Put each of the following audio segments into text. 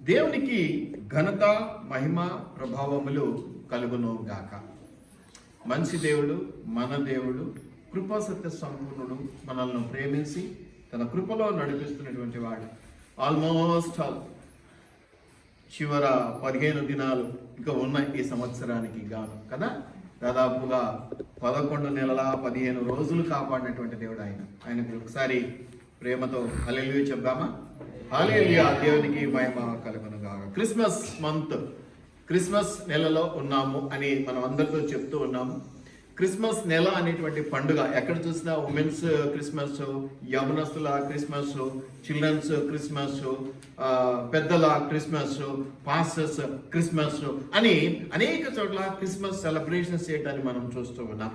దేవునికి ఘనత, మహిమ, ప్రభావములు కలుగును గాక. మంచి దేవుడు, మన దేవుడు, కృపాసత్య సంపూర్ణుడు, మనల్ని ప్రేమించి తన కృపలో నడిపిస్తున్నటువంటి వాడు. ఆల్మోస్ట్ చివర 15 దినాలు ఇంకా ఉన్న ఈ సంవత్సరానికి గాను కదా, దాదాపుగా 11 నెలల 15 రోజులు కాపాడినటువంటి దేవుడు ఆయనకు ఒకసారి ప్రేమతో హల్లెలూయా చెప్దామా? హల్లెలూయా. దేవునికి మహిమ కలుగును గాక. క్రిస్మస్ మంత్, క్రిస్మస్ నెలలో ఉన్నాము అని మనం అందరితో చెప్తూ ఉన్నాము. క్రిస్మస్ నెల అనేటువంటి పండుగ ఎక్కడ చూసినా ఉమెన్స్ క్రిస్మస్, యవనస్తుల క్రిస్మస్, చిల్డ్రన్స్ క్రిస్మస్, పెద్దల క్రిస్మస్, పాస్టర్స్ క్రిస్మస్ అని అనేక చోట్ల క్రిస్మస్ సెలబ్రేషన్స్ చేయడాన్ని మనం చూస్తూ ఉన్నాం.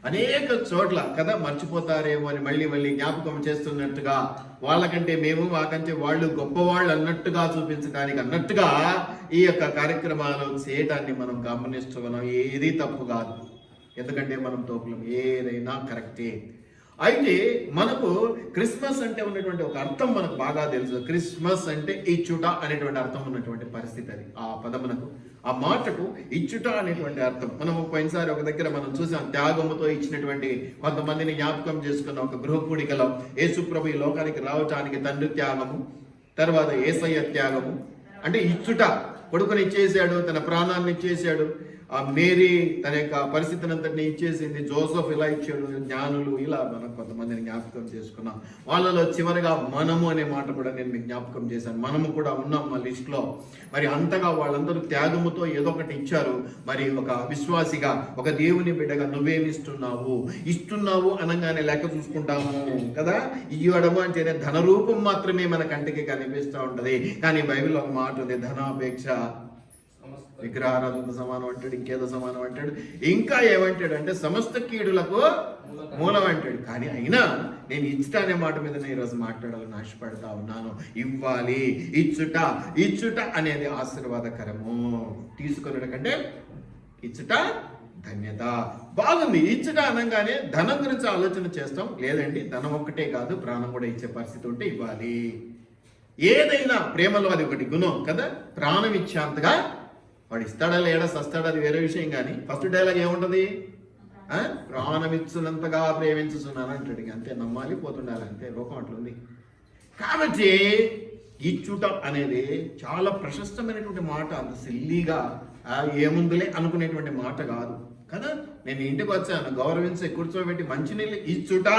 అనేక చోట్ల కదా, మర్చిపోతారేమో అని మళ్ళీ మళ్ళీ జ్ఞాపకం చేస్తున్నట్టుగా, వాళ్ళకంటే మేము, మాకంటే వాళ్ళు గొప్పవాళ్ళు అన్నట్టుగా చూపించడానికి అన్నట్టుగా ఈ యొక్క కార్యక్రమాలు చేయడాన్ని మనం గమనిస్తూ ఉన్నాం. ఏది తప్పు కాదు, ఎందుకంటే మనం తోపులం, ఏదైనా కరెక్టే. అయితే మనకు క్రిస్మస్ అంటే ఉన్నటువంటి ఒక అర్థం మనకు బాగా తెలుసు. క్రిస్మస్ అంటే ఇచ్చుట అనేటువంటి అర్థం ఉన్నటువంటి పరిస్థితి అది. ఆ పదమునకు, ఆ మాటకు ఇచ్చుట అనేటువంటి అర్థం. మనం పోయినసారి ఒక దగ్గర మనం చూసాం, త్యాగముతో ఇచ్చినటువంటి కొంతమందిని జ్ఞాపకం చేసుకున్న ఒక గృహకూడికలో యేసుప్రభు ఈ లోకానికి రావటానికి తండ్రి త్యాగము, తర్వాత యేసయ్య త్యాగము అంటే ఇచ్చుట. కొడుకుని ఇచ్చేసాడు, తన ప్రాణాన్ని ఇచ్చేసాడు. ఆ మేరీ తన యొక్క పరిస్థితిని అంతటిని ఇచ్చేసింది. జోసెఫ్ ఇలా ఇచ్చాడు, జ్ఞానులు ఇలా మనం కొంతమందిని జ్ఞాపకం చేసుకున్నాం. వాళ్ళలో చివరిగా మనము అనే మాట కూడా నేను మీకు జ్ఞాపకం చేశాను. మనము కూడా ఉన్నాం మా లిస్ట్లో. మరి అంతగా వాళ్ళందరూ త్యాగముతో ఏదో ఒకటి ఇచ్చారు. మరి ఒక విశ్వాసిగా, ఒక దేవుని బిడ్డగా నువ్వేమి ఇస్తున్నావు అనగానే లెక్క చూసుకుంటాము కదా. ఇవ్వడము అంటేనే ధన రూపం మాత్రమే మన కంటికి కనిపిస్తూ ఉంటది. కానీ బైబిల్ ఒక మాట ఉంది, ధనాపేక్ష విగ్రహారాధనకు సమానం అంటాడు, ఇంకేదో సమానం అంటాడు, ఇంకా ఏమంటాడు అంటే సమస్త కీడులకు మూలం అంటాడు. కానీ అయినా నేను ఇచ్చుట అనే మాట మీద ఈరోజు మాట్లాడాలని ఆశపడతా ఉన్నాను. ఇవ్వాలి, ఇచ్చుట అనేది ఆశీర్వాదకరము. తీసుకునే కంటే ఇచ్చుట ధన్యత. బాగుంది. ఇచ్చుట అనగానే ధనం గురించి ఆలోచన చేస్తాం. లేదండి, ధనం ఒక్కటే కాదు, ప్రాణం కూడా ఇచ్చే పరిస్థితి ఉంటే ఇవ్వాలి. ఏదైనా ప్రేమలో అది ఒకటి గుణం కదా. ప్రాణం ఇచ్చేంతగా వాడు ఇస్తాడా లేడా సస్తాడా అది వేరే విషయం. కానీ ఫస్ట్ డైలాగ్ ఏముంటుంది? ప్రాణమిచ్చునంతగా ప్రేమించుతున్నాను అంటాడు. అంతే, నమ్మాలి, పోతుండాలి, అంతే. లోకం అట్లుంది. కాబట్టి ఇచ్చుట అనేది చాలా ప్రశస్తమైనటువంటి మాట. అంత సిల్లీగా ఏముందులే అనుకునేటువంటి మాట కాదు కదా. నేను ఇంటికి వచ్చాను, గౌరవించి కూర్చోబెట్టి మంచినీళ్ళు ఇచ్చుట.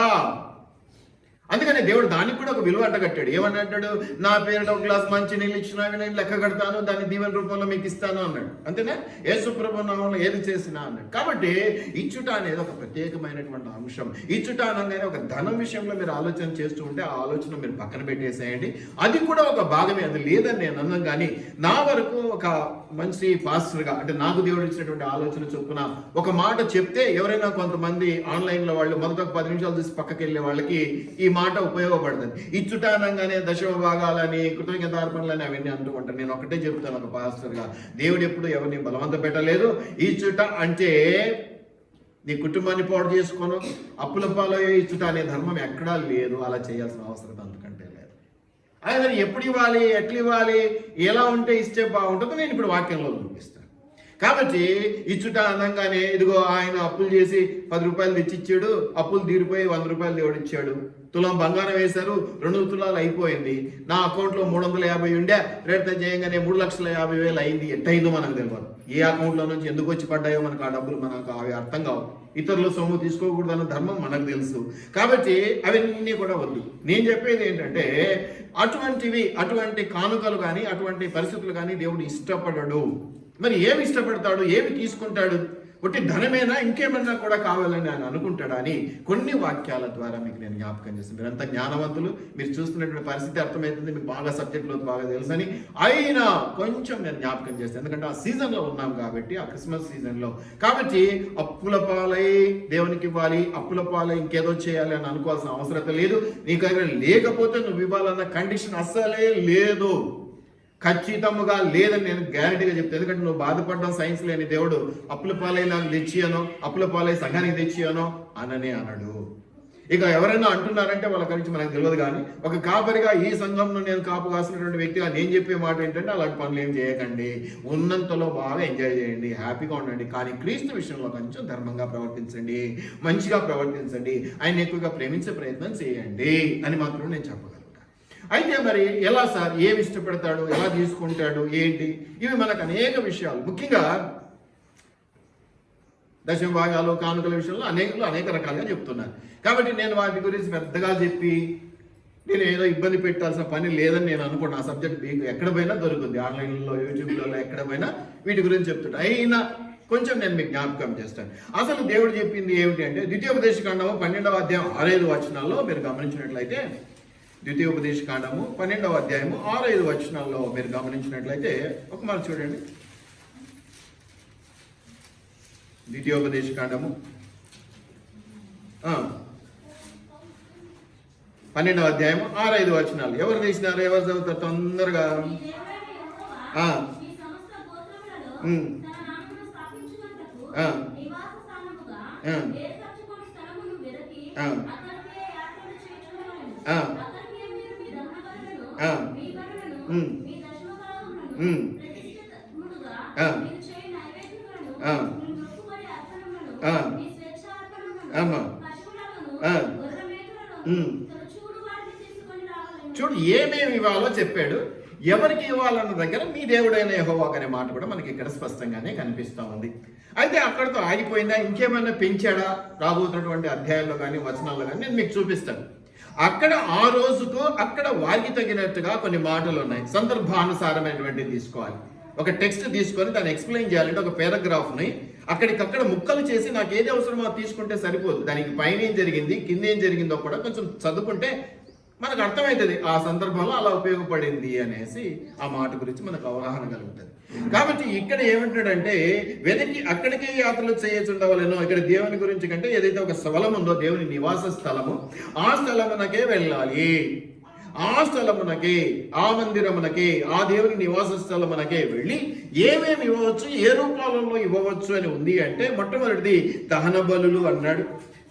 అందుకని దేవుడు దానికి కూడా ఒక విలువ అడ్డగట్టాడు. ఏమని అంటాడు? నా పేరులో ఒక గ్లాస్ మంచి నీళ్ళు ఇచ్చినా నేను లెక్క కడతాను, దాన్ని దీవెన రూపంలో మీకు ఇస్తాను అన్నాడు. అంతేనా? యేసుప్రభు నామములో ఏది చేసినా అన్నాడు. కాబట్టి ఇచ్చుట అనేది ఒక ప్రత్యేకమైనటువంటి అంశం. ఇచ్చుట అనగానే ఒక ధనం విషయంలో మీరు ఆలోచన చేస్తూ ఉంటే ఆ ఆలోచన మీరు పక్కన పెట్టేసేయండి. అది కూడా ఒక భాగమే, అది లేదని నేను అన్నాను. కానీ నా వరకు ఒక మంచి పాస్టర్గా, అంటే నాకు దేవుడు ఇచ్చినటువంటి ఆలోచన చొప్పున ఒక మాట చెప్తే ఎవరైనా కొంతమంది ఆన్లైన్లో వాళ్ళు మొదట 10 నిమిషాలు చూసి పక్కకి వెళ్ళే వాళ్ళకి ఈ మాట ఉపయోగపడుతుంది. ఇచ్చుట అనగానే దశమ భాగాలని, కృతజ్ఞతార్పణలని అవన్నీ అంటూ ఉంటాను. నేను ఒకటే చెప్తాను ఒక పాస్టర్గా, దేవుడు ఎప్పుడు ఎవరిని బలవంత పెట్టలేదు. ఇచ్చుట అంటే నీ కుటుంబాన్ని పాడు చేసుకోను, అప్పుల పాలయ్యే ఇచ్చుట అనే ధర్మం ఎక్కడా లేదు. అలా చేయాల్సిన అవసరం అంతకంటే లేదు. ఆయన ఎప్పుడు ఇవ్వాలి, ఎట్లా ఇవ్వాలి, ఎలా ఉంటే ఇస్తే బాగుంటుందో నేను ఇప్పుడు వాక్యంలో చూపిస్తాను. కాబట్టి ఇచ్చుట అనగానే ఇదిగో ఆయన అప్పులు చేసి 10 రూపాయలు తెచ్చిచ్చాడు, అప్పులు తీరిపోయి 100 రూపాయలు దేవుడు ఇచ్చాడు. తులం బంగారం వేశారు, 2 తులాలు అయిపోయింది. నా అకౌంట్లో 350 ఉండే, రేట్ చేయగానే 3,50,000 అయింది. ఎట్టయిందో మనకు తెలియదు. ఏ అకౌంట్లో నుంచి ఎందుకు వచ్చి పడ్డాయో మనకు ఆ డబ్బులు మనకు అవి అర్థం కావు. ఇతరుల సొమ్ము తీసుకోకూడదన్న ధర్మం మనకు తెలుసు. కాబట్టి అవన్నీ కూడా వద్దు. నేను చెప్పేది ఏంటంటే అటువంటి కానుకలు కానీ అటువంటి పరిస్థితులు కానీ దేవుడు ఇష్టపడడు. మరి ఏమి ఇష్టపడతాడు, ఏమి తీసుకుంటాడు? ఒకటి ధనమేనా, ఇంకేమన్నా కూడా కావాలని ఆయన అనుకుంటాడా అని కొన్ని వాక్యాల ద్వారా మీకు నేను జ్ఞాపకం చేస్తాను. మీరంతా జ్ఞానవంతులు, మీరు చూస్తున్నటువంటి పరిస్థితి అర్థమవుతుంది, మీకు బాగా సబ్జెక్ట్లో బాగా తెలుసని. అయినా కొంచెం నేను జ్ఞాపకం చేస్తాను, ఎందుకంటే ఆ సీజన్లో ఉన్నాం కాబట్టి, ఆ క్రిస్మస్ సీజన్లో. కాబట్టి అప్పుల పాలై దేవునికి ఇవ్వాలి, అప్పుల పాలై ఇంకేదో చేయాలి అని అనుకోవాల్సిన అవసరం లేదు. నీకు దగ్గర లేకపోతే నువ్వు ఇవ్వాలన్న కండిషన్ అస్సలే లేదు. ఖచ్చితంగా లేదని నేను గ్యారెంటీగా చెప్తాను. ఎందుకంటే నువ్వు బాధపడడం సైన్స్ లేని దేవుడు అప్పుల పాలై నాకు తెచ్చియనో, అప్పుల పాలై సంఘానికి తెచ్చియనో అననే అనడు. ఇక ఎవరైనా అంటున్నారంటే వాళ్ళ గురించి మనకు తెలియదు. కానీ ఒక కాపరిగా ఈ సంఘంలో నేను కాపు కాసినటువంటి వ్యక్తిగా నేను చెప్పే మాట ఏంటంటే అలాంటి పనులు ఏం చేయకండి. ఉన్నంతలో బాగా ఎంజాయ్ చేయండి, హ్యాపీగా ఉండండి. కానీ క్రీస్తు విషయంలో కొంచెం ధర్మంగా ప్రవర్తించండి, మంచిగా ప్రవర్తించండి, ఆయన ఎక్కువగా ప్రేమించే ప్రయత్నం చేయండి అని మాత్రం నేను చెప్పగలను. అయితే మరి ఎలా సార్, ఏమి ఇష్టపడతాడు, ఎలా తీసుకుంటాడు, ఏంటి, ఇవి మనకు అనేక విషయాలు, ముఖ్యంగా దశమ భాగాలు కానుకల విషయంలో అనేక రకాలుగా చెప్తున్నారు. కాబట్టి నేను వాటి గురించి పెద్దగా చెప్పి నేను ఏదో ఇబ్బంది పెట్టాల్సిన పని లేదని నేను అనుకున్నా. ఆ సబ్జెక్ట్ మీకు ఎక్కడ పోయినా దొరుకుతుంది, ఆన్లైన్లో, యూట్యూబ్లలో ఎక్కడ పోయినా వీటి గురించి చెప్తుంటా. అయినా కొంచెం నేను మీకు జ్ఞాపకం చేస్తాను. అసలు దేవుడు చెప్పింది ఏమిటి అంటే, ద్వితీయోపదేశకాండము 12వ అధ్యాయం 6-5 వచనాల్లో మీరు గమనించినట్లయితే, ద్వితీయోపదేశకాండము 12వ అధ్యాయము 6-5 వచనాల్లో మీరు గమనించినట్లయితే ఒక మాట చూడండి. ద్వితీయోపదేశకాండము 12వ అధ్యాయము 6-5 వచనాలు. ఎవరు తీసినారు, ఎవరు చదువుతారు తొందరగా? చూడు, ఏమేమి ఇవ్వాలో చెప్పాడు. ఎవరికి ఇవ్వాలన్న దగ్గర మీ దేవుడైన యెహోవా అనే మాట కూడా మనకి ఇక్కడ స్పష్టంగానే కనిపిస్తూ ఉంది. అయితే అక్కడితో ఆగిపోయిందా, ఇంకేమైనా పెంచాడా రాబోతున్నటువంటి అధ్యాయాల్లో కానీ వచనాల్లో కానీ నేను మీకు చూపిస్తాను. అక్కడ ఆ రోజుకు అక్కడ వారికి తగినట్టుగా కొన్ని మాటలు ఉన్నాయి. సందర్భానుసారమైనటువంటివి తీసుకోవాలి. ఒక టెక్స్ట్ తీసుకొని దాన్ని ఎక్స్ప్లెయిన్ చేయాలంటే ఒక పారాగ్రాఫ్ని అక్కడికక్కడ ముక్కలు చేసి నాకు ఏది అవసరమో తీసుకుంటే సరిపోదు. దానికి పైన ఏం జరిగింది, కింద ఏం జరిగిందో కూడా కొంచెం చదువుకుంటే మనకు అర్థమవుతుంది ఆ సందర్భంలో అలా ఉపయోగపడింది అనేసి ఆ మాట గురించి మనకు అవగాహన కలుగుతుంది. కాబట్టి ఇక్కడ ఏమంటాడంటే, వెనక్కి అక్కడికే యాత్రలు చేయొచ్చుండవలేనో. ఇక్కడ దేవుని గురించి కంటే ఏదైతే ఒక స్థలం ఉందో, దేవుని నివాస స్థలము, ఆ స్థలమునకే వెళ్ళాలి. ఆ స్థలమునకే, ఆ మందిరమునకే, ఆ దేవుని నివాస స్థలమునకే వెళ్ళి ఏమేమి ఇవ్వవచ్చు, ఏ రూపాలలో ఇవ్వవచ్చు అని ఉంది అంటే, మొట్టమొదటిది దహన బలులు అన్నాడు.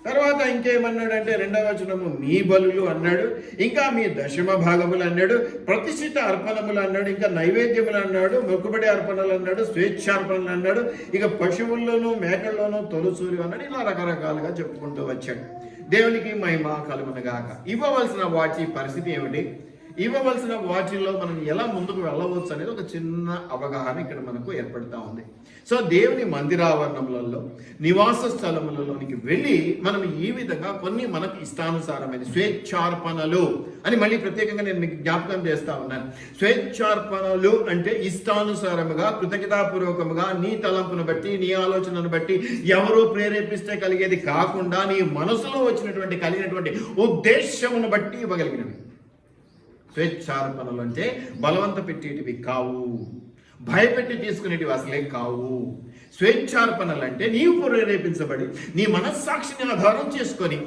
తర్వాత ఇంకేమన్నాడంటే 2వ వచనము మీ బలులు అన్నాడు. ఇంకా మీ దశమ భాగములు అన్నాడు. ప్రతిష్ఠిత అర్పణములు అన్నాడు. ఇంకా నైవేద్యములు అన్నాడు. మొక్కుబడి అర్పణలు అన్నాడు. స్వేచ్ఛార్పణలు అన్నాడు. ఇక పశువుల్లోనూ మేకల్లోనూ తొలసూరి అన్నాడు. ఇలా రకరకాలుగా చెప్పుకుంటూ వచ్చాడు. దేవునికి మహిమ కలుగునుగాక. ఇవ్వవలసిన వాటి పరిస్థితి ఏమిటి, ఇవ్వవలసిన వాటిల్లో మనం ఎలా ముందుకు వెళ్ళవచ్చు అనేది ఒక చిన్న అవగాహన ఇక్కడ మనకు ఏర్పడుతూ ఉంది. సో దేవుని మందిరావరణములలో, నివాస స్థలములలోనికి వెళ్ళి మనం ఈ విధంగా కొన్ని మనకు ఇష్టానుసారమైన స్వేచ్ఛార్పణలు అని మళ్ళీ ప్రత్యేకంగా నేను మీకు జ్ఞాపకం చేస్తా ఉన్నాను. స్వేచ్ఛార్పణలు అంటే ఇష్టానుసారముగా, కృతజ్ఞతాపూర్వకముగా, నీ తలంపును బట్టి, నీ ఆలోచనను బట్టి, ఎవరో ప్రేరేపిస్తే కలిగేది కాకుండా నీ మనసులో వచ్చినటువంటి కలిగినటువంటి ఉద్దేశమును బట్టి ఇవ్వగలిగినవి స్వేచ్ఛార్పణలు. అంటే బలవంత పెట్టేటివి కావు, భయపెట్టి తీసుకునేటివి అసలే కావు. స్వేచ్ఛార్పణలు అంటే నీవు ప్రేరేపించబడి నీ మనస్సాక్షిని ఆధారం చేసుకొని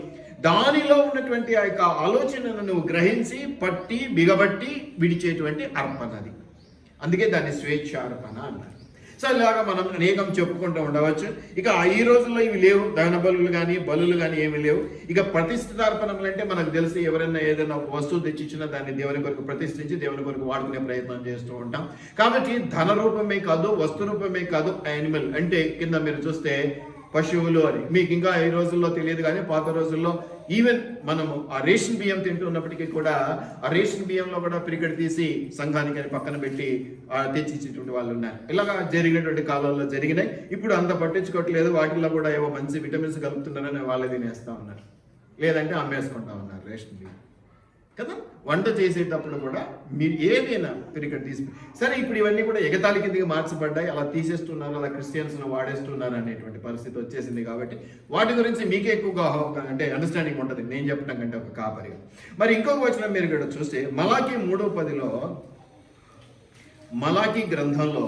దానిలో ఉన్నటువంటి ఆ యొక్క ఆలోచనను నువ్వు గ్రహించి పట్టి బిగబట్టి విడిచేటువంటి అర్పణది. అందుకే దాన్ని స్వేచ్ఛార్పణ అన్నారు. సో ఇలాగా మనం అనేకం చెప్పుకుంటూ ఉండవచ్చు. ఇక ఈ రోజుల్లో ఇవి లేవు, దహన బలులు కానీ బలులు కానీ ఏమి లేవు. ఇక ప్రతిష్ఠితార్పణలు అంటే మనకు తెలిసి ఎవరైనా ఏదైనా ఒక వస్తువు తెచ్చిచ్చినా దాన్ని దేవుని కొరకు ప్రతిష్ఠించి దేవుని కొరకు వాడుకునే ప్రయత్నం చేస్తూ ఉంటాం. కాబట్టి ధన రూపమే కాదు, వస్తు రూపమే కాదు, యానిమల్ అంటే కింద మీరు చూస్తే పశువులు అని మీకు ఇంకా ఈ రోజుల్లో తెలియదు. కానీ పాత రోజుల్లో ఈవెన్ మనము ఆ రేషన్ బియ్యం తింటున్నప్పటికీ కూడా ఆ రేషన్ బియ్యంలో కూడా పిరికెడు తీసి సంఘానికి అని పక్కన పెట్టి తెచ్చిచ్చేటువంటి వాళ్ళు ఉన్నారు. ఇలాగా జరిగినటువంటి కాలంలో జరిగినాయి. ఇప్పుడు అంత పట్టించుకోవట్లేదు. వాటిల్లో కూడా ఏవో మంచి విటమిన్స్ కలుపుతున్నారని వాళ్ళే తినేస్తూ ఉన్నారు, లేదంటే అమ్మేసుకుంటా ఉన్నారు రేషన్ బియ్యం కదా. వంట చేసేటప్పుడు కూడా మీరు ఏదైనా పిరికెడు తీసి సరే, ఇప్పుడు ఇవన్నీ కూడా ఎగతాళి కిందకి మార్చబడ్డాయి. అలా తీసేస్తున్నారు, అలా క్రిస్టియన్స్ను వాడేస్తున్నారు అనేటువంటి పరిస్థితి వచ్చేసింది. కాబట్టి వాటి గురించి మీకే ఎక్కువగా అంటే అండర్స్టాండింగ్ ఉంటుంది నేను చెప్పడం కంటే ఒక కాపరిగా. మరి ఇంకొక వచనం మీరు ఇక్కడ చూస్తే మలాకి 3:10లో, మలాకి గ్రంథంలో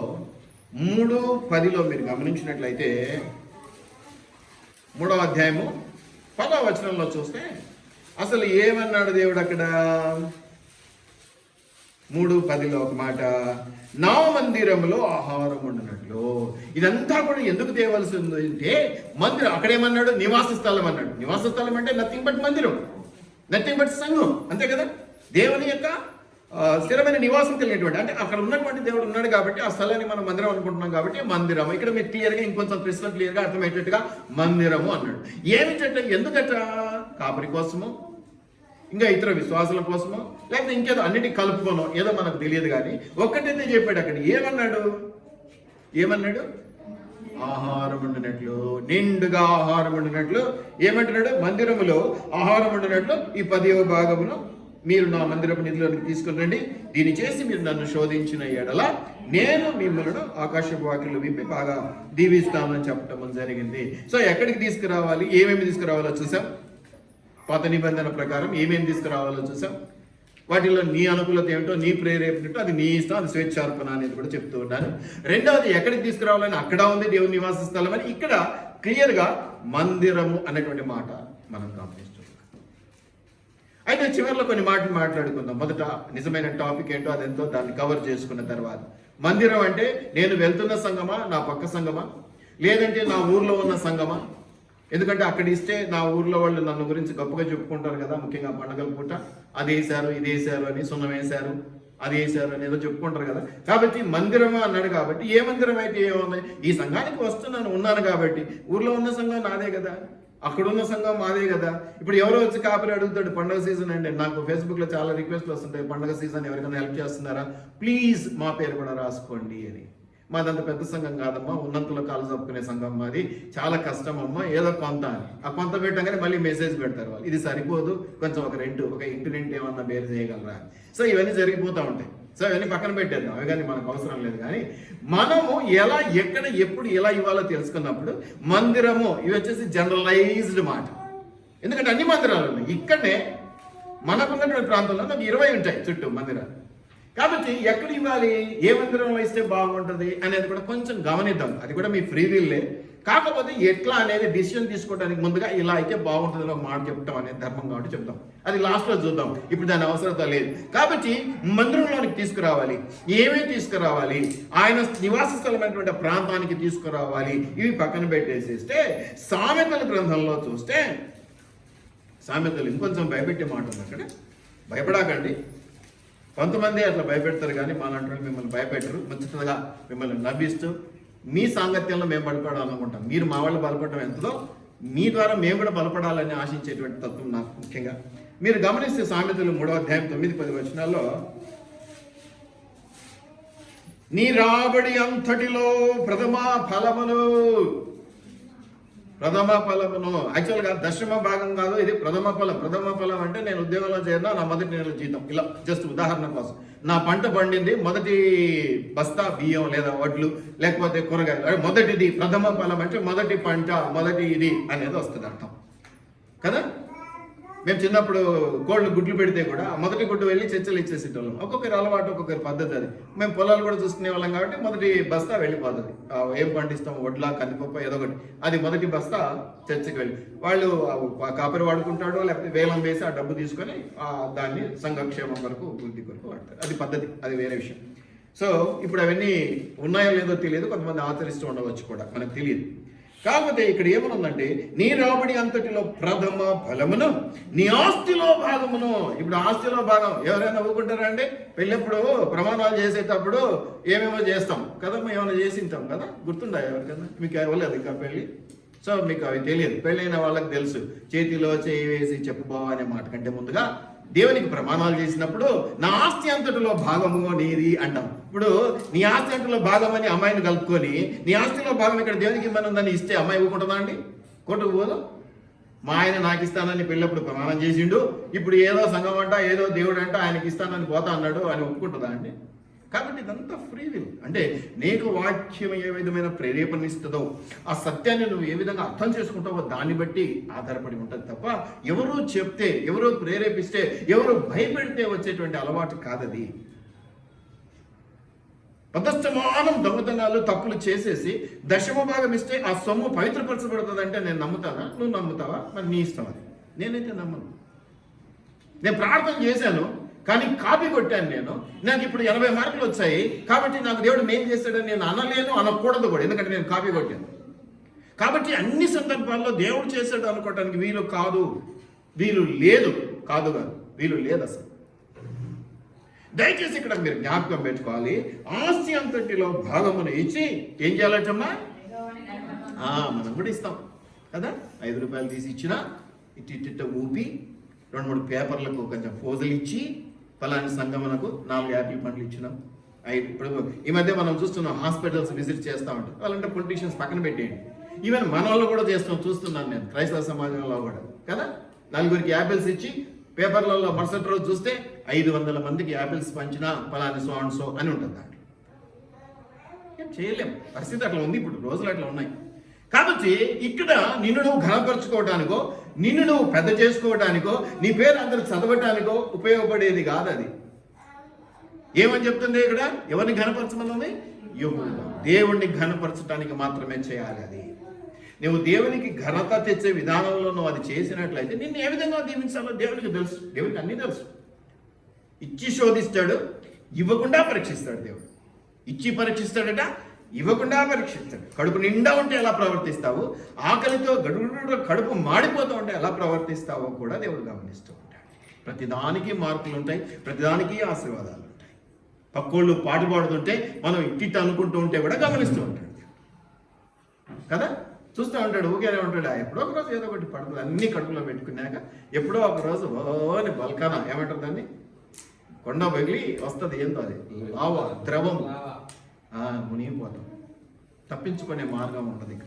3:10లో మీరు గమనించినట్లయితే 3వ అధ్యాయము 10వ వచనంలో చూస్తే అసలు ఏమన్నాడు దేవుడు అక్కడ? 3:10లో ఒక మాట, నా మందిరంలో ఆహారం ఉండినట్లు. ఇదంతా కూడా ఎందుకు తేవలసి ఉంది అంటే మందిరం, అక్కడేమన్నాడు నివాస స్థలం అన్నాడు. నివాస స్థలం అంటే నథింగ్ బట్ మందిరం, నథింగ్ బట్ సంఘం, అంతే కదా. దేవుని యొక్క స్థిరమైన నివాసం కలిగినటువంటి, అంటే అక్కడ ఉన్నటువంటి దేవుడు ఉన్నాడు కాబట్టి ఆ స్థలాన్ని మనం మందిరం అనుకుంటున్నాం కాబట్టి మందిరం. ఇక్కడ మీరు క్లియర్గా ఇంకొంచెం క్రిస్టల్ క్లియర్గా అర్థమయ్యేటట్టుగా మందిరము అన్నాడు. ఏమిటంట, ఎందుకట? కాపరి కోసము, ఇంకా ఇతర విశ్వాసుల కోసమో, లేకపోతే ఇంకేదో అన్నిటికీ కలుపుకోనో, ఏదో మనకు తెలియదు. కానీ ఒక్కటైతే చెప్పాడు అక్కడ. ఏమన్నాడు? ఆహారం ఉండినట్లు, నిండుగా ఆహారం ఉండినట్లు. ఏమంటున్నాడు? మందిరములో ఆహారం ఉండినట్లు ఈ 10వ భాగమును మీరు నా మందిరపు నిధిలోనికి తీసుకుని రండి. దీన్ని చేసి మీరు నన్ను శోధించిన ఎడల నేను మిమ్మల్ని ఆకాశపు వాకిళ్ళు విప్పి బాగా దీవిస్తానని చెప్పడం జరిగింది. సో ఎక్కడికి తీసుకురావాలి, ఏమేమి తీసుకురావాలో చూసాం. పాత నిబంధన ప్రకారం ఏమేమి తీసుకురావాలో చూసాం. వాటిలో నీ అనుకూలత ఏమిటో, నీ ప్రేరేపణ అది నీ ఇష్టం, అది స్వేచ్ఛార్పణ అనేది కూడా చెప్తూ ఉన్నాను. రెండవది ఎక్కడికి తీసుకురావాలని, అక్కడ ఉంది దేవుని నివాస స్థలం అని. ఇక్కడ క్లియర్గా మందిరము అనేటువంటి మాట మనం గమనిస్తున్నాం. అయితే చివరిలో కొన్ని మాటలు మాట్లాడుకుందాం. మొదట నిజమైన టాపిక్ ఏంటో అదెంతో దాన్ని కవర్ చేసుకున్న తర్వాత, మందిరం అంటే నేను వెళ్తున్న సంఘమా, నా పక్క సంఘమా, లేదంటే నా ఊర్లో ఉన్న సంఘమా? ఎందుకంటే అక్కడ ఇస్తే నా ఊర్లో వాళ్ళు నన్ను గురించి గొప్పగా చెప్పుకుంటారు కదా, ముఖ్యంగా పండగల పూట. అది వేశారు, ఇది వేశారు అని, సున్నం వేశారు, అది వేశారు అని ఏదో చెప్పుకుంటారు కదా. కాబట్టి మందిరమా అన్నాడు. కాబట్టి ఏ మందిరం అయితే ఏముంది, ఈ సంఘానికి వస్తున్నాను, ఉన్నాను కాబట్టి ఊర్లో ఉన్న సంఘం నాదే కదా, అక్కడున్న సంఘం మాదే కదా. ఇప్పుడు ఎవరో వచ్చి కాపరి అడుగుతాడు, పండుగ సీజన్ అండి, నాకు ఫేస్బుక్లో చాలా రిక్వెస్ట్లు వస్తుంటాయి, పండుగ సీజన్ ఎవరికైనా హెల్ప్ చేస్తున్నారా, ప్లీజ్ మా పేరు కూడా రాసుకోండి అని. మాదంత పెద్ద సంఘం కాదమ్మా, ఉన్నంతలో కాలు చెప్పుకునే సంఘం మాది, చాలా కష్టం అమ్మా, ఏదో కొంత అని. ఆ కొంత పెట్టగానే మళ్ళీ మెసేజ్ పెడతారు వాళ్ళు, ఇది సరిపోదు, కొంచెం ఒక ఇంటి రెంట్ ఏమన్నా బేర్ చేయగలరా. సో ఇవన్నీ జరిగిపోతూ ఉంటాయి. సో ఇవన్నీ పక్కన పెట్టేద్దాం, అవి కానీ మనకు అవసరం లేదు. కానీ మనము ఎలా, ఎక్కడ, ఎప్పుడు, ఎలా ఇవ్వాలో తెలుసుకున్నప్పుడు మందిరము ఇవి వచ్చేసి జనరలైజ్డ్ మాట. ఎందుకంటే అన్ని మందిరాలు ఉన్నాయి. ఇక్కడనే మనకున్నటువంటి ప్రాంతంలో నాకు 20 ఉంటాయి చుట్టూ మందిరాలు. కాబట్టి ఎక్కడ ఇవ్వాలి, ఏ మందిరంలో ఇస్తే బాగుంటుంది అనేది కూడా కొంచెం గమనిద్దాం. అది కూడా మీ ఫ్రీ విల్లే. కాకపోతే ఎట్లా అనేది డిసిషన్ తీసుకోవడానికి ముందుగా ఇలా అయితే బాగుంటుంది ఒక మాట చెప్తాం అనేది ధర్మం కాబట్టి చెప్తాం. అది లాస్ట్లో చూద్దాం, ఇప్పుడు దాని అవసరత లేదు. కాబట్టి మందిరంలోనికి తీసుకురావాలి, ఏమేమి తీసుకురావాలి, ఆయన నివాస స్థలమైనటువంటి ప్రాంతానికి తీసుకురావాలి. ఇవి పక్కన పెట్టేసేస్తే సామెతల గ్రంథంలో చూస్తే, సామెతలు ఇంకొంచెం భయపెట్టే మాట ఉంది అక్కడ. భయపడాకండి, కొంతమంది అట్లా భయపెడతారు, కానీ మా లాంటి మిమ్మల్ని భయపెట్టరు. మంచిగా మిమ్మల్ని నవ్విస్తూ మీ సాంగత్యంలో మేము బలపడాలనుకుంటాం. మీరు మా వాళ్ళు బలపడడం ఎంతదో మీ ద్వారా మేము కూడా బలపడాలని ఆశించేటువంటి తత్వం నాకు ముఖ్యంగా. మీరు గమనిస్తే సామెతలు 3వ అధ్యాయం 9-10 వచనాల్లో, నీ రాబడి అంతటిలో ప్రథమ ఫలమును, యాక్చువల్గా దశమ భాగం కాదు, ఇది ప్రథమ ఫలం అంటే నేను ఉద్యోగంలో చేరినా నా మొదటి నెల జీతం. ఇలా జస్ట్ ఉదాహరణ కోసం, నా పంట పండింది, మొదటి బస్తా బియ్యం లేదా వడ్లు లేకపోతే కూరగాయలు, మొదటిది ప్రథమ ఫలం అంటే మొదటి పంట, మొదటి ఇది అనేది వస్తుంది అర్థం కదా. మేము చిన్నప్పుడు కోళ్ళు గుడ్లు పెడితే కూడా మొదటి గుడ్డు వెళ్ళి చర్చలు ఇచ్చేసేటోళ్ళం. ఒక్కొక్కరి అలవాటు, ఒక్కొక్కరి పద్ధతి. అది మేము పొలాలు కూడా చూసుకునే వాళ్ళం కాబట్టి మొదటి బస్తా వెళ్ళిపోతుంది. ఏం పండిస్తాం, వడ్ల, కందిపప్పు, ఏదో ఒకటి, అది మొదటి బస్తా చర్చకి వెళ్ళి వాళ్ళు కాపరి వాడుకుంటాడో లేకపోతే వేలం వేసి ఆ డబ్బు తీసుకొని దాన్ని సంఘక్షేమం వరకు, వృద్ధి కొరకు వాడతారు. అది పద్ధతి, అది వేరే విషయం. సో ఇప్పుడు అవన్నీ ఉన్నాయో లేదో తెలియదు, కొంతమంది ఆచరిస్తూ ఉండవచ్చు కూడా, మనకు తెలియదు. కాకపోతే ఇక్కడ ఏమనుందంటే, నీ రాబడి అంతటిలో ప్రథమ ఫలమును, నీ ఆస్తిలో భాగమును. ఇప్పుడు ఆస్తిలో భాగం ఎవరైనా నవ్వుకుంటారా అండి? పెళ్ళెప్పుడు ప్రమాణాలు చేసేటప్పుడు ఏమేమో చేస్తాం కదా, మేము ఏమైనా చేసి ఉంటాం కదా, గుర్తుందా ఎవరికన్నా? మీకు ఇవ్వలేదు ఇంకా పెళ్ళి, సో మీకు అవి తెలియదు. పెళ్ళైన వాళ్ళకి తెలుసు, చేతిలో చేయి వేసి చెప్పుకోవా అనే మాట కంటే ముందుగా దేవునికి ప్రమాణాలు చేసినప్పుడు నా ఆస్తి అంతటిలో భాగము నీది అంటాం. ఇప్పుడు నీ ఆస్తి అంతలో భాగం అని అమ్మాయిని కలుపుకొని నీ ఆస్తిలో భాగం ఇక్కడ దేవునికి ఇవ్వనుందని ఇస్తే అమ్మాయి ఇవ్వకుంటుందా అండి? కోర్టుకు పోదు. మా ఆయన నాకు ఇస్తానని పెళ్ళప్పుడు ప్రమాణం చేసిండు, ఇప్పుడు ఏదో సంఘం అంట, ఏదో దేవుడు అంట, ఆయనకి ఇస్తానని పోతా అన్నాడు అని ఒప్పుకుంటుందా అండి? కాబట్టి ఇదంతా ఫ్రీ విల్. అంటే నీకు వాక్యం ఏ విధమైన ప్రేరేపణ ఇస్తుందో, ఆ సత్యాన్ని నువ్వు ఏ విధంగా అర్థం చేసుకుంటావో దాన్ని బట్టి ఆధారపడి ఉంటుంది తప్ప ఎవరో చెప్తే, ఎవరో ప్రేరేపిస్తే, ఎవరో భయపెడితే వచ్చేటువంటి అలవాటు కాదది. పదస్తమానం దొంగతనాలు, తప్పులు చేసేసి దశమ భాగం ఇస్తే ఆ సొమ్ము పవిత్రపరచబడుతుంది అంటే నేను నమ్ముతానా? నువ్వు నమ్ముతావా? మరి నీ ఇష్టం అది. నేనైతే నమ్మను. నేను ప్రార్థన చేశాను, కానీ కాపీ కొట్టాను నేను, నాకు ఇప్పుడు 80 మార్కులు వచ్చాయి కాబట్టి నాకు దేవుడు మేం చేస్తాడని నేను అనలేను, అనకూడదు కూడా, ఎందుకంటే నేను కాపీ కొట్టాను. కాబట్టి అన్ని సందర్భాల్లో దేవుడు చేశాడు అనుకోవటానికి వీలు కాదు, వీలు లేదు, కాదు వీలు లేదు అసలు. దయచేసి ఇక్కడ మీరు జ్ఞాపకం పెట్టుకోవాలి, ఆస్తి అంతటిలో భాగమును ఇచ్చి ఏం చేయాలటమ్మా, మనం కూడా ఇస్తాం కదా. 5 రూపాయలు తీసి ఇచ్చినా ఇట్ట ఊపి 2-3 పేపర్లకు కొంచెం ఫోజులు ఇచ్చి ఫలాని సంఘమునకు 4 యాపిల్ పండ్లు ఇచ్చినాం. ఇప్పుడు ఈ మధ్య మనం చూస్తున్నాం హాస్పిటల్స్ విజిట్ చేస్తూ ఉంటాం, వాళ్ళంటే పొలిటీషియన్స్ పక్కన పెట్టేయండి, ఈవెన్ మన వాళ్ళు కూడా చూస్తున్నాను నేను క్రైస్తవ సమాజంలో కూడా కదా. 4 యాపిల్స్ ఇచ్చి పేపర్లలో మరుసటి రోజు చూస్తే 500 మందికి యాపిల్స్ పంచినా ఫలాని సో అండ్ సో అని ఉంటుంది. దాంట్లో ఏం చేయలేం, పరిస్థితి అట్లా ఉంది, ఇప్పుడు రోజులు అట్లా ఉన్నాయి. కాబట్టి ఇక్కడ నిన్ను నువ్వు ఘనపరచుకోవడానికో, నిన్ను నువ్వు పెద్ద చేసుకోవడానికో, నీ పేరు అందరూ చదవటానికో ఉపయోగపడేది కాదు అది. ఏమని చెప్తుంది ఇక్కడ, ఎవరిని ఘనపరచమన్నది, దేవుణ్ణి ఘనపరచడానికి మాత్రమే చేయాలి అది. నువ్వు దేవునికి ఘనత తెచ్చే విధానంలో నువ్వు అది చేసినట్లయితే నిన్ను ఏ విధంగా దీవించాలో దేవునికి తెలుసు, దేవునికి అన్నీ తెలుసు. ఇచ్చి శోధిస్తాడు, ఇవ్వకుండా పరీక్షిస్తాడు దేవుడు. ఇచ్చి పరీక్షిస్తాడట, ఇవ్వకుండా పరీక్షిస్తాడు. కడుపు నిండా ఉంటే ఎలా ప్రవర్తిస్తావు, ఆకలితో గడుగుడు కడుపు మాడిపోతూ ఉంటే ఎలా ప్రవర్తిస్తావో కూడా దేవుడు గమనిస్తూ ఉంటాడు. ప్రతిదానికి మార్కులు ఉంటాయి, ప్రతిదానికి ఆశీర్వాదాలు ఉంటాయి. పక్కోళ్ళు పాటు పాడుతుంటే మనం ఇట్టిట్టు అనుకుంటూ ఉంటే కూడా గమనిస్తూ ఉంటాడు కదా. చూస్తూ ఉంటాడు, ఊకేనే ఉంటాడు. ఎప్పుడో ఒక రోజు ఏదో ఒకటి పడుతుంది, అన్ని కడుపులో పెట్టుకున్నాక ఎప్పుడో ఒక రోజు ఓని బల్కానా ఏమంటారు దాన్ని, కొండ పగిలి వస్తుంది, ఏంటో అది లావా ద్రవం, మునిగిపోతాం. తప్పించుకునే మార్గం ఉండదు. ఇక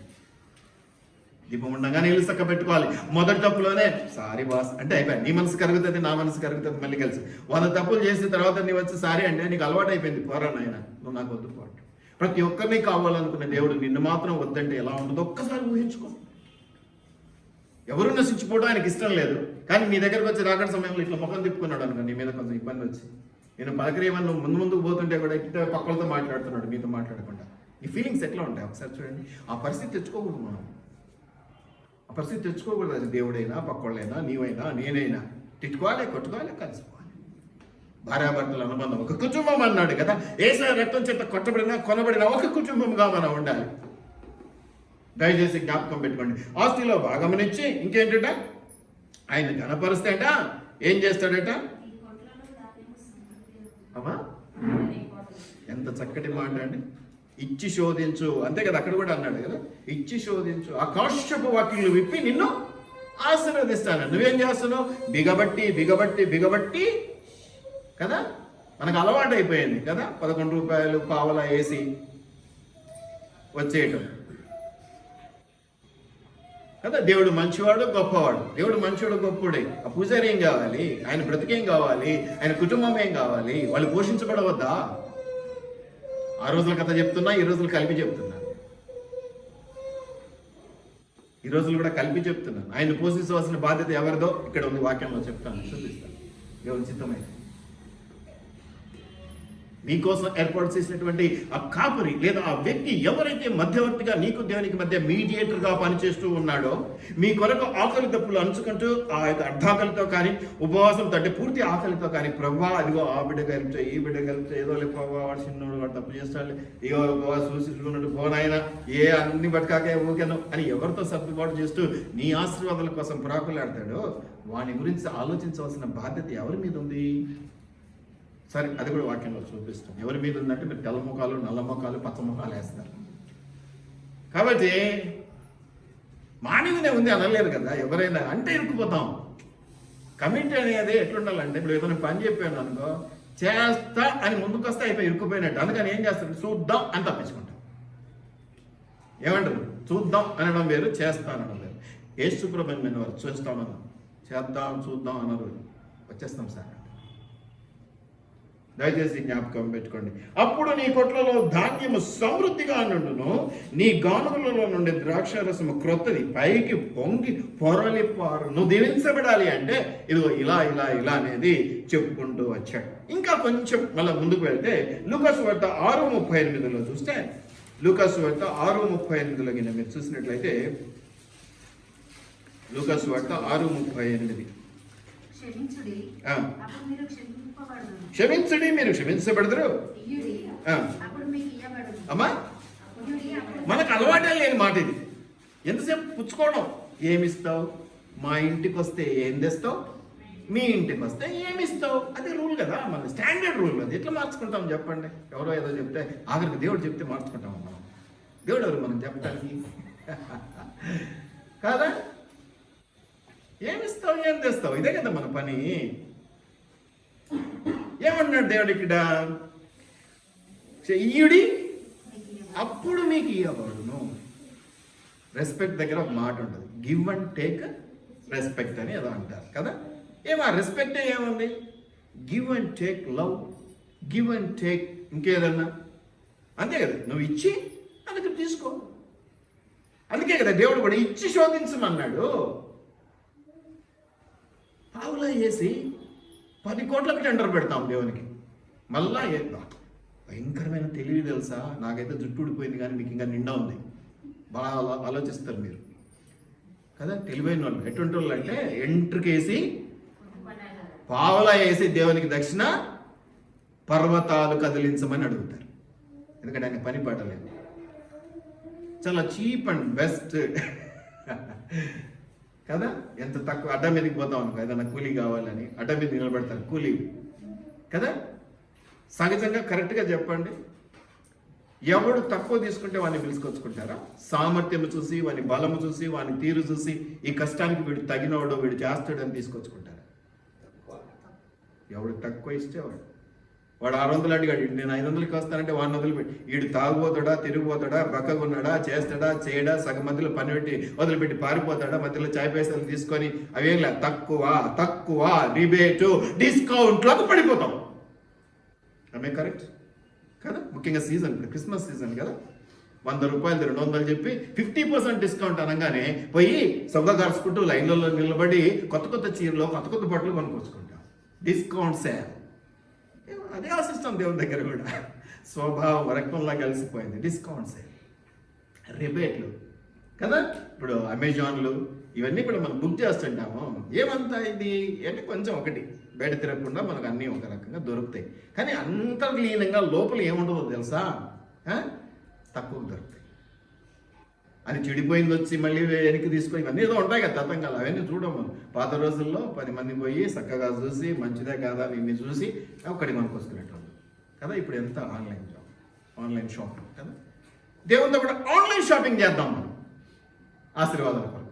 దీపం ఉండగానే ఇల్లు చక్క పెట్టుకోవాలి. మొదటి తప్పులోనే సారీ బాస్ అంటే అయిపోయి, నీ మనసు కరుగుతుంది, నా మనసు కరుగుతుంది, మళ్ళీ కలిసి 100 తప్పులు చేసిన తర్వాత నీ వచ్చి సారీ అంటే నీకు అలవాటు అయిపోయింది. పోరా నాయన, నువ్వు నాకు వద్దు పోటు. ప్రతి ఒక్కరిని కావాలనుకున్న దేవుడు నిన్ను మాత్రం వద్దంటే ఎలా ఉంటుందో ఒక్కసారి ఊహించుకో. ఎవరు నశించిపోవడం ఆయనకి ఇష్టం లేదు, కానీ నీ దగ్గరకు వచ్చి రాకడ సమయంలో ఇట్లా ముఖం తిప్పుకున్నాడు అనుకో, నీ మీద కొంచెం ఇబ్బంది వచ్చి నేను పలకరేమని నువ్వు ముందుకు పోతుంటే కూడా ఇట్లా పక్కలతో మాట్లాడుతున్నాడు, మీతో మాట్లాడకుండా. ఈ ఫీలింగ్స్ ఎట్లా ఉంటాయి ఒకసారి చూడండి. ఆ పరిస్థితి తెచ్చుకోకూడదు మనం, ఆ పరిస్థితి తెచ్చుకోకూడదు. అది దేవుడైనా, పక్కోళ్ళైనా, నీవైనా, నేనైనా తిట్టుకోవాలి, కొట్టుకోవాలి, కలిసిపోవాలి. భార్యాభర్తల అనుబంధం ఒక కుటుంబం అన్నాడు కదా. ఏసే రక్తం చేత కొట్టబడినా కొనబడినా ఒక కుటుంబంగా మనం ఉండాలి. దయచేసి జ్ఞాపకం పెట్టుకోండి. ఆస్తిలో భాగమనిచ్చి ఇంకేంటట, ఆయన ఘనపరుస్తేట ఏం చేస్తాడట, అమ్మా ఎంత చక్కటి మాట అండి. ఇచ్చి శోధించు, అంతే కదా, అక్కడ కూడా అన్నాడు కదా, ఇచ్చి శోధించు, ఆకాశపు వాకిళ్ళు విప్పి నిన్ను ఆశీర్వదిస్తాను. నువ్వేం చేస్తున్నావు, బిగబట్టి బిగబట్టి బిగబట్టి కదా. మనకు అలవాటు అయిపోయింది కదా, 11 రూపాయలు పావలా వేసి వచ్చేయటం కదా. దేవుడు మంచివాడు, గొప్పవాడు. దేవుడు మంచివాడు, గొప్పవాడే. ఆ పూజారి ఏం కావాలి, ఆయన బ్రతికేం కావాలి, ఆయన కుటుంబం ఏం కావాలి, వాళ్ళు పోషించబడవద్దా? ఆ రోజుల కథ చెప్తున్నా, ఈ రోజులు కలిపి చెప్తున్నా, ఈ రోజులు కూడా కలిపి చెప్తున్నాను. ఆయన పోషించవలసిన బాధ్యత ఎవరిదో ఇక్కడ ఉంది, వాక్యంలో చెప్తాను, చూపిస్తాను. దేవుని చిత్తమైతే మీకోసం ఏర్పాటు చేసినటువంటి ఆ కాపరి లేదా ఆ వ్యక్తి ఎవరైతే మధ్యవర్తిగా నీకు దేవునికి మధ్య మీడియేటర్గా పనిచేస్తూ ఉన్నాడో, మీ కొరకు ఆకలి దప్పులు అంచుకుంటూ ఆ యొక్క అర్ధాకలితో కానీ ఉపవాసంతో అంటే పూర్తి ఆకలితో కానీ, ప్రభా అదిగో ఆ బిడ్డ కలిపితే ఈ బిడ్డ కలిపితే ఏదో లేదు ప్రభా, వాడు చిన్నోడు, వాడు తప్పు చేస్తాడు, ఇగో చూసినట్టు పోనాయన ఏ అన్ని బతకాకే ఊకెను అని ఎవరితో సర్దుబాటు చేస్తూ నీ ఆశీర్వాదాల కోసం ప్రాకులాడతాడో వాని గురించి ఆలోచించవలసిన బాధ్యత ఎవరి మీద ఉంది? సరే, అది కూడా వాక్యంలో చూపిస్తాం. ఎవరి మీద ఉందంటే మీరు తెల్ల ముఖాలు, నల్ల ముఖాలు, పచ్చ ముఖాలు వేస్తారు. కాబట్టి మా మీదనే ఉంది అనలేరు కదా. ఎవరైనా అంటే ఇరుక్కుపోతాం. కమిట్ అనేది ఎట్లుండాలంటే, ఇప్పుడు ఏదైనా పని చెప్పాను అనుకో, చేస్తా అని ముందుకు వస్తే అయిపోయి ఇరుక్కుపోయినట్టు. అందుకని ఏం చేస్తారు, చూద్దాం అని తప్పించుకుంటాం. ఏమంటారు, చూద్దాం అనడం వేరు, చేస్తా అనడం వేరు. యేసుప్రభువైన వారు చూస్తామన్నా, చేద్దాం చూద్దాం అన్నారు, వచ్చేస్తాం సార్. దయచేసి జ్ఞాపకం పెట్టుకోండి. అప్పుడు నీ కొట్లలో ధాన్యము సమృద్ధిగా నుండును, నీ గానుగులలో నుండి ద్రాక్షారసము క్రొత్తది పైకి పొంగి పొరలి పారు. నువ్వు దీవించబడాలి అంటే ఇదిగో ఇలా ఇలా ఇలా అనేది చెప్పుకుంటూ వచ్చాడు. ఇంకా కొంచెం మళ్ళీ ముందుకు వెళ్తే లూకాసు వార్త 6:38 చూస్తే, లూకాసు వార్త 6:38 కింద మీరు చూసినట్లయితే, లూకాసు వార్త 6:38 క్షమించడి, మీరు క్షమించబడదురు. అమ్మా, మనకు అలవాటే లేని మాట ఇది. ఎంతసేపు పుచ్చుకోవడం. ఏమిస్తావు? మా ఇంటికి వస్తే ఏం తెస్తావు, మీ ఇంటికి వస్తే ఏమిస్తావు. అది రూల్ కదా, మన స్టాండర్డ్ రూల్. అది ఎట్లా మార్చుకుంటాం చెప్పండి? ఎవరో ఏదో చెప్తే ఆఖరికి దేవుడు చెప్తే మార్చుకుంటాం మనం. దేవుడు ఎవరు మనం చెప్పడానికి కాదా? ఏమిస్తావు, ఏం తెస్తావు, ఇదే కదా మన పని. ఏమన్నాడు దేవుడు ఇక్కడ? ఇయ్యుడి అప్పుడు మీకు ఇవ్వబడును. రెస్పెక్ట్ దగ్గర ఒక మాట ఉంటుంది, గివ్ అండ్ టేక్ రెస్పెక్ట్ అని ఏదో అంటారు కదా. ఏమా రెస్పెక్ట్ ఏముంది? Give and take love, give and take ఇంకేదన్నా, అంతే కదా. నువ్వు ఇచ్చి అందుకు తీసుకో. అందుకే కదా దేవుడు కూడా ఇచ్చి శోధించమన్నాడు. పావులా వేసి 10 కోట్లకు టెండర్ పెడతాం దేవునికి. మళ్ళా భయంకరమైన తెలివి తెలుసా. నాకైతే జుట్టు ఊడిపోయింది కానీ మీకు ఇంకా నిండా ఉంది. బాగా ఆలోచిస్తారు మీరు కదా. తెలివైన వాళ్ళు ఎటువంటి వాళ్ళు అంటే ఎంట్రుకేసి పావలా వేసి దేవునికి దక్షిణ పర్వతాలు కదిలించమని అడుగుతారు. ఎందుకంటే ఆయన పని పడలేదు. చాలా చీప్ అండ్ బెస్ట్ కదా. ఎంత తక్కువ అడ్డ మీదకి పోతాం అనుకో, ఏదైనా కూలీ కావాలని అడ్డ మీద నిలబడతారు కూలీ కదా. సహజంగా కరెక్ట్గా చెప్పండి, ఎవడు తక్కువ తీసుకుంటే వాడిని పిలుచుకొచ్చుకుంటారా? సామర్థ్యం చూసి, వాని బలము చూసి, వాని తీరు చూసి, ఈ కష్టానికి వీడు తగినవాడు, వీడు చేస్తాడు అని తీసుకొచ్చుకుంటారా? ఎవడు తక్కువ ఇస్తే వాడు 600 అడిగాడు, నేను 500కి వస్తానంటే 100 పెట్టి, వీడు తాగుపోతాడా, తిరిగిపోతాడా, బక్కగున్నాడా, చేస్తాడా, చేయడా, సగం మధ్యలో పని పెట్టి వదిలిపెట్టి పారిపోతాడా, మధ్యలో చాయ్ పైసలు తీసుకొని అవేం లేదు, తక్కువ రిబేటు డిస్కౌంట్లకు పడిపోతాం. ఆమె కరెక్ట్ కదా. ముఖ్యంగా సీజన్, ఇప్పుడు క్రిస్మస్ సీజన్ కదా. 100 రూపాయలు 200 చెప్పి 50% డిస్కౌంట్ అనగానే పోయి సొగ్గ కరుచుకుంటూ లైన్లలో నిలబడి కొత్త చీరలో కొత్త బట్టలు కొనుక్కొచ్చుకుంటాం. Discount sale. అదే ఆశిస్తాం దేవుని దగ్గర కూడా. స్వభావం రక్తంలా కలిసిపోయింది. డిస్కౌంట్ సేల్, రిబేట్లు కదా. ఇప్పుడు అమెజాన్లు ఇవన్నీ కూడా మనం బుక్ చేస్తుంటాము. ఏమంతా ఇది అంటే కొంచెం ఒకటి బయట తిరగకుండా మనకు అన్నీ ఒక రకంగా దొరుకుతాయి. కానీ అంతర్లీనంగా లోపల ఏముంటుందో తెలుసా? తక్కువ దొరుకుతాయి. అది చెడిపోయింది వచ్చి మళ్ళీ వెనక్కి తీసుకొని ఇవన్నీ ఏదో ఉంటాయి కదా తతంగాలు. అవన్నీ చూడము. పాత రోజుల్లో 10 మంది పోయి చక్కగా చూసి మంచిదే కాదా ఇన్ని చూసి ఒక్కడి మనకు వస్తున్నట్టు కదా. ఇప్పుడు ఎంత ఆన్లైన్ షాపింగ్ కదా. దేవునితో కూడా ఆన్లైన్ షాపింగ్ చేద్దాం మనం ఆశీర్వాదాల కొరకు.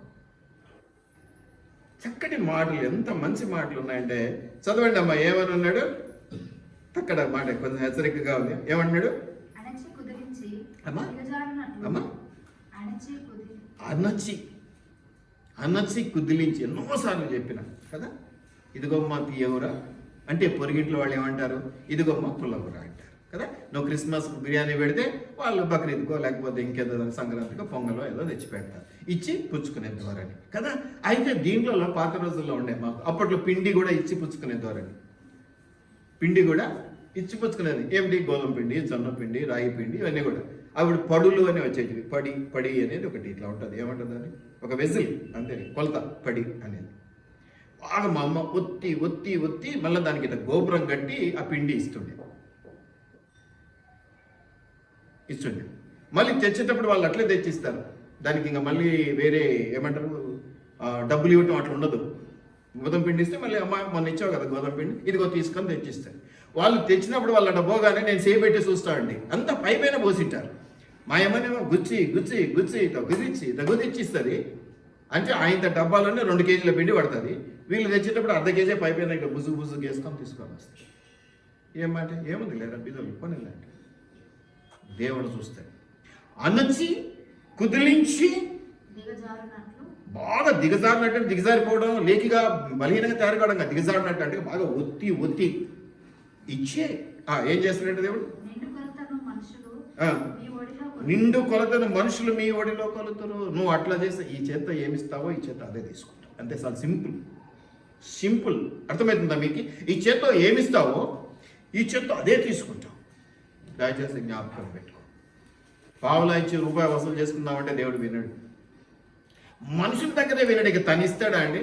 చక్కటి మాటలు, ఎంత మంచి మాటలు ఉన్నాయంటే చదవండి అమ్మా. ఏమని ఉన్నాడు అక్కడ మాట కొంచెం హెచ్చరికగా ఉంది. ఏమన్నాడు? అమ్మా అమ్మా అనచి కుదిలించి ఎన్నోసార్లు చెప్పిన కదా. ఇదిగోమ్మ తీయవురా అంటే పొరిగింట్లో వాళ్ళు ఏమంటారు? ఇదిగోమ్మ పుల్లగురా అంటారు కదా. నువ్వు క్రిస్మస్ బిర్యానీ పెడితే వాళ్ళు బక్రీద్కో లేకపోతే ఇంకేదో సంక్రాంతికో పొంగలో ఏదో తెచ్చి పెడతారు, ఇచ్చి పుచ్చుకునే ధోరణి కదా. అయితే దీంట్లో పాత రోజుల్లో ఉండే మాకు అప్పట్లో పిండి కూడా ఇచ్చి పుచ్చుకునే ధోరణి. పిండి కూడా ఇచ్చి పుచ్చుకునేది ఏమిటి? గోధుమ పిండి, జొన్న పిండి, రాగి పిండి ఇవన్నీ కూడా. అవి పడులు అని వచ్చేటివి. పడి అనేది ఒకటి ఇట్లా ఉంటుంది. ఏమంటుంది అని ఒక వెజిల్ అంతే, కొలత పడి అనేది. బాగా మా అమ్మ ఒత్తి మళ్ళీ దానికి ఇట్లా గోపురం కట్టి ఆ పిండి ఇస్తుండే. మళ్ళీ తెచ్చేటప్పుడు వాళ్ళు అట్లే తెచ్చిస్తారు. దానికి ఇంకా మళ్ళీ వేరే ఏమంటారు డబ్బులు ఇవ్వటం అట్లా ఉండదు. గోధుమ పిండి ఇస్తే మళ్ళీ అమ్మ మొన్న ఇచ్చావు కదా గోధుమ పిండి, ఇదిగో తీసుకొని తెచ్చిస్తారు. వాళ్ళు తెచ్చినప్పుడు వాళ్ళ డబ్బోగానే నేను చేయబెట్టి చూస్తానండి, అంతా పైపైన పోసింటారు. మా అమ్మనేమో గుచ్చి గుదిచ్చిస్తుంది. అంటే ఆయన డబ్బాలోనే 2 కేజీల పిండి పడుతుంది. వీళ్ళు తెచ్చేటప్పుడు అర్ధ కేజీ పైపైన ఇట్లా బుజు వేసుకొని తీసుకొని వస్తారు. ఏం మాట ఏముంది లేదా బిజలు కొనిలాంటి దేవుడు చూస్తాడు. అనచి కుదిలించి బాగా దిగజారినట్టు, దిగజారిపోవడం, లేకిగా బలహీనంగా తయారు కావడం, దిగజారినట్టు అంటే బాగా ఒత్తి ఇచ్చే ఏం చేస్తున్నాడు దేవుడు? నిండు కొలతను మనుషులు మీ ఒడిలో కొలుతురు. నువ్వు అట్లా చేస్తే ఈ చేత ఏమిస్తావో ఈ చేత అదే తీసుకుంటావు. అంతే సార్, సింపుల్. అర్థమవుతుందా మీకు? ఈ చేత్తో ఏమిస్తావో ఈ చేత్తో అదే తీసుకుంటావు. దయచేసి జ్ఞాపకం పెట్టుకో. పావులా ఇచ్చి రూపాయి వసూలు చేసుకుందామంటే దేవుడు వినడు. మనుషుల దగ్గరే వినడు. ఇక తనిస్తాడా అండి?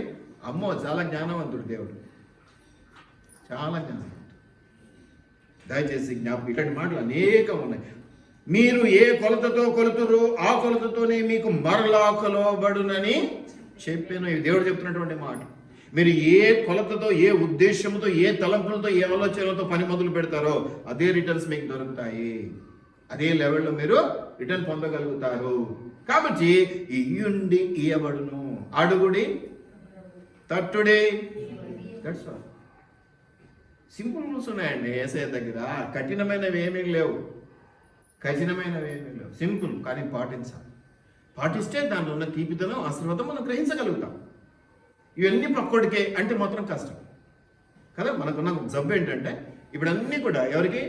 అమ్మో, చాలా జ్ఞానవంతుడు దేవుడు, చాలా జ్ఞానవంతుడు. దయచేసి జ్ఞాపకం. ఇట్లాంటి మాటలు అనేకం ఉన్నాయి. మీరు ఏ కొలతతో కొలుతురో ఆ కొలతతోనే మీకు మరలా కొలవబడునని చెప్పాను. దేవుడు చెప్తున్నటువంటి మాట. మీరు ఏ కొలతతో, ఏ ఉద్దేశంతో, ఏ తలంపులతో, ఏ ఆలోచనలతో పని మొదలు పెడతారో అదే రిటర్న్స్ మీకు దొరుకుతాయి. అదే లెవెల్లో మీరు రిటర్న్ పొందగలుగుతారు. కాబట్టి ఇయ్యుండి ఇయ్యబడును, అడుగుడి తట్టుడి. That's all. సింపుల్ రూల్స్ ఉన్నాయండి యేసయ్య దగ్గర. కఠినమైనవి ఏమీ లేవు, సింపుల్. కానీ పాటిస్తే దాంట్లో ఉన్న తీపిదనం, ఆశీర్వాదం మనం గ్రహించగలుగుతాం. ఇవన్నీ పక్కోడికే అంటే మాత్రం కష్టం కదా. మనకున్న జబ్బు ఏంటంటే ఇప్పుడు అన్నీ కూడా ఎవరికి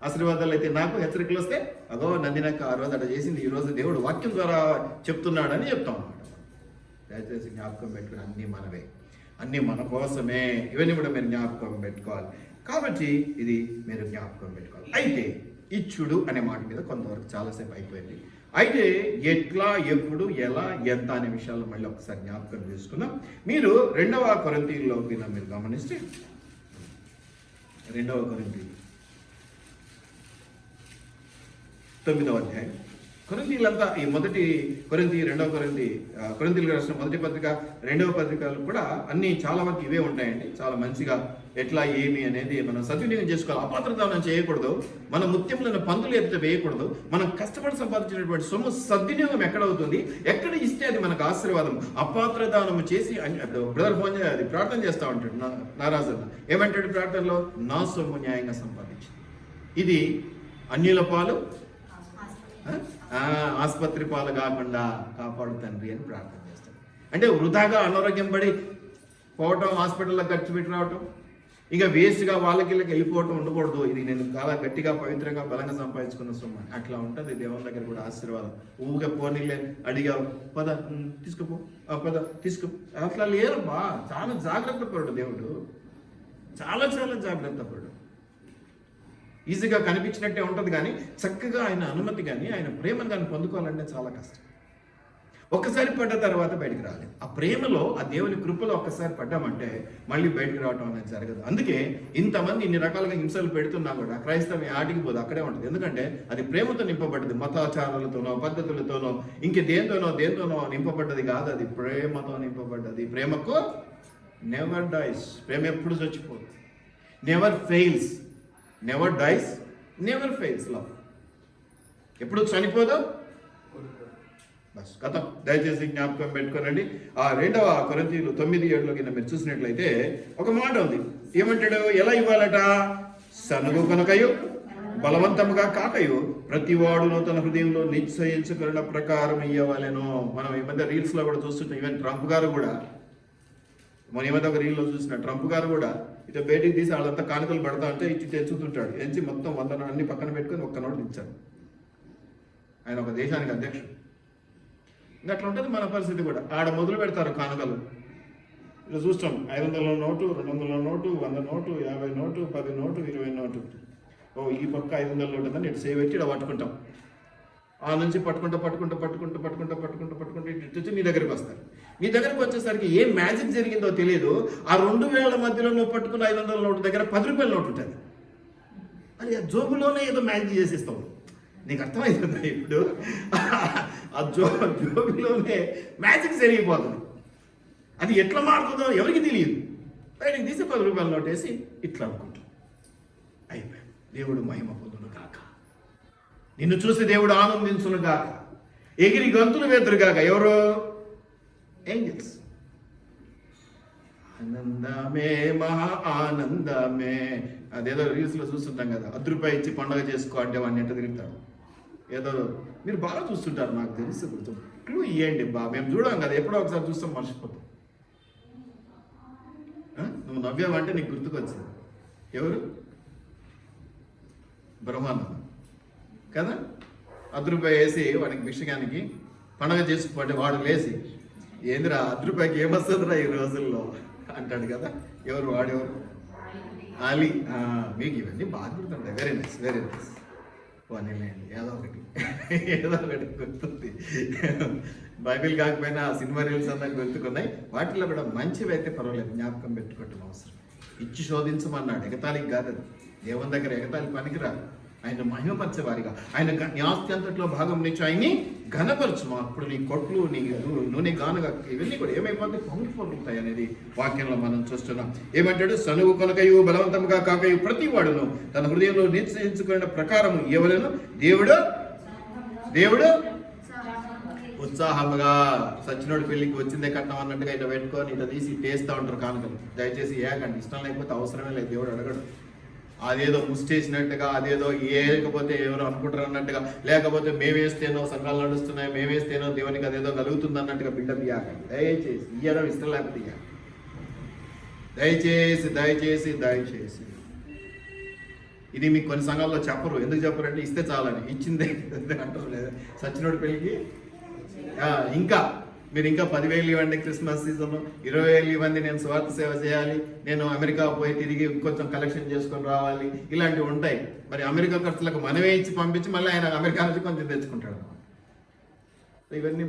ఆశీర్వాదాలు అయితే నాకు, హెచ్చరికలు వస్తే అగో నంది నాకు ఆ రోజు అట్లా చేసింది, ఈ రోజు దేవుడు వాక్యం ద్వారా చెప్తున్నాడని చెప్తాం అన్నమాట. దయచేసి జ్ఞాపకం పెట్టుకుని అన్నీ మనవే, అన్నీ మన కోసమే. ఇవన్నీ కూడా మీరు జ్ఞాపకం పెట్టుకోవాలి. కాబట్టి ఇది మీరు జ్ఞాపకం పెట్టుకోవాలి. అయితే ఇచ్చుడు అనే మాట మీద కొంతవరకు చాలాసేపు అయిపోయింది. అయితే ఎట్లా, ఎప్పుడు, ఎలా, ఎంత అనే విషయాలు మళ్ళీ ఒకసారి జ్ఞాపకం చేసుకుందాం. మీరు 2వ కొరింథీయుల్లో మీరు గమనిస్తే 2వ కొరింథీయులు 9వ అధ్యాయం. కొరింథీయులంతా ఈ మొదటి కొరింథీ, 2వ కొరింథీ, కొరింథీయులకు రాసిన మొదటి పత్రిక, 2వ పత్రికలు కూడా అన్నీ చాలా వరకు ఇవే ఉంటాయండి. చాలా మంచిగా ఎట్లా, ఏమి అనేది మనం సద్వినియోగం చేసుకోవాలి. అపాత్రదానం చేయకూడదు, మన ముత్యములను పందులు ఎత్తి వేయకూడదు. మనం కష్టపడి సంపాదించినటువంటి సొమ్ము సద్వినియోగం ఎక్కడవుతుంది, ఎక్కడ ఇస్తే అది మనకు ఆశీర్వాదం. అపాత్రదానం చేసి బ్రదర్ ఫోన్ అది ప్రార్థన చేస్తూ ఉంటాడు నారాజన్న. ఏమంటాడు ప్రార్థనలో? నా సొమ్ము న్యాయంగా సంపాదించింది, ఇది అన్యుల పాలు, ఆసుపత్రి పాలు కాకుండా కాపాడు తండ్రి అని ప్రార్థన చేస్తాడు. అంటే వృధాగా అనారోగ్యం పడి పోవటం, హాస్పిటల్లో ఖర్చు పెట్టి రావటం, ఇక వేస్ట్గా వాళ్ళకి వెళ్ళిపోవటం ఉండకూడదు. ఇది నేను చాలా గట్టిగా, పవిత్రంగా, బలంగా సంపాదించుకున్న సొమ్ము. అట్లా ఉంటుంది దేవుని దగ్గర కూడా ఆశీర్వాదం. ఊగా పోనీలే అడిగావు, పద తీసుకుపో, పద తీసుకు, అట్లా లేరు బా. చాలా జాగ్రత్త పడు దేవుడు, చాలా జాగ్రత్త పడు. ఈజీగా కనిపించినట్టే ఉంటుంది, కానీ చక్కగా ఆయన అనుమతి కానీ, ఆయన ప్రేమను కానీ పొందుకోవాలంటే చాలా కష్టం. ఒక్కసారి పడ్డ తర్వాత బయటికి రాలేదు. ఆ ప్రేమలో, ఆ దేవుని కృపలో ఒక్కసారి పడ్డామంటే మళ్ళీ బయటికి రావటం అనేది జరగదు. అందుకే ఇంతమంది ఇన్ని రకాలుగా హింసలు పెడుతున్నా కూడా క్రైస్తవం ఆటికి పోదు, అక్కడే ఉంటుంది. ఎందుకంటే అది ప్రేమతో నింపబడ్డది. మతాచారాలతోనో, పద్ధతులతోనో, ఇంక దేంతోనో నింపబడ్డది కాదు. అది ప్రేమతో నింపబడ్డది. ప్రేమకు నెవర్ డైస్. ప్రేమ ఎప్పుడు చచ్చిపోదు. Never fails. Never dies, never fails. Love ఎప్పుడు చనిపోదు. బస్ కథ. దయచేసి జ్ఞాపకం పెట్టుకోనండి. ఆ 2వ కొరింథీయులు 9:7 కింద మీరు చూసినట్లయితే ఒక మాట ఉంది. ఏమంటాడు? ఎలా ఇవ్వాలట? సనుగు కనుకయు, బలవంతముగా కాకయు, ప్రతివాడును తన హృదయంలో నిశ్చయించుకున్న ప్రకారం ఇవ్వాలను. మనం ఈ మధ్య రీల్స్లో కూడా చూస్తుంటాం. ఈవెన్ ట్రంప్ గారు కూడా, మన ఏమైనా ఒక రీల్లో చూసిన ట్రంప్ గారు కూడా ఇట్లా బయటికి తీసి వాళ్ళంతా కానుకలు పెడతా అంటే ఇచ్చి తెచ్చుతుంటాడు. ఎంచి మొత్తం 100 అన్ని పక్కన పెట్టుకొని ఒక్క నోటు ఇచ్చాడు. ఆయన ఒక దేశానికి అధ్యక్షుడు. ఇంకా అట్లా ఉంటుంది మన పరిస్థితి కూడా. ఆడ మొదలు పెడతారు కానుకలు. ఇట్లా చూస్తాం. 500 note, 200 note, 100 note, 50 note, 10 note, 20 note. ఓ ఈ పక్క 500 నోటు ఉందని ఇటు సేవ్ పెట్టి ఇలా పట్టుకుంటాం. ఆ నుంచి పట్టుకుంటూ ఇటు నీ దగ్గరికి వస్తారు. నీ దగ్గరికి వచ్చేసరికి ఏం మ్యాజిక్ జరిగిందో తెలియదు. ఆ 2000 మధ్యలో నువ్వు పట్టుకున్న 500 నోటు దగ్గర 10 రూపాయల నోటు ఉంటుంది. అది ఆ జోబులోనే ఏదో మ్యాజిక్ చేసేస్తావు. నీకు అర్థమవుతుంది ఇప్పుడు? ఆ జోబులోనే మ్యాజిక్ జరిగిపోతుంది. అది ఎట్లా మారుతుందో ఎవరికి తెలియదు. బయటకు తీసి 10 రూపాయల నోటు వేసి ఇట్లా అనుకుంటాం. అయిపోయాయి. దేవుడు మహిమ పొందును గాక. నిన్ను చూసి దేవుడు ఆనందించును గాక. ఎగిరి గంతులు వేతురు గాక. ఎవరు? ఏంజల్స్. ఆనందమే, మహా ఆనందమే. అదేదో రీల్స్లో చూస్తుంటాం కదా, ₹10 ఇచ్చి పండుగ చేసుకో అంటే వాడిని ఎట్ట తిరుగుతాడు. ఏదో మీరు బాగా చూస్తుంటారు, నాకు తెలుసు. గుర్తు క్లూ ఇవ్వండి బా. మేము చూడం కదా, ఎప్పుడో ఒకసారి చూస్తాం, మర్చిపోతాం. నువ్వు నవ్వావంటే నీకు గుర్తుకొచ్చింది. ఎవరు? బ్రహ్మానందం కదా. ₹10 వేసి వాడికి భిక్షగానికి పండగ చేసుకుంటే వాడు లేచి, ఏందిరా ₹10 ఏమొస్తుందిరా ఈ రోజుల్లో అంటాడు కదా. ఎవరు వాడెవరు? అలీ. మీకు ఇవన్నీ బాగా గుర్తుంటాయి. Very nice, very nice. పోనీలేండి, ఏదో ఒకటి గుర్తుంది. బైబిల్ కాకపోయినా సినిమా రీల్స్ అన్నా గుర్తుకున్నాయి. వాటిలో కూడా మంచివి అయితే పర్వాలేదు, జ్ఞాపకం పెట్టుకోవటం అవసరం. ఇచ్చి శోధించమన్నాడు, ఎగతాళికి కాదు. అది దేవుని దగ్గర ఎగతాళి పనికిరాదు. ఆయన మహిమపరచేవారిగా, ఆయన నీ ఆస్తి అంతట్లో భాగం నుంచి ఆయన్ని ఘనపరచుము. అప్పుడు నీ కొట్లు, నీ నూనె గానుగా ఇవన్నీ కూడా ఏమైపోతే పొంగిపోతాయి అనేది వాక్యంలో మనం చూస్తున్నాం. ఏమంటాడు? సనువు కొనకయు బలవంతంగా కాకయు ప్రతి వాడును తన హృదయంలో నిశ్చయించుకున్న ప్రకారము ఎవరైనా దేవుడు ఉత్సాహముగా సచ్చినోడి పెళ్లికి వచ్చిందే కట్నం అన్నట్టుగా ఇట్లా పెట్టుకొని ఇట్లా తీసి టేస్తూ ఉంటారు కానుకలు. దయచేసి ఏకండి, ఇష్టం లేకపోతే అవసరమే లేదు. దేవుడు అడగడు. అదేదో ముష్టేసినట్టుగా, అదేదో ఏకపోతే ఎవరు అనుకుంటారు అన్నట్టుగా, లేకపోతే మేమేస్తేనో సంఘాలు నడుస్తున్నాయి, మేమేస్తేనో దేవునికి అదేదో కలుగుతుంది అన్నట్టుగా బిడ్డ ఇయ్యాకండి. దయచేసి ఇయ్యడం ఇష్టం లేకపోతే ఇయ్యాలి. దయచేసి ఇది మీకు కొన్ని సంఘాల్లో చెప్పరు. ఎందుకు చెప్పరు అంటే ఇస్తే చాలని, ఇచ్చిందే అంటారు. లేదా సచ్చినోడి పెళ్ళికి ఇంకా మీరు ఇంకా 10,000 ఇవ్వండి, క్రిస్మస్ సీజన్లో 20,000 ఇవ్వండి, నేను స్వార్థ సేవ చేయాలి, నేను అమెరికా పోయి తిరిగి ఇంకొంచెం కలెక్షన్ చేసుకొని రావాలి, ఇలాంటివి ఉంటాయి. మరి అమెరికా ఖర్చులకు మనమే ఇచ్చి పంపించి మళ్ళీ ఆయన అమెరికా నుంచి కొంచెం తెచ్చుకుంటాడు. ఇవన్నీ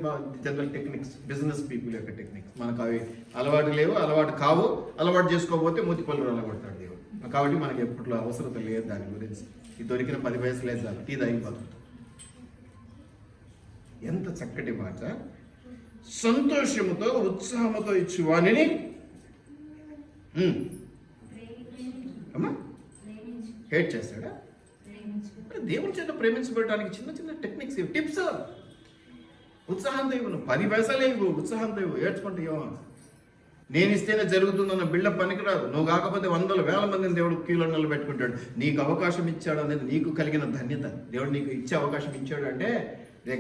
జనరల్ టెక్నిక్స్, బిజినెస్ పీపుల్ యొక్క టెక్నిక్స్. మనకు అవి అలవాటు లేవు, అలవాటు కావు. అలవాటు చేసుకోకపోతే మూతిపళ్ళు అలగొడతాడు దేవుడు. కాబట్టి మనకి ఎప్పట్లో అవసరం లేదు దాని గురించి. ఇది దొరికిన 10 పైసలు లేదు, చాలు, టీ తాగిపోతుంది. ఎంత చక్కటి మాట! సంతోషముతో ఉత్సాహముతో ఇచ్చు వాణిని అమ్మా హేట్ చేస్తాడా? దేవుని చేత ప్రేమించబడడానికి చిన్న చిన్న టెక్నిక్స్, టిప్స్. ఉత్సాహంతో ఇవ్వను, 10 పైసలు ఇవ్వు, ఉత్సాహంతో ఇవ్వు, ఏడ్చుకుంటే ఇవ్వ. నేను ఇస్తేనే జరుగుతుందన్న బిళ్ళ పనికిరాదు. నువ్వు కాకపోతే 100,000 మందిని దేవుడు క్యూలో నిలబెట్టుకుంటాడు. నీకు అవకాశం ఇచ్చాడు అనేది నీకు కలిగిన ధన్యత. దేవుడు నీకు ఇచ్చే అవకాశం ఇచ్చాడు అంటే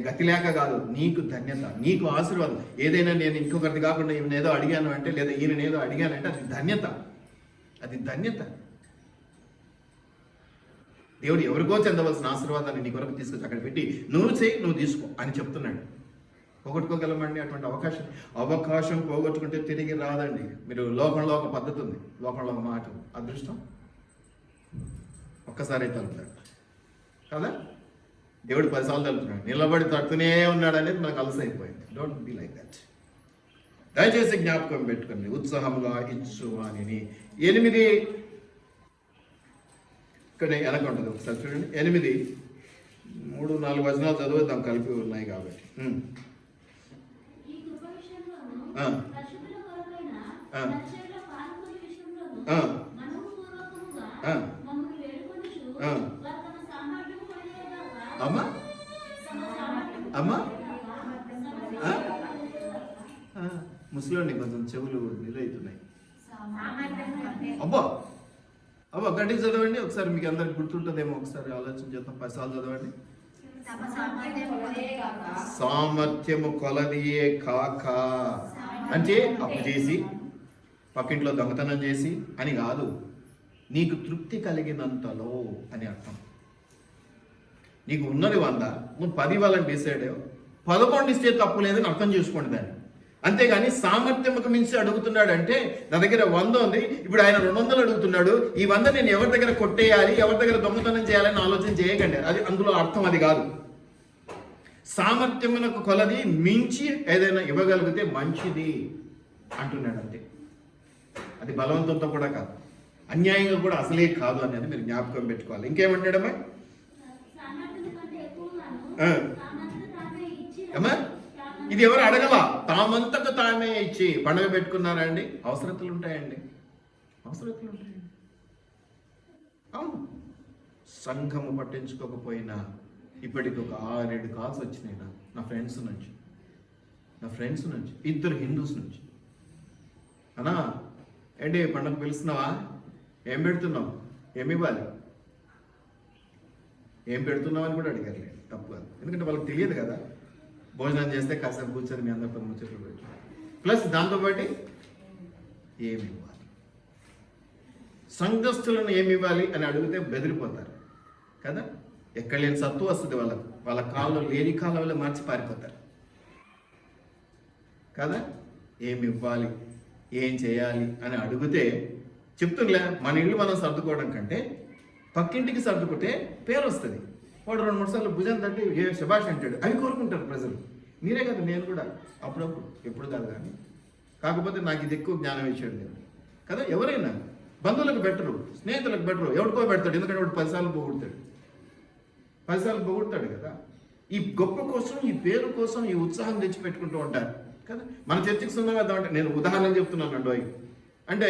గతి లేక కాదు, నీకు ధన్యత, నీకు ఆశీర్వాదం. ఏదైనా నేను ఇంకొకరిది కాకుండా ఈయన ఏదో అడిగాను అంటే, లేదా ఈయన ఏదో అడిగానంటే అది ధన్యత. దేవుడు ఎవరికో చెందవలసిన ఆశీర్వాదాన్ని నీ కొరకు తీసుకొచ్చి అక్కడ పెట్టి నువ్వు చేయి, నువ్వు తీసుకో అని చెప్తున్నాడు. పోగొట్టుకోగలమండి అటువంటి అవకాశం పోగొట్టుకుంటే తిరిగి రాదండి. మీరు లోకంలో ఒక పద్ధతి ఉంది, లోకంలో ఒక మాట, అదృష్టం ఒక్కసారి తలుపుతాడు కదా. దేవుడు 10 సార్లు తలుపుతున్నాడు, నిలబడి తడుతూనే ఉన్నాడు అనేది మనకు అలసైపోయింది. Don't be like that. దయచేసి జ్ఞాపకం పెట్టుకోండి, ఉత్సాహంగా ఇచ్చు అని. 8 ఇక్కడ వెనక ఉంటుంది, ఒకసారి చూడండి. 8, 3, 4 వచనాలు చదువుతాం, కలిపి ఉన్నాయి కాబట్టి. అమ్మా ముసలోని కొంచెం చెవులు నిలవుతున్నాయి. అబ్బా గట్టిగా చదవండి ఒకసారి, మీకు అందరికి గుర్తుంటుందేమో. ఒకసారి ఆలోచన చేద్దాం. 10 సార్లు చదవండి. సామర్థ్యము కొలదియే కాక అంటే అప్పు చేసి, పక్కింట్లో దొంగతనం చేసి అని కాదు, నీకు తృప్తి కలిగినంతలో అని అర్థం. నీకు ఉన్నది 100, నువ్వు 10 ఇవ్వాలని డిసైడ్ అయ్యావు, 11 ఇస్తే తప్పు లేదని అర్థం చేసుకోండి దాన్ని. అంతేగాని సామర్థ్యంకు మించి అడుగుతున్నాడు అంటే, నా దగ్గర 100 ఉంది, ఇప్పుడు ఆయన 200 అడుగుతున్నాడు, ఈ 100 నేను ఎవరి దగ్గర కొట్టేయాలి, ఎవరి దగ్గర దొంగతనం చేయాలని ఆలోచన చేయకండి. అది అందులో అర్థం అది కాదు. సామర్థ్యమునకు కొలది మించి ఏదైనా ఇవ్వగలిగితే మంచిది అంటున్నాడు అంతే. అది బలవంతంతో కూడా కాదు, అన్యాయంగా కూడా అసలే కాదు అనేది మీరు జ్ఞాపకం పెట్టుకోవాలి. ఇంకేమంటాడమ్మా? అమ్మా ఇది ఎవరు అడగలా, తామంతకు తామే ఇచ్చి పండుగ పెట్టుకున్నారండి. అవసరతలు ఉంటాయండి. అవును, సంఘము పట్టించుకోకపోయినా ఇప్పటికి ఒక 6-7 కాల్స్ వచ్చినాయి నా ఫ్రెండ్స్ నుంచి 2 హిందూస్ నుంచి. అన్నా ఏంటి పండుగ పిలుస్తున్నావా, ఏం పెడుతున్నావు, ఏమి ఇవ్వాలి, ఏం పెడుతున్నావు అని కూడా అడిగారు. తప్పు కాదు, ఎందుకంటే వాళ్ళకి తెలియదు కదా. భోజనం చేస్తే కాసేపు కూర్చొని మీ అందరితో ముచ్చట్లు పెట్టి, ప్లస్ దాంతోపాటు ఏమి ఇవ్వాలి, సంఘస్థులను ఏమి ఇవ్వాలి అని అడిగితే బెదిరిపోతారు కదా. ఎక్కడ లేని సత్తు వస్తుంది వాళ్ళ కాళ్ళు లేని కాలంలో మార్చి పారిపోతారు కదా. ఏమి ఇవ్వాలి, ఏం చేయాలి అని అడిగితే చెప్తుందిలే, మన ఇల్లు మనం సర్దుకోవడం కంటే పక్కింటికి సర్దుకుంటే పేరు వస్తుంది. వాడు 2-3 సార్లు భుజం తట్టి ఏ శభాష్ అంటాడు. అవి కోరుకుంటారు ప్రజలు. మీరే కదా, నేను కూడా అప్పుడప్పుడు, ఎప్పుడు కాదు కానీ. కాకపోతే నాకు ఇది ఎక్కువ జ్ఞానం ఇచ్చాడు నేను కదా. ఎవరైనా బంధువులకు బెటరు, స్నేహితులకు బెటరు, ఎవరికో పెడతాడు. ఎందుకంటే వాడు 10 సార్లు పోగొడతాడు కదా. ఈ గొప్ప కోసం, ఈ పేరు కోసం, ఈ ఉత్సాహం తెచ్చిపెట్టుకుంటూ ఉంటారు కదా. మన చర్చకి సున్నా కదా అంటే నేను ఉదాహరణ చెప్తున్నాను అంటే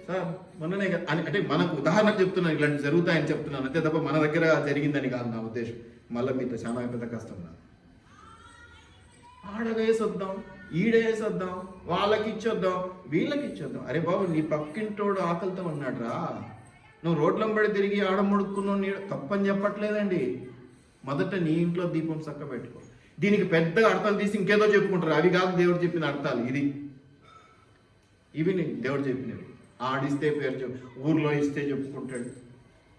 సార్ మొన్ననే అంటే మనకు ఉదాహరణకు చెప్తున్నాను, ఇలాంటి జరుగుతాయని చెప్తున్నాను అంతే తప్ప మన దగ్గర జరిగిందని కాదు నా ఉద్దేశం. మళ్ళీ మీతో చాలా పెద్ద కష్టం నాకు. ఆడవేసొద్దాం, ఈడేసొద్దాం, వాళ్ళకి ఇచ్చొద్దాం, వీళ్ళకి ఇచ్చొద్దాం. అరే బాబు, నీ పక్కింటోడు ఆకలితో ఉన్నాడు రా, నువ్వు రోడ్లంబడి తిరిగి ఆడముడుకున్నావు, నీ తప్పని చెప్పట్లేదండి. మొదట నీ ఇంట్లో దీపం చక్క పెట్టుకో. దీనికి పెద్దగా అర్థాలు తీసి ఇంకేదో చెప్పుకుంటారు. అవి కాదు దేవుడు చెప్పిన అర్థాలు. ఇవి దేవుడు చెప్పినవి. ఆడిస్తే పేరు ఊర్లో ఇస్తే చెప్పుకుంటాడు.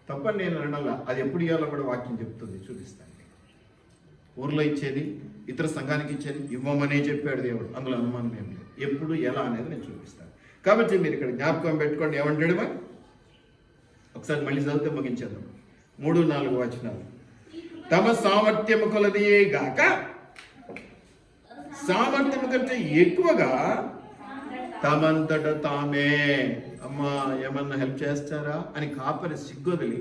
తప్పని నేను అనడంలా, అది ఎప్పుడు ఇవ్వాలో కూడా వాక్యం చెప్తుంది, చూపిస్తాను. ఊర్లో ఇచ్చేది, ఇతర సంఘానికి ఇచ్చేది ఇవ్వమనే చెప్పాడు దేవుడు, అందులో అనుమానం ఏం లేదు. ఎప్పుడు ఎలా అనేది నేను చూపిస్తాను. కాబట్టి మీరు ఇక్కడ జ్ఞాపకం పెట్టుకోండి. ఏమంటాడు మరి ఒకసారి మళ్ళీ చదివితే ముగించేద్దాం. 3-4 వచనాలు. తమ సామర్థ్యము కొలదియే గాక సామర్థ్యము కంటే ఎక్కువగా తమంతట తామే, అమ్మా ఏమన్నా హెల్ప్ చేస్తారా అని కాపరి సిగ్గొదిలి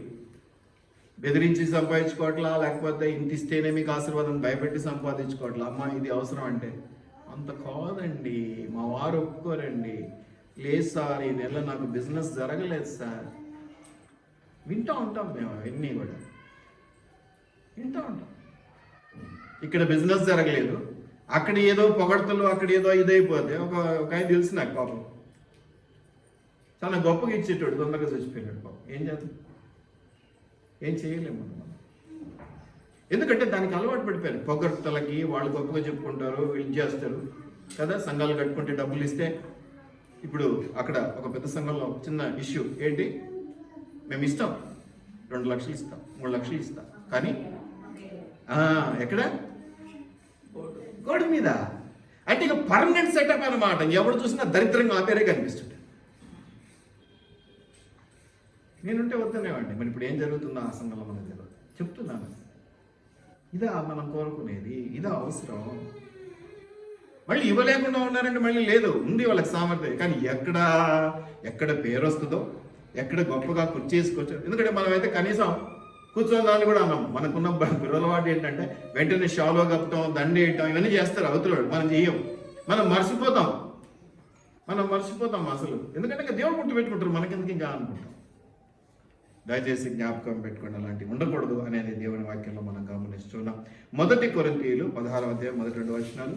బెదిరించి సంపాదించుకోవట్లా, లేకపోతే ఇంత ఇస్తేనే మీకు ఆశీర్వాదం భయపెట్టి సంపాదించుకోవట్లా. అమ్మా ఇది అవసరం అంటే అంత కాదండి, మా వారు ఒప్పుకోరండి, లేదు సార్ ఈ నెల నాకు బిజినెస్ జరగలేదు సార్. వింటూ ఉంటాం మేము, అవన్నీ కూడా వింటూ ఉంటాం. ఇక్కడ బిజినెస్ జరగలేదు, అక్కడ ఏదో పొగడతలు, అక్కడ ఏదో ఇదైపోతే ఒక ఆయన తెలిసి నాకు పాపం చాలా గొప్పగా ఇచ్చేటోడు, తొందరగా చచ్చిపోయినాడు పాపం. ఏం చేద్దాం, ఏం చేయలేము మనం. ఎందుకంటే దానికి అలవాటు పడిపోయారు. పొగడ్తలకి వాళ్ళు గొప్పగా చెప్పుకుంటారు, వీళ్ళు చేస్తారు కదా. సంఘాలు కట్టుకుంటే డబ్బులు ఇస్తే, ఇప్పుడు అక్కడ ఒక పెద్ద సంఘంలో చిన్న ఇష్యూ ఏంటి, మేము ఇస్తాం 2 లక్షలు ఇస్తాం, 3 లక్షలు ఇస్తాం, కానీ ఎక్కడ గోడ మీద అంటే ఇక పర్మనెంట్ సెటప్ అన్నమాట. ఎవరు చూసినా దరిద్రంగా ఆ పేరే కనిపిస్తుంటారు. నేనుంటే వద్దనేవాడిని. మరి ఇప్పుడు ఏం జరుగుతుందో ఆ సంఘంలో మనకు తెలియదు, చెప్తున్నాను. ఇదా మనం కోరుకునేది, ఇదా అవసరం. మళ్ళీ ఇవ్వలేకుండా ఉన్నారంటే మళ్ళీ లేదు, ఉంది వాళ్ళకి సామర్థ్యం. కానీ ఎక్కడ పేరు వస్తుందో, ఎక్కడ గొప్పగా కుర్చేసుకోవచ్చు. ఎందుకంటే మనం అయితే కనీసం కూర్చోదాన్ని కూడా అన్నాం. మనకున్న బిరులవాటు ఏంటంటే వెంటనే షాలో కప్పుతాం, దండ వేయటం, ఇవన్నీ చేస్తారు అవతలవాడు. మనం చెయ్యం, మనం మర్చిపోతాం అసలు. ఎందుకంటే దేవుడు గుర్తుపెట్టుకుంటారు, మనకెందుకు ఇంకా అనుకుంటాం. దయచేసి జ్ఞాపకం పెట్టుకోండి, అలాంటివి ఉండకూడదు అనేది దేవుని వాక్యంలో మనం గమనిస్తున్నాం. 1 కొరింథీయులు 16వ అధ్యాయం 1-2 వచనాలు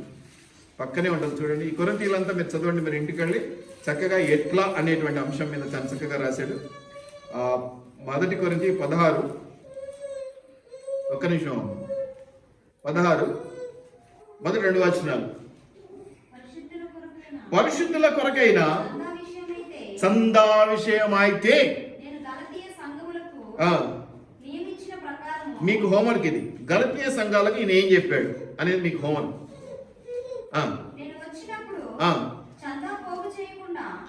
పక్కనే ఉంటుంది చూడండి. ఈ కొరింథీయులంతా మీరు చదవండి, మీరు ఇంటికి వెళ్ళి చక్కగా ఎట్లా అనేటువంటి అంశం మీద చాలా చక్కగా రాశాడు. 1 కొరింథీ 16, ఒక్క నిమిషం, 16 మొదటి 2 వచనాలు. పరిశుద్ధుల కొరకైన సందా విషయమైతే మీకు హోంవర్క్ ఇది. గలతీయ సంఘాలకు ఈయన ఏం చెప్పాడు అనేది మీకు హోంవర్క్.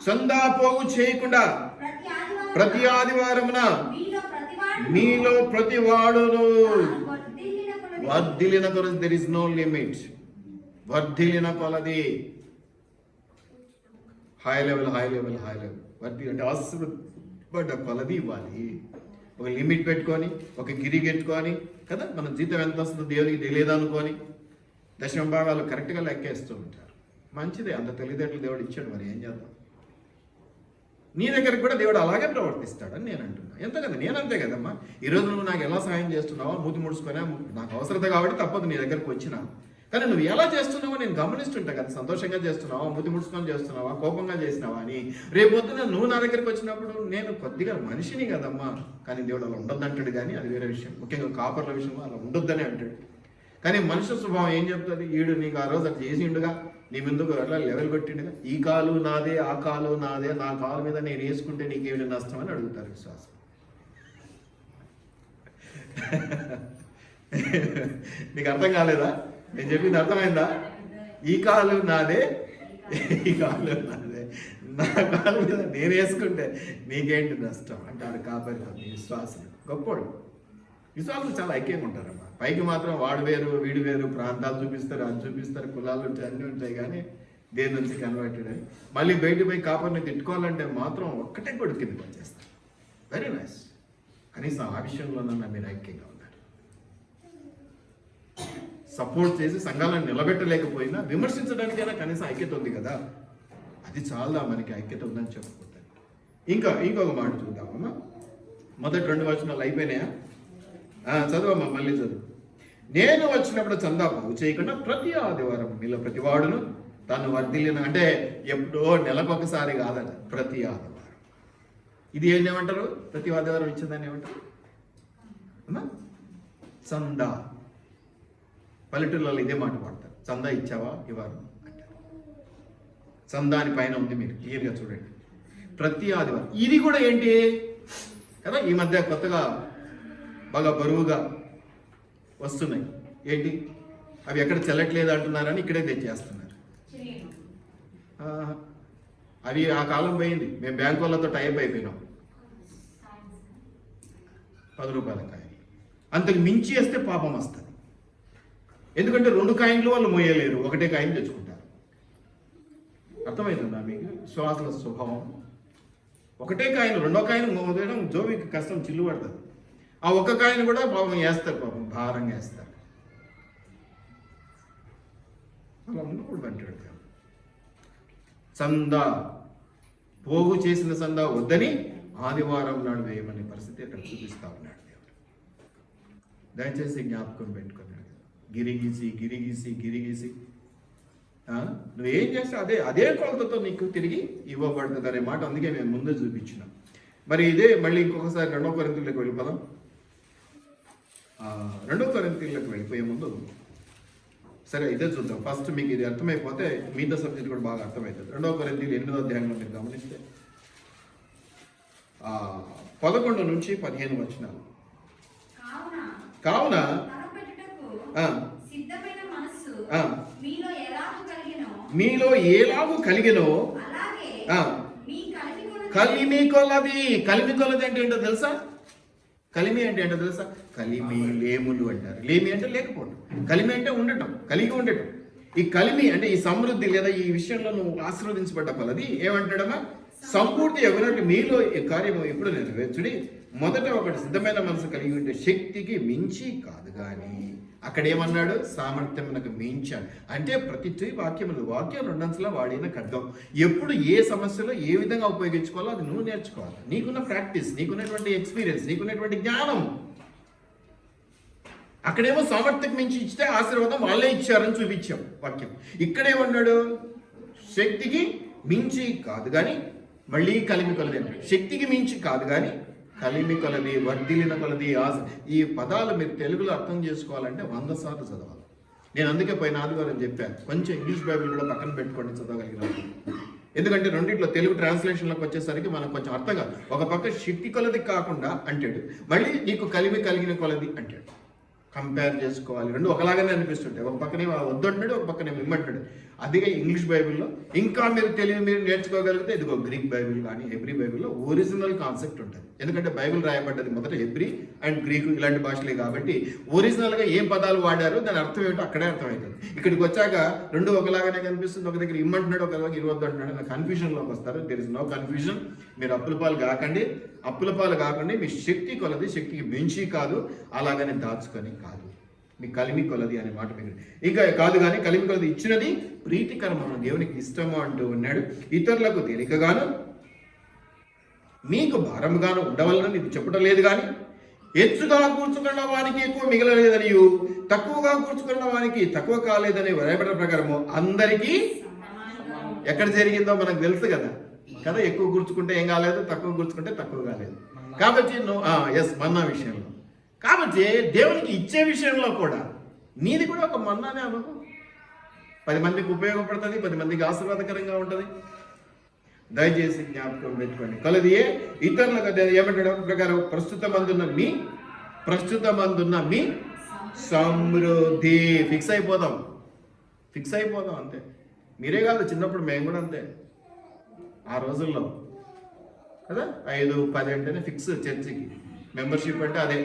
చందా పోగు చేయకుండా ప్రతి ఆదివారమున మీలో ప్రతి వాడును వర్ధిల్లిన కొలది, దెర్ ఇస్ నో లిమిట్, వర్ధిల్లిన కొలది, హై లెవెల్ వర్ధి అంటే ఆశీర్వదించబడ్డ కొలది ఇవ్వాలి. ఒక లిమిట్ పెట్టుకొని, ఒక గిరి పెట్టుకొని కదా. మన జీతం ఎంత వస్తుందో దేవునికి తెలియదు అనుకొని 10వ భాగాలు కరెక్ట్గా లెక్కేస్తూ ఉంటారు. మంచిదే, అంత తెలివితేటలు దేవుడు ఇచ్చాడు, మరి ఏం చేద్దాం. నీ దగ్గరికి కూడా దేవుడు అలాగే ప్రవర్తిస్తాడని నేను అంటున్నా. ఎంత కదా, నేనంతే కదమ్మా. ఈరోజు నువ్వు నాకు ఎలా సహాయం చేస్తున్నావో, మూతి ముడుచుకొని నాకు అవసరత కాబట్టి తప్పదు నీ దగ్గరకు వచ్చినా. కానీ నువ్వు ఎలా చేస్తున్నావో నేను గమనిస్తుంటా కదా. సంతోషంగా చేస్తున్నావా, మూతి ముడుచుకొని చేస్తున్నావా, కోపంగా చేసినావా అని. రేపొద్దున నువ్వు నా దగ్గరికి వచ్చినప్పుడు నేను కొద్దిగా మనిషిని కదమ్మా, కానీ దేవుడు అలా ఉండొద్దంటాడు. కానీ అది వేరే విషయం. ముఖ్యంగా కాపర్ల విషయంలో అలా ఉండొద్దని అంటాడు. కానీ మనుషుల స్వభావం ఏం చెప్తుంది, ఈడు నీకు ఆ రోజు అట్లా చేసిండుగా, నీ ముందుకు అట్లా లెవెల్ కొట్టిండుగా, ఈ కాలు నాదే, ఆ కాలు నాదే, నా కాలు మీద నేను వేసుకుంటే నీకేమిటి నష్టం అని అడుగుతారు విశ్వాసం. నీకు అర్థం కాలేదా నేను చెప్పింది? అర్థమైందా? ఈ కాలు నాదే, ఈ కాలు నాదే, నా కాలు మీద నేను వేసుకుంటే నీకేంటి నష్టం అంటాడు కాపరి. విశ్వాసం గొప్పోడు. విశ్వాసులు చాలా ఐక్యంగా ఉంటారమ్మా. పైకి మాత్రం వాడు వేరు వీడు వేరు, ప్రాంతాలు చూపిస్తారు, అది చూపిస్తారు, కులాలు ఉంటాయి, అన్నీ ఉంటాయి. కానీ దేని నుంచి కన్వర్టెడ్ అని మళ్ళీ బయట పోయి కాపర్ని తిట్టుకోవాలంటే మాత్రం ఒక్కటే కూడా కిందకి వచ్చేస్తారు. Very nice. కనీసం ఆ విషయంలోనన్నా మీరు ఐక్యంగా ఉన్నారు. సపోర్ట్ చేసి సంఘాలను నిలబెట్టలేకపోయినా విమర్శించడానికైనా కనీసం ఐక్యత ఉంది కదా, అది చాలా మనకి ఐక్యత ఉందని చెప్పుకుంటాను. ఇంకొక మాట చూద్దామమ్మా. మొదటి 2 వచనాలు అయిపోయినాయా? చదువమ్మా, మళ్ళీ చదువు. నేను వచ్చినప్పుడు చందా పోగు చేయకుండా ప్రతి ఆదివారం మీలో ప్రతి వాడును తను వర్ధిల్లిన, అంటే ఎప్పుడో నెలకొకసారి కాదట, ప్రతి ఆదివారం. ఇది ఏమంటారు? ప్రతి ఆదివారం ఇచ్చేదాన్ని ఏమంటారు అమ్మా? చందా. పల్లెటూళ్ళలో ఇదే మాట వాడతారు. చందా ఇచ్చావా ఇవ్వాలి అంటారు. చందా అని పైన ఉంది, మీరు క్లియర్గా చూడండి. ప్రతి ఆదివారం. ఇది కూడా ఏంటి కదా, ఈ మధ్య కొత్తగా బాగా బరువుగా వస్తున్నాయి. ఏంటి అవి? ఎక్కడ చెల్లట్లేదు అంటున్నారని ఇక్కడే తెచ్చేస్తున్నారు. అవి ఆ కాలం పోయింది. మేము బ్యాంకు వాళ్ళతో టైప్ అయిపోయినాం. 10 రూపాయల కాయలు అంతకు మించి వేస్తే పాపం వస్తుంది. ఎందుకంటే 2 కాయిన్లు వాళ్ళు మోయలేరు, ఒకటే కాయిన్ తెచ్చుకుంటారు. అర్థమవుతుందా మీకు శ్వాసల స్వభావం? ఒకటే కాయిన్, 2వ కాయిన్ మోయడం జోబికి కష్టం, చిల్లు పడుతుంది. ఆ ఒక్క కాయిన్ కూడా పాపం వేస్తారు, పాపం భారంగా వేస్తారు. అలా ఉన్నప్పుడు అంటాడు చందా పోగు చేసిన చందా వద్దని ఆదివారం నాడు వేయమనే పరిస్థితి అక్కడ చూపిస్తా ఉన్నాడు దేవుడు. దయచేసి జ్ఞాపకం పెట్టుకున్నాడు. గిరిగీసి నువ్వేం చేస్తే అదే కొలతతో నీకు తిరిగి ఇవ్వబడుతుంది అనే మాట అందుకే మేము ముందే చూపించినాం. మరి ఇదే మళ్ళీ ఇంకొకసారి 2వ కొరింథీయులకు వెళ్ళిపోదాం. 2వ కొరింథీయులకు వెళ్ళిపోయే ముందు సరే ఇదే చూద్దాం. ఫస్ట్ మీకు ఇది అర్థమైపోతే మిగతా సబ్జెక్ట్ కూడా బాగా అర్థమవుతుంది. 2వ కొరింథీయులు 8వ అధ్యాయంలో మీరు గమనిస్తే 11 నుంచి 15 వచనాలు. కావున మీలో ఎలాగూ కలిగినో కలిమి కొలది అంటే ఏంటో తెలుసా? కలిమి అంటే ఏంటో తెలుసా? కలిమి లేములు అంటారు. లేమి అంటే లేకపోవడం, కలిమి అంటే ఉండటం, కలిగి ఉండటం. ఈ కలిమి అంటే ఈ సమృద్ధి లేదా ఈ విషయంలో నువ్వు ఆశీర్వదించబడ్డ కొలది ఏమంటాడమ్మా? సంపూర్తి ఎవరంటే మీలో ఈ కార్యము ఎప్పుడు నెరవేర్చుడి. మొదట ఒకటి సిద్ధమైన మనసు కలిగి ఉంటే శక్తికి మించి కాదు కానీ, అక్కడ ఏమన్నాడు? సామర్థ్యమునకు మించాడు. అంటే ప్రతి వాక్యం 2 అంచెలా వాడిన ఖడ్గం. ఎప్పుడు ఏ సమస్యలో ఏ విధంగా ఉపయోగించుకోవాలో అది నువ్వు నేర్చుకోవాలి. నీకున్న ప్రాక్టీస్, నీకున్నటువంటి ఎక్స్పీరియన్స్, నీకున్నటువంటి జ్ఞానం. అక్కడేమో సామర్థ్యం మించి ఇస్తే ఆశీర్వాదం వాళ్ళే ఇచ్చారని చూపించాం వాక్యం. ఇక్కడేమన్నాడు? శక్తికి మించి కాదు కానీ, మళ్ళీ కలిమి కొలది అంటాడు. శక్తికి మించి కాదు కానీ కలిమి కొలది, వర్ధిల్లిన కొలది. ఈ పదాలు మీరు తెలుగులో అర్థం చేసుకోవాలంటే 100 సార్లు చదవాలి. నేను అందుకే పోయిన ఆదివారం చెప్పాను, కొంచెం ఇంగ్లీష్ బైబిల్ కూడా పక్కన పెట్టుకోండి చదవగలిగిన. ఎందుకంటే రెండిట్లో తెలుగు ట్రాన్స్లేషన్లోకి వచ్చేసరికి మనకు కొంచెం అర్థం కాదు. ఒక పక్క శక్తి కొలది కాకుండా అంటాడు, మళ్ళీ నీకు కలిమి కలిగిన కొలది అంటాడు. కంపేర్ చేసుకోవాలి. 2 ఒకలాగానే అనిపిస్తుంటాయి. ఒక పక్కనే వద్దంటాడు, ఒక పక్కనే ఇమ్మంటాడు. అదిగా ఇంగ్లీష్ బైబిల్లో. ఇంకా మీరు మీరు నేర్చుకోగలిగితే ఇదిగో గ్రీక్ బైబిల్ కానీ హెబ్రీ బైబిల్లో ఒరిజినల్ కాన్సెప్ట్ ఉంటుంది. ఎందుకంటే బైబిల్ రాయబడ్డది మొదట హెబ్రీ అండ్ గ్రీకు ఇలాంటి భాషలే కాబట్టి ఒరిజినల్గా ఏం పదాలు వాడారో దాని అర్థం ఏమిటో అక్కడే అర్థమవుతుంది. ఇక్కడికి వచ్చాక 2 ఒకలాగానే కనిపిస్తుంది. ఒక దగ్గర ఇమ్మంటున్నాడు, ఒక దగ్గర ఇవ్వద్దు అంటున్నాడు. నా కన్ఫ్యూజన్లోకి వస్తారు. There is no confusion. మీరు అప్పుల పాలు కాకండి. మీ శక్తి కొలది, శక్తికి మించి కాదు, అలాగని దాచుకొని కాదు. మీ కలిమి కొలది అనే మాట మీరు ఇంకా కాదు కానీ కలిమి కొలది ఇచ్చినది ప్రీతికరమైన దేవునికి ఇష్టము అంటూ ఉన్నాడు. ఇతరులకు తేలికగాను మీకు భారముగాను ఉండవలనని ఇది చెప్పడం లేదు కానీ, హెచ్చుగా కూర్చుకున్న వానికి ఎక్కువ మిగలలేదని, తక్కువగా కూర్చుకున్న వానికి తక్కువ కాలేదని వ్రాయబడిన ప్రకారము అందరికీ ఎక్కడ జరిగిందో మనకు తెలుసు కదా. ఎక్కువ కూర్చుకుంటే ఏం కాలేదు, తక్కువ కూర్చుకుంటే తక్కువ కాలేదు. కాబట్టి మన్నా విషయంలో, కాబట్టి దేవునికి ఇచ్చే విషయంలో కూడా నీది కూడా ఒక మన్నానే అనుకో. 10 మందికి ఉపయోగపడుతుంది, 10 మందికి ఆశీర్వాదకరంగా ఉంటుంది. దయచేసి జ్ఞాపకం పెట్టుకోండి. కలది ఇతరులకు ఏమంటాడు ప్రకారం ప్రస్తుతమందున్న మీ సమృద్ధి. ఫిక్స్ అయిపోదాం అంతే. మీరే కాదు, చిన్నప్పుడు మేము కూడా అంతే. ఆ రోజుల్లో కదా 5-10 అంటేనే ఫిక్స్. చర్చికి మెంబర్షిప్ అంటే అదే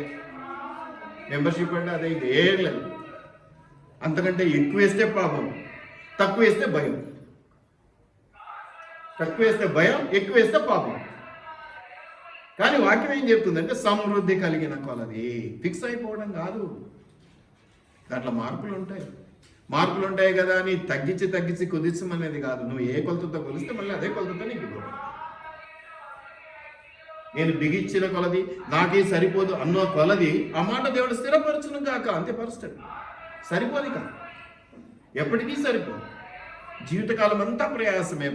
ఇంకా ఏం లేదు. అంతకంటే ఎక్కువ వేస్తే పాపం, తక్కువ వేస్తే భయం. తక్కువ వేస్తే భయం, ఎక్కువ వేస్తే పాపం. కానీ వాక్యం ఏం చెప్తుందంటే సమృద్ధి కలిగిన కొలది. ఫిక్స్ అయిపోవడం కాదు, దాంట్లో మార్పులు ఉంటాయి కదా అని తగ్గించి కుదించమనేది కాదు. నువ్వు ఏ కొలతతో కొలిస్తే మళ్ళీ అదే కొలతతో నీకు ఇవ్వడం. నేను బిగించిన కొలది నాకే సరిపోదు అన్న కొలది ఆ మాట దేవుడు స్థిరపరచును కాక, అంతే పరుస్తాడు. సరిపోదు కాదు, ఎప్పటికీ సరిపోదు. జీవితకాలం అంతా ప్రయాసమే.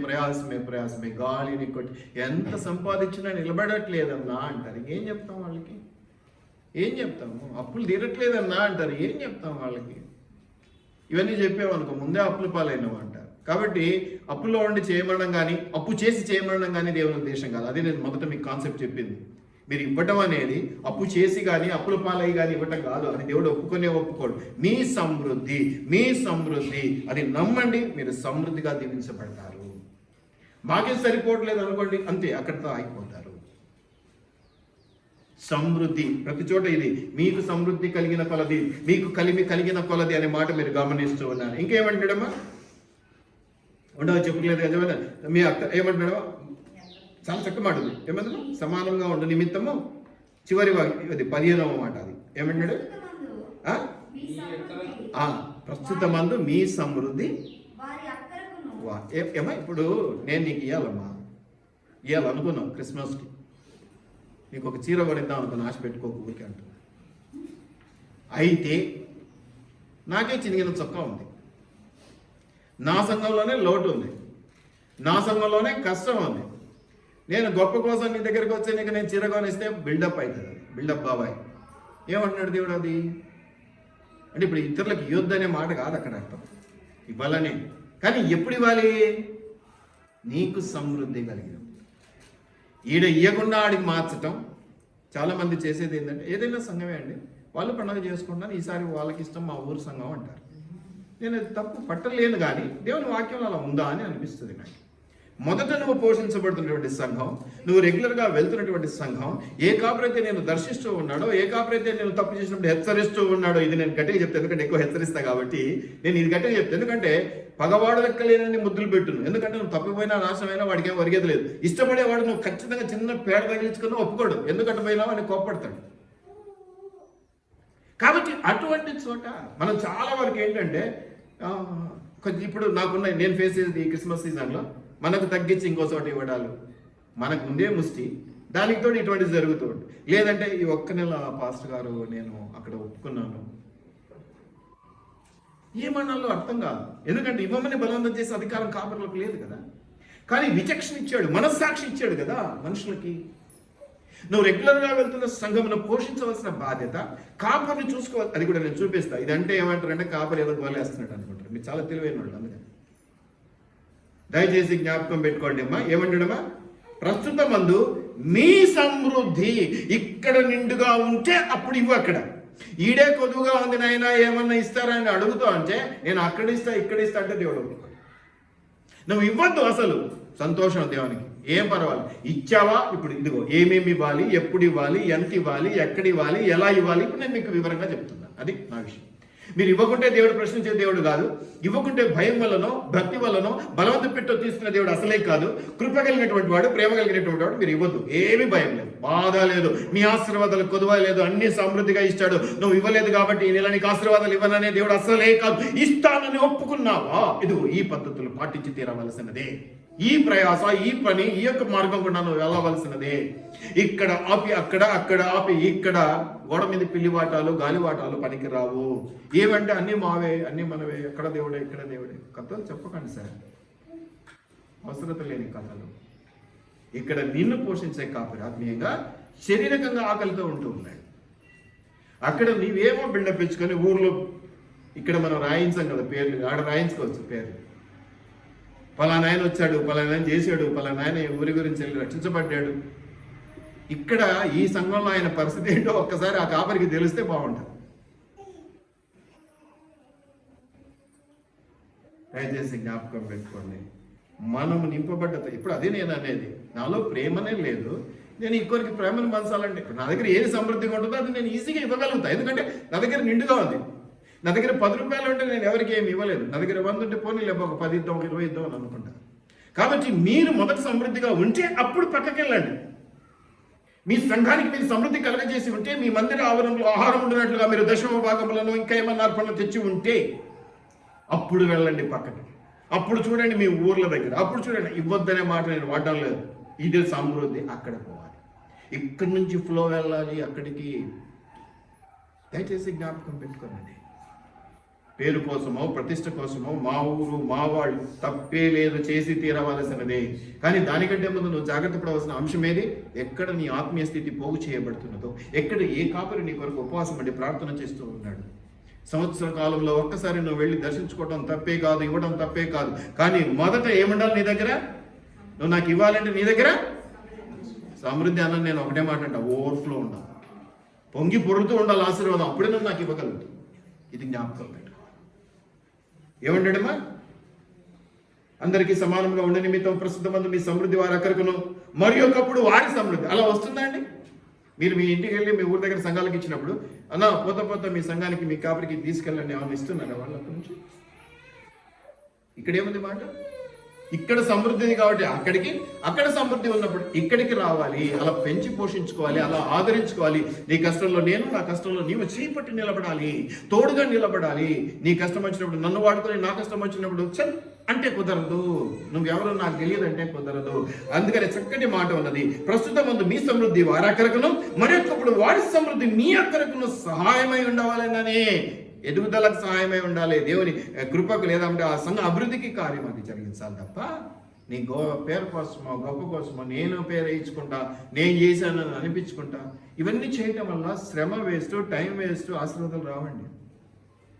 గాలిని కొట్టి ఎంత సంపాదించినా నిలబడట్లేదన్నా అంటారు. ఏం చెప్తాం వాళ్ళకి? ఏం చెప్తాము? అప్పులు తీరట్లేదన్నా అంటారు. ఏం చెప్తాం వాళ్ళకి? ఇవన్నీ చెప్పామనుకో ముందే అప్పుల పాలైనవి అంటారు. కాబట్టి అప్పుల్లో ఉండి చేయమనడం కానీ, అప్పు చేసి చేయమనడం కానీ దేవుని ఉద్దేశం కాదు. అది నేను మొదట మీకు కాన్సెప్ట్ చెప్పింది. మీరు ఇవ్వటం అనేది అప్పు చేసి కానీ అప్పుల పాలయ్యి కానీ ఇవ్వటం కాదు. అది దేవుడు ఒప్పుకోడు. మీ సమృద్ధి అది నమ్మండి, మీరు సమృద్ధిగా దీవించబడతారు. మాకే సరిపోవట్లేదు అనుకోండి, అంతే, అక్కడితో ఆగిపోతారు. సమృద్ధి ప్రతి చోట ఇది. మీకు సమృద్ధి కలిగిన కొలది, మీకు కలిగిన కొలది అనే మాట మీరు గమనిస్తూ ఉన్నారు. ఇంకేమంటాడమ్మా? ఉండవ చెప్పట్లేదు కదా మీ అక్క. ఏమంటాడమ్మా? చాలా చక్క మాట ఉంది. ఏమంటాడు? సమానంగా ఉండు నిమిత్తము చివరి అది 15వ మాట. అది ఏమంటాడు? ప్రస్తుతమందు మీ సమృద్ధి ఏమా. ఇప్పుడు నేను నీకు ఇవ్వాలనుకున్నావు క్రిస్మస్కి, నీకు ఒక చీర కొనిద్దాం అనుకున్నా, ఆశ పెట్టుకోక ఊరికే అంటున్నా. అయితే నాకే చినిగిన చొక్కా ఉంది, నా సంఘంలోనే లోటు ఉంది, నా సంఘంలోనే కష్టం ఉంది. నేను గొప్ప కోసం నీ దగ్గరికి వచ్చి నీకు నేను చీర కొనిస్తే బిల్డప్ అవుతుంది. బిల్డప్ బాబాయ్ ఏమంటున్నాడు దేవుడు? అది అంటే ఇప్పుడు ఇతరులకు ఇవ్వద్దు అనే మాట కాదు అక్కడ అర్థం, ఇవ్వాలనే. కానీ ఎప్పుడు ఇవ్వాలి? నీకు సమృద్ధి కలిగిన. ఈడ ఇవ్వకుండా ఆడికి మార్చటం. చాలామంది చేసేది ఏంటంటే, ఏదైనా సంఘమే అండి, వాళ్ళు పండుగ చేసుకుంటాను, ఈసారి వాళ్ళకి ఇష్టం మా ఊరు సంఘం అంటారు. నేను అది తప్పు పట్టలేను, కానీ దేవుని వాక్యంలో అలా ఉందా అని అనిపిస్తుంది నాకు. మొదట నువ్వు పోషించబడుతున్నటువంటి సంఘం, నువ్వు రెగ్యులర్గా వెళ్తున్నటువంటి సంఘం, ఏ కాపురైతే నేను దర్శిస్తూ ఉన్నాడో, ఏ కాపురైతే నేను తప్పు చేసినప్పుడు హెచ్చరిస్తూ ఉన్నాడో, ఇది నేను గట్టిగా చెప్తాను ఎందుకంటే ఎక్కువ హెచ్చరిస్తా కాబట్టి నేను ఇది గట్టిగా చెప్తాను. ఎందుకంటే పగవాడు లెక్కలేనని ముద్దులు పెట్టును. ఎందుకంటే నువ్వు తప్పిపోయినా నాశనమైనా వాడికి ఏం ఒరిగేది లేదు. ఇష్టపడేవాడు నువ్వు ఖచ్చితంగా చిన్న పేడ తగిలించుకుని ఒప్పుకోడు, ఎందుకంటే పోయినావు అని కోప్పడతాడు. కాబట్టి అటువంటి చోట మనం చాలా వరకు ఏంటంటే ఇప్పుడు నాకున్నాయి, నేను ఫేస్ చేసేది ఈ క్రిస్మస్ సీజన్లో మనకు తగ్గించి ఇంకో చోట ఇవ్వడాలు, మనకు ముందే ముష్టి, దానికి తోడు ఇటువంటిది జరుగుతూ ఉంటుంది. లేదంటే ఈ ఒక్క నెల పాస్టర్ గారు నేను అక్కడ ఒప్పుకున్నాను, ఏమన్నాలో అర్థం కాదు. ఎందుకంటే ఇవ్వమని బలవంతం చేసే అధికారం కాపురులకు లేదు కదా. కానీ విచక్షణ ఇచ్చాడు, మనస్సాక్షి ఇచ్చాడు కదా మనుషులకి. నువ్వు రెగ్యులర్గా వెళ్తున్న సంఘమును పోషించవలసిన బాధ్యత కాపురిని చూసుకోవాలి. అది కూడా నేను చూపిస్తా. ఇదంటే ఏమంటారంటే కాపురి ఏదో గోలేస్తున్నాడు అనుకుంటారు. మీరు చాలా తెలివైన వాళ్ళు, అందుకని దయచేసి జ్ఞాపకం పెట్టుకోండి అమ్మా. ఏమంటాడమ్మా? ప్రస్తుతమందు మీ సమృద్ధి ఇక్కడ నిండుగా ఉంటే అప్పుడు ఇవ్వు. అక్కడ ఈడే కొద్దుగా ఉంది నాయన ఏమన్నా ఇస్తారని అడుగుతా అంటే నేను అక్కడ ఇస్తా ఇక్కడ ఇస్తా అంటే దేవుడు నువ్వు ఇవ్వద్దు. అసలు సంతోషం దేవునికి, ఏం పర్వాలేదు. ఇచ్చావా? ఇప్పుడు ఇదిగో ఏమేమి ఇవ్వాలి, ఎప్పుడు ఇవ్వాలి, ఎంత ఇవ్వాలి, ఎక్కడ ఇవ్వాలి, ఎలా ఇవ్వాలి, ఇప్పుడు నేను మీకు వివరంగా చెప్తున్నాను. అది నా విషయం. మీరు ఇవ్వకుంటే దేవుడు ప్రశ్నించే దేవుడు కాదు. ఇవ్వకుంటే భయం వల్లనో భక్తి వల్లనో బలవంత పెట్టో తీసుకున్న దేవుడు అసలే కాదు. కృప కలిగినటువంటి వాడు, ప్రేమ కలిగినటువంటి వాడు. మీరు ఇవ్వద్దు, ఏమీ భయం లేదు, బాధ లేదు, మీ ఆశీర్వాదాలు కొదువ లేదు, అన్ని సమృద్ధిగా ఇస్తాడు. నువ్వు ఇవ్వలేదు కాబట్టి ఈ నెల నీకు ఆశీర్వాదాలు ఇవ్వననే దేవుడు అసలే కాదు. ఇస్తానని ఒప్పుకున్నావా? ఇదిగో ఈ పద్ధతులు పాటించి తీరవలసినదే. ఈ ప్రయాస, ఈ పని, ఈ యొక్క మార్గం కూడా నువ్వు వెళ్ళవలసినదే. ఇక్కడ ఆపి అక్కడ, అక్కడ ఆపి ఇక్కడ గోడ మీద పిల్లివాటాలు గాలివాటాలు పనికి రావు. ఏమంటే అన్ని మావే, అన్ని మనవే, ఎక్కడ దేవుడే ఇక్కడ దేవుడే. కథలు చెప్పకండి సార్, అవసరత లేని కథలు. ఇక్కడ నిన్ను పోషించే కాపురి ఆత్మీయంగా శారీరకంగా ఆకలితో ఉంటూ ఉన్నాడు. అక్కడ నీవేమో బిల్డప్ ఇచ్చుకొని ఊర్లో, ఇక్కడ మనం రాయించాం కదా పేర్లు, ఆడ రాయించుకోవచ్చు పేర్లు. పలానా ఆయన వచ్చాడు, పలానా ఆయన చేశాడు, పలానా ఆయన ఊరి గురించి వెళ్ళి రక్షించబడ్డాడు. ఇక్కడ ఈ సంఘంలో ఆయన పరిస్థితి ఏంటో ఒక్కసారి ఆ కాపరికి తెలిస్తే బాగుంటుంది. దయచేసి జ్ఞాపకం పెట్టుకోండి, మనం నింపబడ్డ ఇప్పుడు అదే నేను అనేది, నాలో ప్రేమనే లేదు, నేను ఇంకొకరికి ప్రేమను పంచాలంటే నా దగ్గర ఏది సమృద్ధిగా ఉంటుందో అది నేను ఈజీగా ఇవ్వగలుగుతా. ఎందుకంటే నా దగ్గర నిండుగా ఉంది. నా దగ్గర 10 రూపాయలు ఉంటే నేను ఎవరికి ఏమి ఇవ్వలేదు. నా దగ్గర 100 ఉంటే పోనీ లేకపోతే ఒక 10 ఇద్దాం, ఒక 20 ఇద్దాం అని అనుకుంటా. కాబట్టి మీరు మొదట సమృద్ధిగా ఉంటే అప్పుడు పక్కకి వెళ్ళండి. మీ సంఘానికి మీరు సమృద్ధి కలగజేసి ఉంటే, మీ మందిర ఆవరణలో ఆహారం ఉండినట్లుగా మీరు దశమ భాగములను ఇంకా ఏమన్నా అర్పణలు తెచ్చి ఉంటే అప్పుడు వెళ్ళండి పక్కకి. అప్పుడు చూడండి మీ ఊర్ల దగ్గర, అప్పుడు చూడండి. ఇవ్వద్దనే మాట నేను వాడడం లేదు. ఇది సమృద్ధి. అక్కడ పోవాలి, ఇక్కడి నుంచి ఫ్లో వెళ్ళాలి అక్కడికి. దయచేసి జ్ఞాపకం పెట్టుకోనండి. పేరు కోసమో ప్రతిష్ట కోసమో మా ఊరు మా వాళ్ళు తప్పే లేదు, చేసి తీరవలసినదే. కానీ దానికంటే ముందు నువ్వు జాగ్రత్త పడవలసిన అంశం ఏది? ఎక్కడ నీ ఆత్మీయ స్థితి పోగు చేయబడుతున్నదో, ఎక్కడ ఏ కాపరి నీ కొరకు ఉపవాసం పడి ప్రార్థన చేస్తూ ఉన్నాడు. సంవత్సర కాలంలో ఒక్కసారి నువ్వు వెళ్ళి దర్శించుకోవడం తప్పే కాదు, ఇవ్వడం తప్పే కాదు. కానీ మొదట ఏముండాలి నీ దగ్గర? నువ్వు నాకు ఇవ్వాలంటే నీ దగ్గర సమృద్ధి అన్న. నేను ఒకటే మాట అంట, ఓవర్ఫ్లో ఉండాలి, పొంగి పొరుతూ ఉండాలి ఆశీర్వాదం. అప్పుడే నువ్వు నాకు ఇవ్వగలుగుతావు. ఇది జ్ఞాపకం పెట్టు. ఏమంటాడమ్మా? అందరికీ సమానంగా ఉండే నిమిత్తం ప్రస్తుతమందు మీ సమృద్ధి వారి అక్కడకును మరి ఒకప్పుడు వారి సమృద్ధి. అలా వస్తుందా అండి? మీరు మీ ఇంటికి వెళ్ళి మీ ఊరి దగ్గర సంఘాలకు ఇచ్చినప్పుడు, అన్నా పోత మీ సంఘానికి మీ కాపరికి తీసుకెళ్ళండి ఏమన్నా ఇస్తున్నారా వాళ్ళు అక్కడి నుంచి? ఇక్కడేముంది మాట? ఇక్కడ సమృద్ధి కాబట్టి అక్కడికి, అక్కడ సమృద్ధి ఉన్నప్పుడు ఇక్కడికి రావాలి. అలా పెంచి పోషించుకోవాలి, అలా ఆదరించుకోవాలి. నీ కష్టంలో నేను, నా కష్టంలో నీవు చేపట్టి నిలబడాలి, తోడుగా నిలబడాలి. నీ కష్టం వచ్చినప్పుడు నన్ను వాడుకొని, నా కష్టం వచ్చినప్పుడు చల్ అంటే కుదరదు. నువ్వెవరో నాకు తెలియదు అంటే కుదరదు. అందుకని చక్కటి మాట ఉన్నది, ప్రస్తుతం ముందు మీ సమృద్ధి వారి అక్కరకును మరొకప్పుడు వారి సమృద్ధి మీ అక్కరకును సహాయమై ఉండవాలనే. ఎదుగుదలకు సహాయమై ఉండాలి. దేవుని కృపకు లేదంటే ఆ సంఘ అభివృద్ధికి కార్యం అది జరిగించాలి తప్ప నీ పేరు కోసమో గొప్ప కోసమో నేను పేరు వేయించుకుంటా, నేను చేశాను అనిపించుకుంటా, ఇవన్నీ చేయటం వల్ల శ్రమ వేస్ట్, టైం వేస్ట్, ఆశీర్వాదాలు రావండి.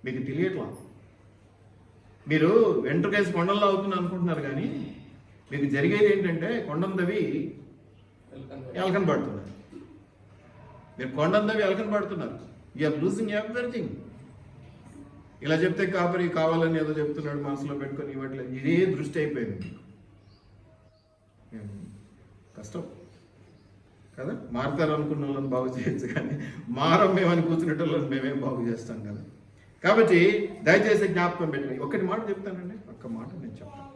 మీకు తెలియట్లా. మీరు వెంట్రుకేసి కొండల్లో అవుతుంది అనుకుంటున్నారు, కానీ మీకు జరిగేది ఏంటంటే కొండందవి ఎలకన పడుతున్నారు. మీరు కొండందవి ఎలకన పడుతున్నారు. You're losing everything. ఇలా చెప్తే కాపరి కావాలని ఏదో చెప్తున్నాడు మనసులో పెట్టుకొని ఇవ్వట్లేదు. ఇదే దృష్టి అయిపోయింది మీకు. కష్టం కదా. మారుతారు అనుకున్న వాళ్ళని బాగు చేయొచ్చు, కానీ మారం మేమని కూర్చునేటోళ్ళని మేమేం బాగు చేస్తాం కదా. కాబట్టి దయచేసి జ్ఞాపకం పెట్టండి. ఒకటి మాట చెప్తానండి, ఒక్క మాట నేను చెప్తాను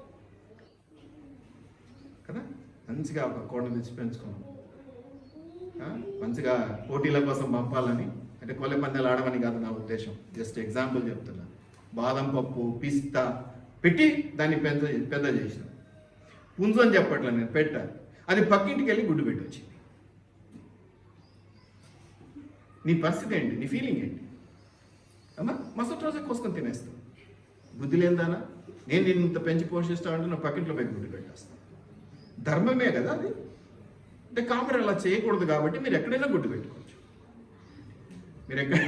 కదా. మంచిగా ఒక కోడిని తెచ్చి పెంచుకున్నాం, మంచిగా పోటీల కోసం పంపాలని, అంటే కోళ్ళ పందాలు ఆడమని కాదు నా ఉద్దేశం, జస్ట్ ఎగ్జాంపుల్ చెప్తున్నా. బాదం పప్పు, పిస్తా పెట్టి దాన్ని పెద్ద చేసిన పుంజు అని చెప్పట్లే నేను, పెట్టాను. అది పక్కింటికి వెళ్ళి గుడ్డు పెట్టి వచ్చింది. నీ పరిస్థితి ఏంటి? నీ ఫీలింగ్ ఏంటి? అమ్మా మరుసటి రోజే కోసుకొని తినేస్తాను. బుద్ధి లేదానా? నేను నిన్ను ఇంత పెంచి పోషిస్తాను అంటే నా పక్కింట్లో పోయి గుడ్డు పెట్టేస్తాను. ధర్మమే కదా అది. అంటే కాపరి అలా చేయకూడదు కాబట్టి మీరు ఎక్కడైనా గుడ్డు పెట్టుకోవచ్చు. మీరు ఎక్కడ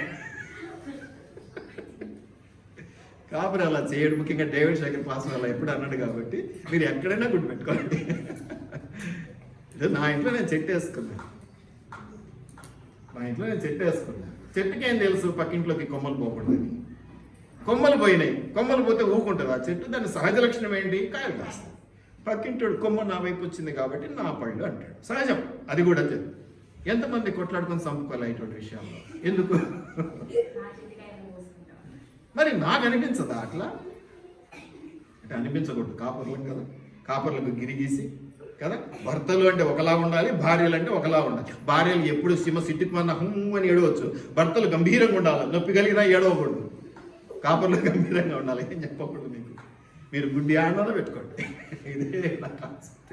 కాపరి అలా చేయడు. ముఖ్యంగా డేవిడ్ శేఖర్ పాస్ అలా ఎప్పుడు అన్నాడు కాబట్టి మీరు ఎక్కడైనా గుడ్డు పెట్టుకోండి. నా ఇంట్లో నేను చెట్టు వేసుకున్నా, చెట్టుకి ఏం తెలుసు పక్కింట్లోకి కొమ్మలు పోకూడదని. కొమ్మలు పోయినాయి, కొమ్మలు పోతే ఊకుంటుంది ఆ చెట్టు. దాని సహజ లక్షణం ఏంటి? కాయలు కాస్తాయి. పక్కింటోడు కొమ్మ నా వైపు వచ్చింది కాబట్టి నా పళ్ళు అంటాడు. సహజం, అది కూడా చెప్పు. ఎంతమంది కొట్లాడుకొని చంపుకోవాలి ఇటువంటి విషయాల్లో? ఎందుకు? మరి నాకు అనిపించదా అట్లా? అంటే అనిపించకూడదు. కాపర్లకు కదా, కాపర్లకు గిరిగీసి కదా. భర్తలు అంటే ఒకలా ఉండాలి, భార్యలు అంటే ఒకలా ఉండాలి. భార్యలు ఎప్పుడు సిట్టుకుమన్న అని ఏడవచ్చు, భర్తలు గంభీరంగా ఉండాలి, నొప్పి కలిగినా ఏడవకూడదు. కాపర్లు గంభీరంగా ఉండాలి, ఏం చెప్పకూడదు. మీకు మీరు గుడ్డి ఆడలో పెట్టుకోండి. ఇదే నా కాన్సెప్ట్.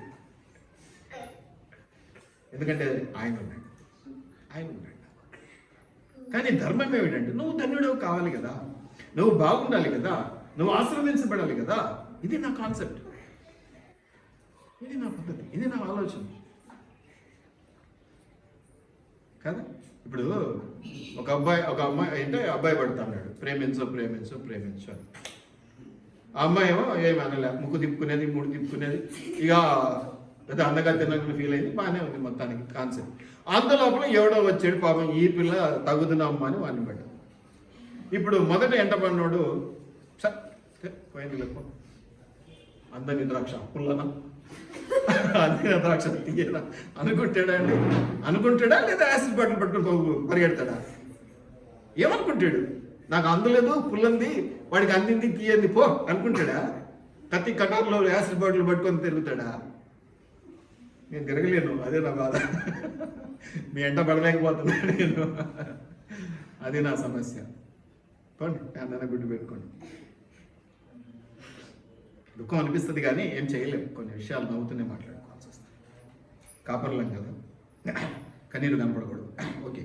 ఎందుకంటే ఆయన ఉన్నాడు. కానీ ధర్మం ఏమిటంటే నువ్వు ధన్యుడవు కావాలి కదా, నువ్వు బాగుండాలి కదా, నువ్వు ఆశీర్వదించబడాలి కదా. ఇది నా కాన్సెప్ట్, ఇది నా పద్ధతి, ఇది నా ఆలోచన కదా. ఇప్పుడు ఒక అమ్మాయి అంటే అబ్బాయి పడుతున్నాడు, ప్రేమించు అని. ఆ అమ్మాయి ఏమో ఏమి అనలే, ముక్కు తిప్పుకునేది, మూడు తిప్పుకునేది, ఇక పెద్ద అందగా తిన్నట్లు ఫీల్ అయింది. బాగానే ఉంది మొత్తానికి కాన్సెప్ట్. అంతలోపల ఎవడో వచ్చాడు, పాపం ఈ పిల్ల తగుదునమ్మా అని వాడిని పడ్డాడు. ఇప్పుడు మొదట ఎంట పడినోడు పోయింది లేక అందని ద్రాక్ష పుల్లనా, అందిన ద్రాక్ష తీయనా అనుకుంటాడా లేదా యాసిడ్ బాటిల్ పట్టుకుని పరిగెడతాడా? ఏమనుకుంటాడు? నాకు అందలేదు, పుల్లంది, వాడికి అందింది తీయంది పో అనుకుంటాడా? కత్తి కటార్లో యాసిడ్ బాటిల్ పట్టుకొని తిరుగుతాడా? నేను తిరగలేను, అదే నా బాధ. మీ ఎంట పడలేకపోతున్నాను నేను, అది నా సమస్య. పోండి, అన్న గుడ్డు పెట్టుకోండి. దుఃఖం అనిపిస్తుంది కానీ ఏం చేయలేము, కొన్ని విషయాలు నవ్వుతూనే మాట్లాడుకోవాల్సి వస్తుంది. కాపర్లం కదా, కన్నీరు కనపడకూడదు. ఓకే,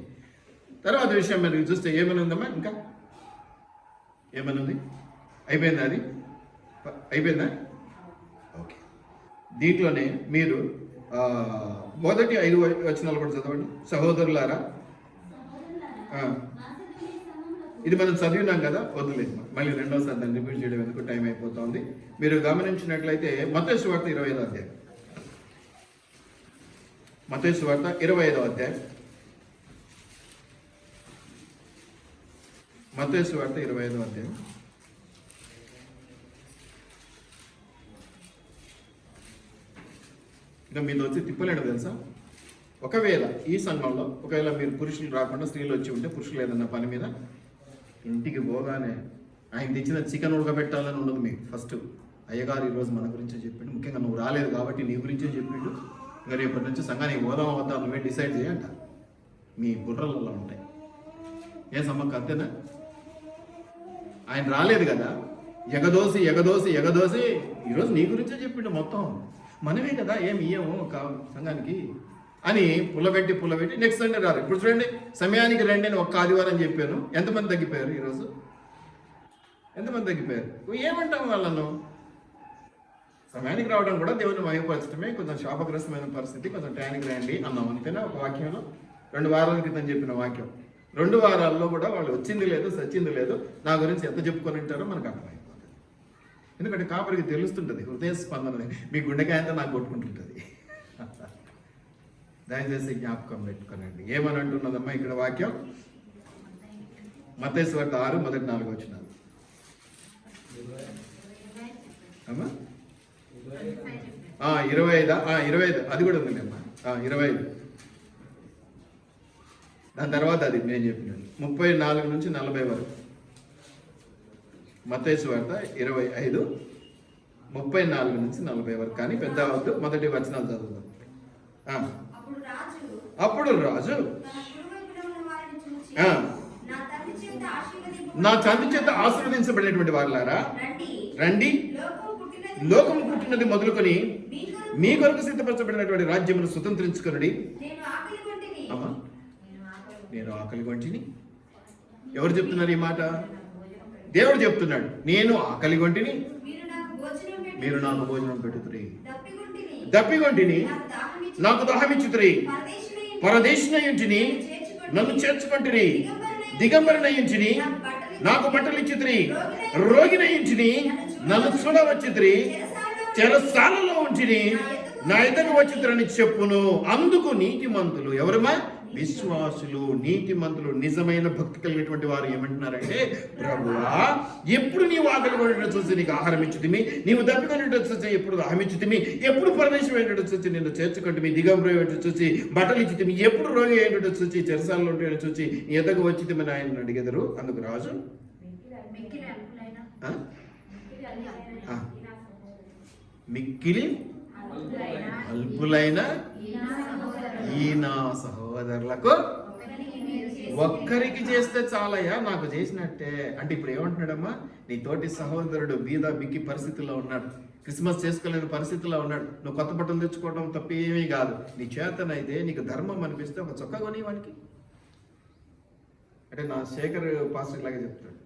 తర్వాత విషయం మీరు చూస్తే ఏమైనా ఉందమ్మా? ఇంకా ఏమైనా ఉంది? అయిపోయిందా? అది అయిపోయిందా? ఓకే, దీంట్లోనే మీరు మొదటి 5 వచనాలు కూడా చదవండి. సహోదరులారా, ఇది మనం చదివినాం కదా, వదిలేదు. మళ్ళీ రెండోసారి దాన్ని రిపీట్ చేయడం ఎందుకు, టైం అయిపోతుంది. మీరు గమనించినట్లయితే మత్తయి సువార్త 25వ అధ్యాయం, మత్తయి సువార్త 25వ అధ్యాయం, మత్తయి సువార్త 25వ అధ్యాయం. ఇంకా మీద వచ్చి తిప్పలేడు తెలుసా. ఒకవేళ ఈ సంఘంలో ఒకవేళ మీరు పురుషులు రాకుండా స్త్రీలు వచ్చి ఉంటే, పురుషులు ఏదన్నా పని మీద ఇంటికి పోగానే ఆయన తెచ్చిన చికెన్ ఉడకబెట్టాలని ఉండదు మీకు. ఫస్ట్ అయ్యగారు ఈరోజు మన గురించే చెప్పిండు, ముఖ్యంగా నువ్వు రాలేదు కాబట్టి నీ గురించే చెప్పిండు, ఇంకా రేపటి నుంచి సంఘానికి పోదామా వద్దా నువ్వే డిసైడ్ చేయంట. మీ బుర్రలలో ఉంటాయి. ఏ సమ్మక్క అంతేనా? ఆయన రాలేదు కదా, ఎగదోసి ఎగదోసి ఎగదోసి ఈరోజు నీ గురించే చెప్పిండు మొత్తం. మనమే కదా ఏమి ఇయ్యము సంఘానికి అని పుల్లబెట్టి నెక్స్ట్ సండే రారు. ఇప్పుడు చూడండి, సమయానికి రండి అని ఒక్క ఆదివారం చెప్పాను, ఎంతమంది తగ్గిపోయారు ఈరోజు? ఎంతమంది తగ్గిపోయారు? ఏమంటాం వాళ్ళను? సమయానికి రావడం కూడా దేవుని మహిమపరచడమే. కొంచెం శాపగ్రస్తమైన పరిస్థితి, కొంచెం టైంకి రండి అన్నాం అంతేనా? ఒక వాక్యంలో 2 వారాల క్రితం చెప్పిన వాక్యం. 2 వారాల్లో కూడా వాళ్ళు వచ్చింది లేదు, సచ్చింది లేదు. నా గురించి ఎంత చెప్పుకొని ఉంటారో మనకు అర్థమైపోతుంది. ఎందుకంటే కాపరికి తెలుస్తుంటుంది హృదయ స్పందన, మీ గుండెకాయ అంతా నాకు కొట్టుకుంటుంటుంది. దయచేసి జ్ఞాపకం పెట్టుకోనండి. ఏమని అంటున్నదమ్మా ఇక్కడ వాక్యం? మత్తయి సువార్త 6 మొదటి 4 వచనాలు. అమ్మా 25 అది కూడా ఉందండి అమ్మా. 25 దాని తర్వాత అది నేను చెప్పినాను 34 నుంచి 40 వరకు. మత్తయి సువార్త 25 34 నుంచి 40 వరకు. కానీ పెద్ద అవద్దు, మొదటి వచనాలు చదువుతాం. అప్పుడు రాజు నా తండ్రి చేత ఆశీర్వదించబడినటువంటి వారులారా రండి, లోకము పుట్టినది మొదలుకొని మీ కొరకు సిద్ధపరచబడినటువంటి రాజ్యమును స్వతంత్రించుకొనుడి. అమ్మా నేను ఆకలి కొంటిని. ఎవరు చెప్తున్నారు ఈ మాట? దేవుడు చెప్తున్నాడు. నేను ఆకలి కొంటిని, మీరు నాకు భోజనం పెట్టుతురి. దప్పిగొంటిని, నాకు దాహమిచ్చుతురి. పరదేశినయుంటిని, నన్ను చేర్చుకొంటిని. దిగంబరినయుంటిని, నాకు బట్టలు ఇచ్చుతురి. రోగినయుంటిని, నన్ను చూడవచ్చుతురి. చెరసాలలో ఉంటిని, నా ఎదురు వచ్చుతురని చెప్పును. అందుకు నీతిమంతులు, ఎవరమ్మా? విశ్వాసులు, నీతిమంతులు, నిజమైన భక్తి కలిగినటువంటి వారు ఏమంటున్నారంటే, ప్రభువా ఎప్పుడు నీవు ఆకలి కొనేటట్టు చూసి నీకు ఆహారం ఇచ్చుతిమి, నీవు దప్పికొనేటట్టు చూసి ఎప్పుడు ఆహారం ఇచ్చుతిమి, ఎప్పుడు పరదేశం ఏంటో చూసి నిన్ను చేర్చుకుంటుమి, దిగంబరం ఏంటో చూసి బట్టలు ఇచ్చుతిమి, ఎప్పుడు రోగి ఏంటో చూసి చెరసాలలో ఉంటే చూసి నీ ఎద్దకు వచ్చితిమని ఆయన అడిగెదరు. అందుకు రాజు మిక్కిలి అల్పులైన ఈ నా సహోదరులకు ఒక్కరికి చేస్తే చాలయ్యా, నాకు చేసినట్టే. అంటే ఇప్పుడు ఏమంటున్నాడమ్మా? నీ తోటి సహోదరుడు బీద బిక్కి పరిస్థితుల్లో ఉన్నాడు, క్రిస్మస్ చేసుకోలేని పరిస్థితుల్లో ఉన్నాడు. నువ్వు కొత్త బట్టలు తెచ్చుకోవడం తప్పేమీ కాదు. నీ చేతనైతే నీకు ధర్మం అనిపిస్తే ఒక చొక్కా కొని వానికి. అంటే నా శేఖర్ పాస్టర్ లాగా చెప్తాడు,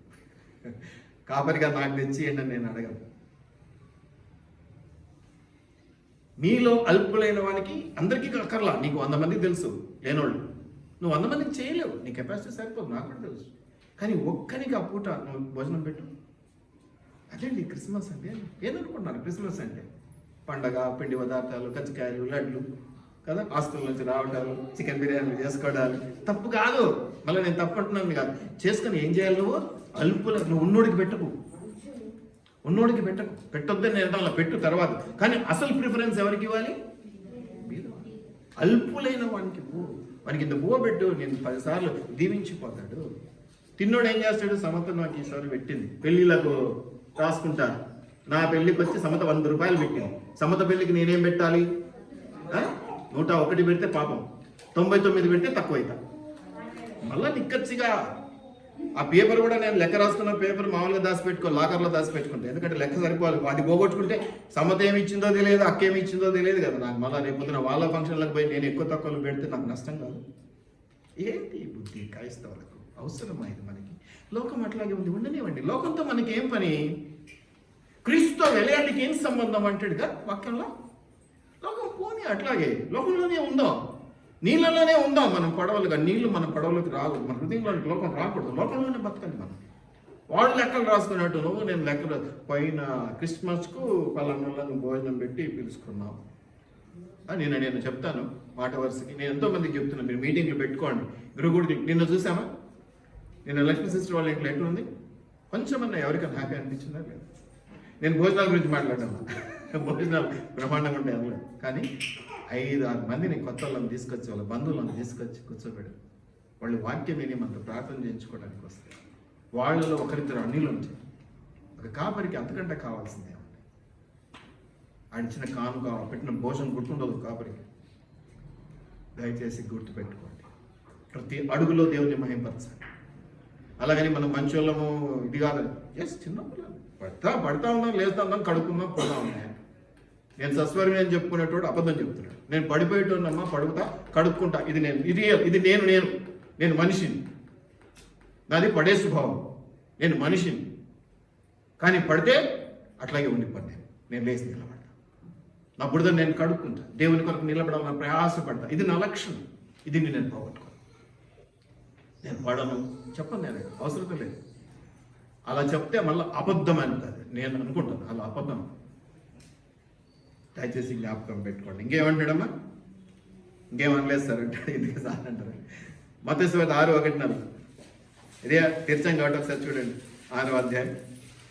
కాపరిగా నాకు తెచ్చి ఏంటని నేను అడగను. మీలో అల్పులైన వానికి అందరికీ అక్కర్లా. నీకు 100 మందికి తెలుసు లేనోళ్ళు, నువ్వు 100 మందికి చేయలేవు, నీ కెపాసిటీ సరిపోదు, నాకు కూడా తెలుసు. కానీ ఒక్కరికి ఆ పూట నువ్వు భోజనం పెట్టు. అదేంటి క్రిస్మస్ అంటే ఏదనుకుంటున్నారు? క్రిస్మస్ అంటే పండగ, పిండి పదార్థాలు, కజ్జికాయలు, లడ్లు కదా, హాస్టల్ నుంచి రావడాలు, చికెన్ బిర్యానీలు చేసుకోవడాలు తప్పు కాదు. మళ్ళీ నేను తప్పు అంటున్నాను కాదు. చేసుకొని ఏం చేయాలి? నువ్వు నువ్వు ఉన్నోడికి పెట్టకు, ఉన్నోడికి పెట్టొద్దని నేను అలా పెట్టు తర్వాత. కానీ అసలు ప్రిఫరెన్స్ ఎవరికి ఇవ్వాలి? అల్పులైన వానికి వానికి ఇంత బువ్వ పెట్టు, నేను 10 సార్లు దీవించిపోతాడు. తిన్నోడు ఏం చేస్తాడు? సమర్థం నాకు ఈసారి పెట్టింది, పెళ్ళిళ్ళకు రాసుకుంటారు, నా పెళ్లికి వచ్చి సమత 100 రూపాయలు పెట్టింది. సమత పెళ్లికి నేనేం పెట్టాలి? 101 పెడితే పాపం, 99 పెడితే తక్కువ అవుతా. మళ్ళీ నిక్కచ్చిగా ఆ పేపర్ కూడా నేను లెక్క రాసుకున్న పేపర్ మామూలుగా దాచిపెట్టుకో, లాకర్లో దాచిపెట్టుకుంటే, ఎందుకంటే లెక్క సరిపోవాలి. అది పోగొట్టుకుంటే సమత ఏమి ఇచ్చిందో తెలియదు, అక్క ఏమి ఇచ్చిందో తెలియదు కదా నాకు. మళ్ళీ రేపొద్దున వాళ్ళ ఫంక్షన్లకు పోయి నేను ఎక్కువ తక్కువలు పెడితే నాకు నష్టం కాదు. ఏంటి ఈ బుద్ధి క్రైస్తవులకు? అవసరమా ఇది మనకి? లోకం అట్లాగే ఉంది, ఉండనివ్వండి. లోకంతో మనకి ఏం పని? క్రీస్తుతో వెలయాటికి ఏం సంబంధం అంటాడుగా వాక్యంలో. లోకం పోనీ అట్లాగే, లోకంలోనే ఉందాం, నీళ్ళలోనే ఉందాం. మనం పడవలుగా, నీళ్లు మన పడవలోకి రాకూడదు, మన హృదయంలోకి లోకం రాకూడదు. లోకంలోనే బతకండి మనం. వాళ్ళు లెక్కలు రాసుకున్నట్టు నువ్వు నేను లెక్కలు పోయిన క్రిస్మస్కు పలానాళ్ళని భోజనం పెట్టి పిలుచుకున్నాం అని నేను చెప్తాను మాట వరుసకి. నేను ఎంతో మందికి చెప్తున్నాను, మీరు మీటింగ్లు పెట్టుకోండి. గురుగుడికి నిన్న చూసామా? నిన్న లక్ష్మీ సిస్టర్ వాళ్ళ ఇంట్లో ఎట్లుంది? కొంచెమన్నా ఎవరికైనా హ్యాపీ అనిపించిందా? లేదు. నేను భోజనాల గురించి మాట్లాడాను. భోజనాలు బ్రహ్మాండంగా ఉంటాయి అందులో. కానీ 5-6 మందిని కొత్త వాళ్ళని తీసుకొచ్చి, వాళ్ళ బంధువులను తీసుకొచ్చి కూర్చోబెడు. వాళ్ళు వాక్యం విని మనతో ప్రార్థన చేయించుకోవడానికి వస్తారు. వాళ్ళలో ఒకరిద్దరు అన్నిలు ఉంటాయి. ఒక కాపరికి అంతకంటే కావాల్సిందే. ఆడిచ్చిన కానుక, పెట్టిన భోజనం గుర్తుండదు కాపరికి. దయచేసి గుర్తుపెట్టుకోండి, ప్రతి అడుగులో దేవుని మహింపరచాలి. అలాగని మనం మంచి వాళ్ళము ఇది కాదని, చిన్న పిల్లలు పడతా ఉన్నాం, లేస్తా ఉన్నాం, కడుక్కున్నాం, పోతా ఉన్నాం. నేను సస్వర్యం అని చెప్పుకునేటోడు అబద్ధం చెప్తున్నాడు. నేను పడిపోయేటోనమ్మా, పడుకుతా, కడుక్కుంటా. ఇది నేను, ఇది నేను మనిషిని. నాది పడే స్వభావం, నేను మనిషిని. కానీ పడితే అట్లాగే ఉండిపోయి నేను లేచి నిలబడతా. నా బుడదని నేను కడుక్కుంటా, దేవుని కొరకు నిలబడాలని ప్రయాసపడతా. ఇది నా లక్ష్యం. ఇది నేను పోగొట్టుకోను. నేను పడను చెప్పను, నేను అవసరం లేదు. అలా చెప్తే మళ్ళీ అబద్ధం అంటుంది. నేను అనుకుంటాను అలా అబద్ధం. దయచేసి జ్ఞాపకం పెట్టుకోండి. ఇంకేమంటాడమ్మా? ఇంకేమనలేదు సార్ అంటాడు. ఎందుకు సార్ అంటారు? మత్తయి సువార్త 6:1 ఇదే తెరిచాం కాబట్టి ఒకసారి చూడండి. 6వ అధ్యాయం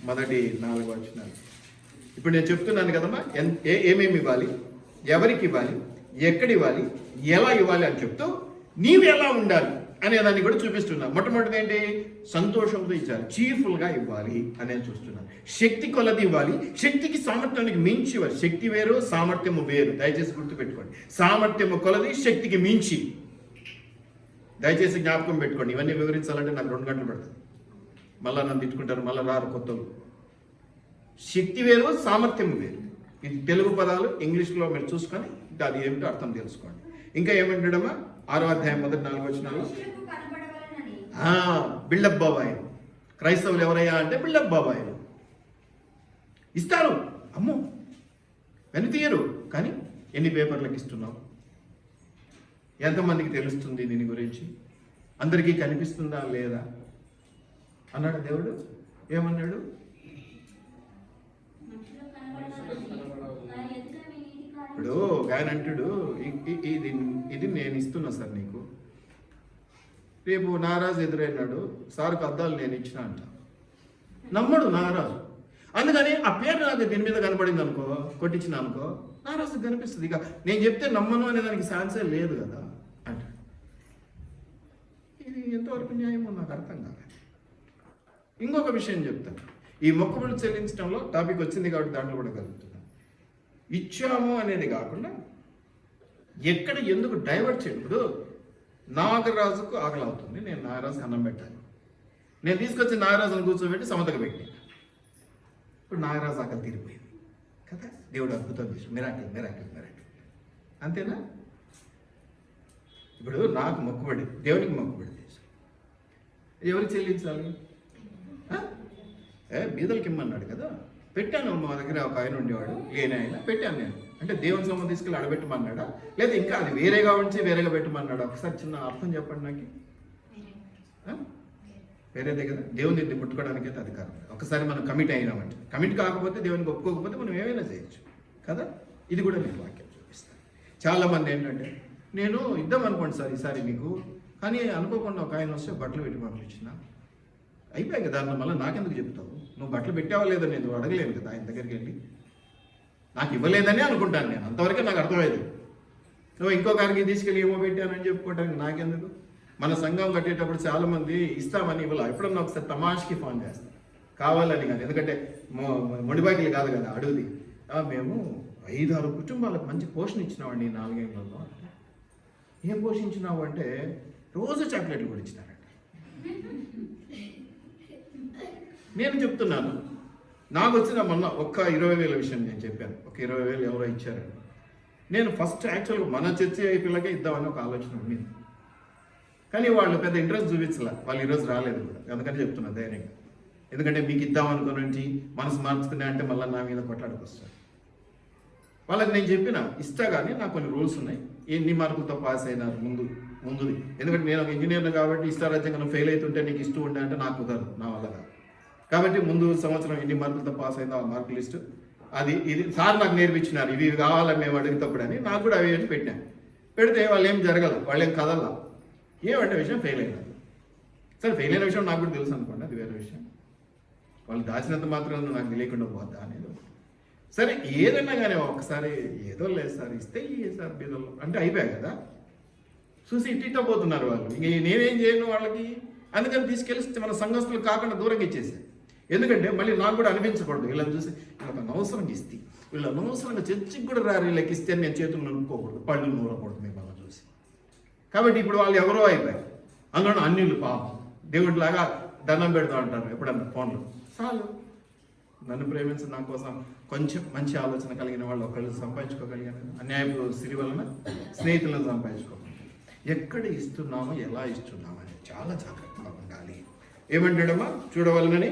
1-4 వచనాలు. ఇప్పుడు నేను చెప్తున్నాను కదమ్మా, ఏమేమి ఇవ్వాలి, ఎవరికి ఇవ్వాలి, ఎక్కడ ఇవ్వాలి, ఎలా ఇవ్వాలి అని చెప్తూ నీవు ఎలా ఉండాలి అనేదాన్ని కూడా చూపిస్తున్నాను. మొట్టమొదటిది ఏంటి? సంతోషంతో ఇచ్చాలి, చీర్ఫుల్గా ఇవ్వాలి అనేది చూస్తున్నాను. శక్తి కొలది ఇవ్వాలి, శక్తికి సామర్థ్యానికి మించి ఇవ్వాలి. శక్తి వేరు, సామర్థ్యము వేరు. దయచేసి గుర్తుపెట్టుకోండి. సామర్థ్యము కొలది, శక్తికి మించి. దయచేసి జ్ఞాపకం పెట్టుకోండి. ఇవన్నీ వివరించాలంటే నాకు 2 గంటలు పడుతుంది. మళ్ళీ నన్ను తిట్టుకుంటారు, మళ్ళీ రారు కొత్తలు. శక్తి వేరు, సామర్థ్యము వేరు. ఇది తెలుగు పదాలు, ఇంగ్లీష్లో మీరు చూసుకొని అది ఏమిటో అర్థం తెలుసుకోండి. ఇంకా ఏమంటాడమ్మా? 6వ అధ్యాయం 1-4 వచనాలు. బిల్డప్ బాబాయిలు. క్రైస్తవులు ఎవరయ్యా అంటే బిల్డప్ బాబాయిలు. ఇస్తారు, అమ్మో వెను తీయరు. కానీ ఎన్ని పేపర్లకు ఇస్తున్నావు? ఎంతమందికి తెలుస్తుంది దీని గురించి? అందరికీ కనిపిస్తుందా లేదా అన్నాడు దేవుడు. ఏమన్నాడు? ఇప్పుడు ఆయన అంటాడు, ఇది నేను ఇస్తున్నా సార్ నీకు. రేపు నారాజు ఎదురైనాడు, సార్కు అద్దాలు నేను ఇచ్చిన అంట. నమ్మడు నారాజు. అందుకని ఆ పేరు నాకు దీని మీద కనపడింది అనుకో, కొట్టించిన అనుకో, నారాజు కనిపిస్తుంది. ఇక నేను చెప్తే నమ్మను అనే దానికి ఛాన్సే లేదు కదా అంటాడు. ఇది ఎంతవరకు న్యాయమో నాకు అర్థం కాదు. ఇంకొక విషయం చెప్తాను. ఈ మొక్కుబడులు చెల్లించడంలో టాపిక్ వచ్చింది కాబట్టి దాంట్లో కూడా కలుగుతున్నాను. ఇచ్చాము అనేది కాకుండా ఎక్కడ ఎందుకు డైవర్ట్ చేయండి. ఇప్పుడు నాగరాజుకు ఆకలి అవుతుంది, నేను నాగరాజుకి అన్నం పెట్టాలి. నేను తీసుకొచ్చి నాగరాజును కూర్చోబెట్టి సమతకు పెట్టి, ఇప్పుడు నాగరాజు ఆకలి తీరిపోయింది కదా. దేవుడు అద్భుతం చేసి మిరాకిల్. అంతేనా? ఇప్పుడు నాకు మొక్కుబడి, దేవునికి మొక్కుబడి చేశాను. ఎవరికి చెల్లించాలి? బీదలకి ఇమ్మన్నాడు కదా, పెట్టాను. మా దగ్గర ఒక ఆయన ఉండేవాడు, లేని ఆయన, పెట్టాను నేను. అంటే దేవుని సొమ్ము తీసుకెళ్ళి అడబెట్టమన్నాడా, లేదా ఇంకా అది వేరేగా ఉంచి వేరేగా పెట్టమన్నాడా? ఒకసారి చిన్న అర్థం చెప్పండి నాకు. వేరేదే కదా. దేవుని ముట్టుకోవడానికి అయితే అధికారం. ఒకసారి మనం కమిట్ అయినామంటే, కమిట్ కాకపోతే, దేవునికి ఒప్పుకోకపోతే మనం ఏమైనా చేయొచ్చు కదా. ఇది కూడా నేను వాక్యం చూపిస్తాను. చాలామంది ఏంటంటే, నేను ఇద్దాం అనుకోండి సార్ ఈసారి మీకు, కానీ అనుకోకుండా ఒక ఆయన వస్తే బట్టలు పెట్టి పంపించిన, అయిపోయాయి కదా. దాంట్లో మళ్ళీ నాకెందుకు చెప్తావు? నువ్వు బట్టలు పెట్టావా లేదా? నేను అడగలేను కదా ఆయన దగ్గరికి వెళ్ళి. నాకు ఇవ్వలేదని అనుకుంటాను నేను, అంతవరకే నాకు అర్థమైంది. నువ్వు ఇంకొకరికి తీసుకెళ్ళి ఏమో పెట్టానని చెప్పుకోవడానికి నాకెందుకు? మన సంఘం కట్టేటప్పుడు చాలామంది ఇస్తామని ఇవ్వాలి. ఎప్పుడన్నా ఒకసారి తమాష్కి ఫోన్ చేస్తాను, కావాలని కాదు, ఎందుకంటే మొండిబాకిలు కాదు కదా అడుగుది. మేము 5-6 కుటుంబాలకు మంచి పోషణ ఇచ్చినామండి ఈ 4 ఏళ్లలో. ఏం పోషించినావు అంటే రోజు చాక్లెట్లు కూడా ఇచ్చినారంట. నేను చెప్తున్నాను, నాకు వచ్చిన మొన్న ఒక్క 20,000 విషయం నేను చెప్పాను. ఒక 20,000 ఎవరో ఇచ్చారని. నేను ఫస్ట్ యాక్చువల్గా మన చర్చి పిల్లకే ఇద్దామని ఒక ఆలోచన ఉండింది, కానీ వాళ్ళు పెద్ద ఇంట్రెస్ట్ చూపించలే. వాళ్ళు ఈరోజు రాలేదు కూడా, అందుకని చెప్తున్నా ధైర్యంగా. ఎందుకంటే మీకు ఇద్దామనుకుని మనసు మార్చుకునే అంటే మళ్ళీ నా మీద కొట్లాడుకొస్తారు. వాళ్ళకి నేను చెప్పిన ఇస్తా, కానీ నాకు కొన్ని రూల్స్ ఉన్నాయి. ఎన్ని మార్కులతో పాస్ అయినారు ముందుది. ఎందుకంటే నేను ఒక ఇంజనీర్ను కాబట్టి ఇష్టారాజ్యంగా నువ్వు ఫెయిల్ అవుతుంటే నీకు ఇస్తూ ఉంటే అంటే నాకు కుదరదు, నా వల్ల కాదు. కాబట్టి ముందు సంవత్సరం ఎన్ని మార్కులతో పాస్ అయిందో ఆ మార్కు లిస్టు ఇది సార్ నాకు నేర్పించినారు, ఇవి కావాలని మేము అడిగినప్పుడు అని నాకు కూడా అవి అని పెట్టాను. పెడితే వాళ్ళు ఏం జరగల, వాళ్ళు ఏం కదల, ఏమంటే విషయం ఫెయిల్ అయినారు. సరే ఫెయిల్ అయిన విషయం నాకు కూడా తెలుసు అనుకోండి, అది వేరే విషయం. వాళ్ళు దాచినంత మాత్రం నాకు తెలియకుండా పోద్దా అనేది. సరే ఏదైనా కానీ ఒకసారి ఏదో లేదు సార్ ఇస్తే సార్ బీదల్లో అంటే అయిపోయాయి కదా, చూసి ఇట్టిట్ట పోతున్నారు వాళ్ళు. ఇంక నేనేం చేయను వాళ్ళకి, అందుకని తీసుకెళ్ళి మన సంఘస్థులు కాకుండా దూరంగా ఇచ్చేసాను. ఎందుకంటే మళ్ళీ నాకు కూడా అనిపించకూడదు, వీళ్ళని చూసి వీళ్ళకి అనవసరంగా ఇస్తే, వీళ్ళు అనవసరంగా చర్చికి కూడా రారు, వీళ్ళకి ఇస్తే నేను చేతులు నలుపుకోకూడదు, పళ్ళు నూరకూడదు మిమ్మల్ని చూసి. కాబట్టి ఇప్పుడు వాళ్ళు ఎవరో అయిపోయారు, అందులో అన్యులు పాపం దేవుడిలాగా దండం పెడుతూ ఉంటారు ఎప్పుడన్నా ఫోన్లో. చాలు, నన్ను ప్రేమించి నా కోసం కొంచెం మంచి ఆలోచన కలిగిన వాళ్ళు ఒకళ్ళు సంపాదించుకోగలిగాను. అన్యాయపు సిరి వలన స్నేహితులను సంపాదించుకోగలిగాను. ఎక్కడ ఇస్తున్నామో ఎలా ఇస్తున్నామో అని చాలా జాగ్రత్తగా ఉండాలి. ఏమంటాడమ్మా, చూడవలనని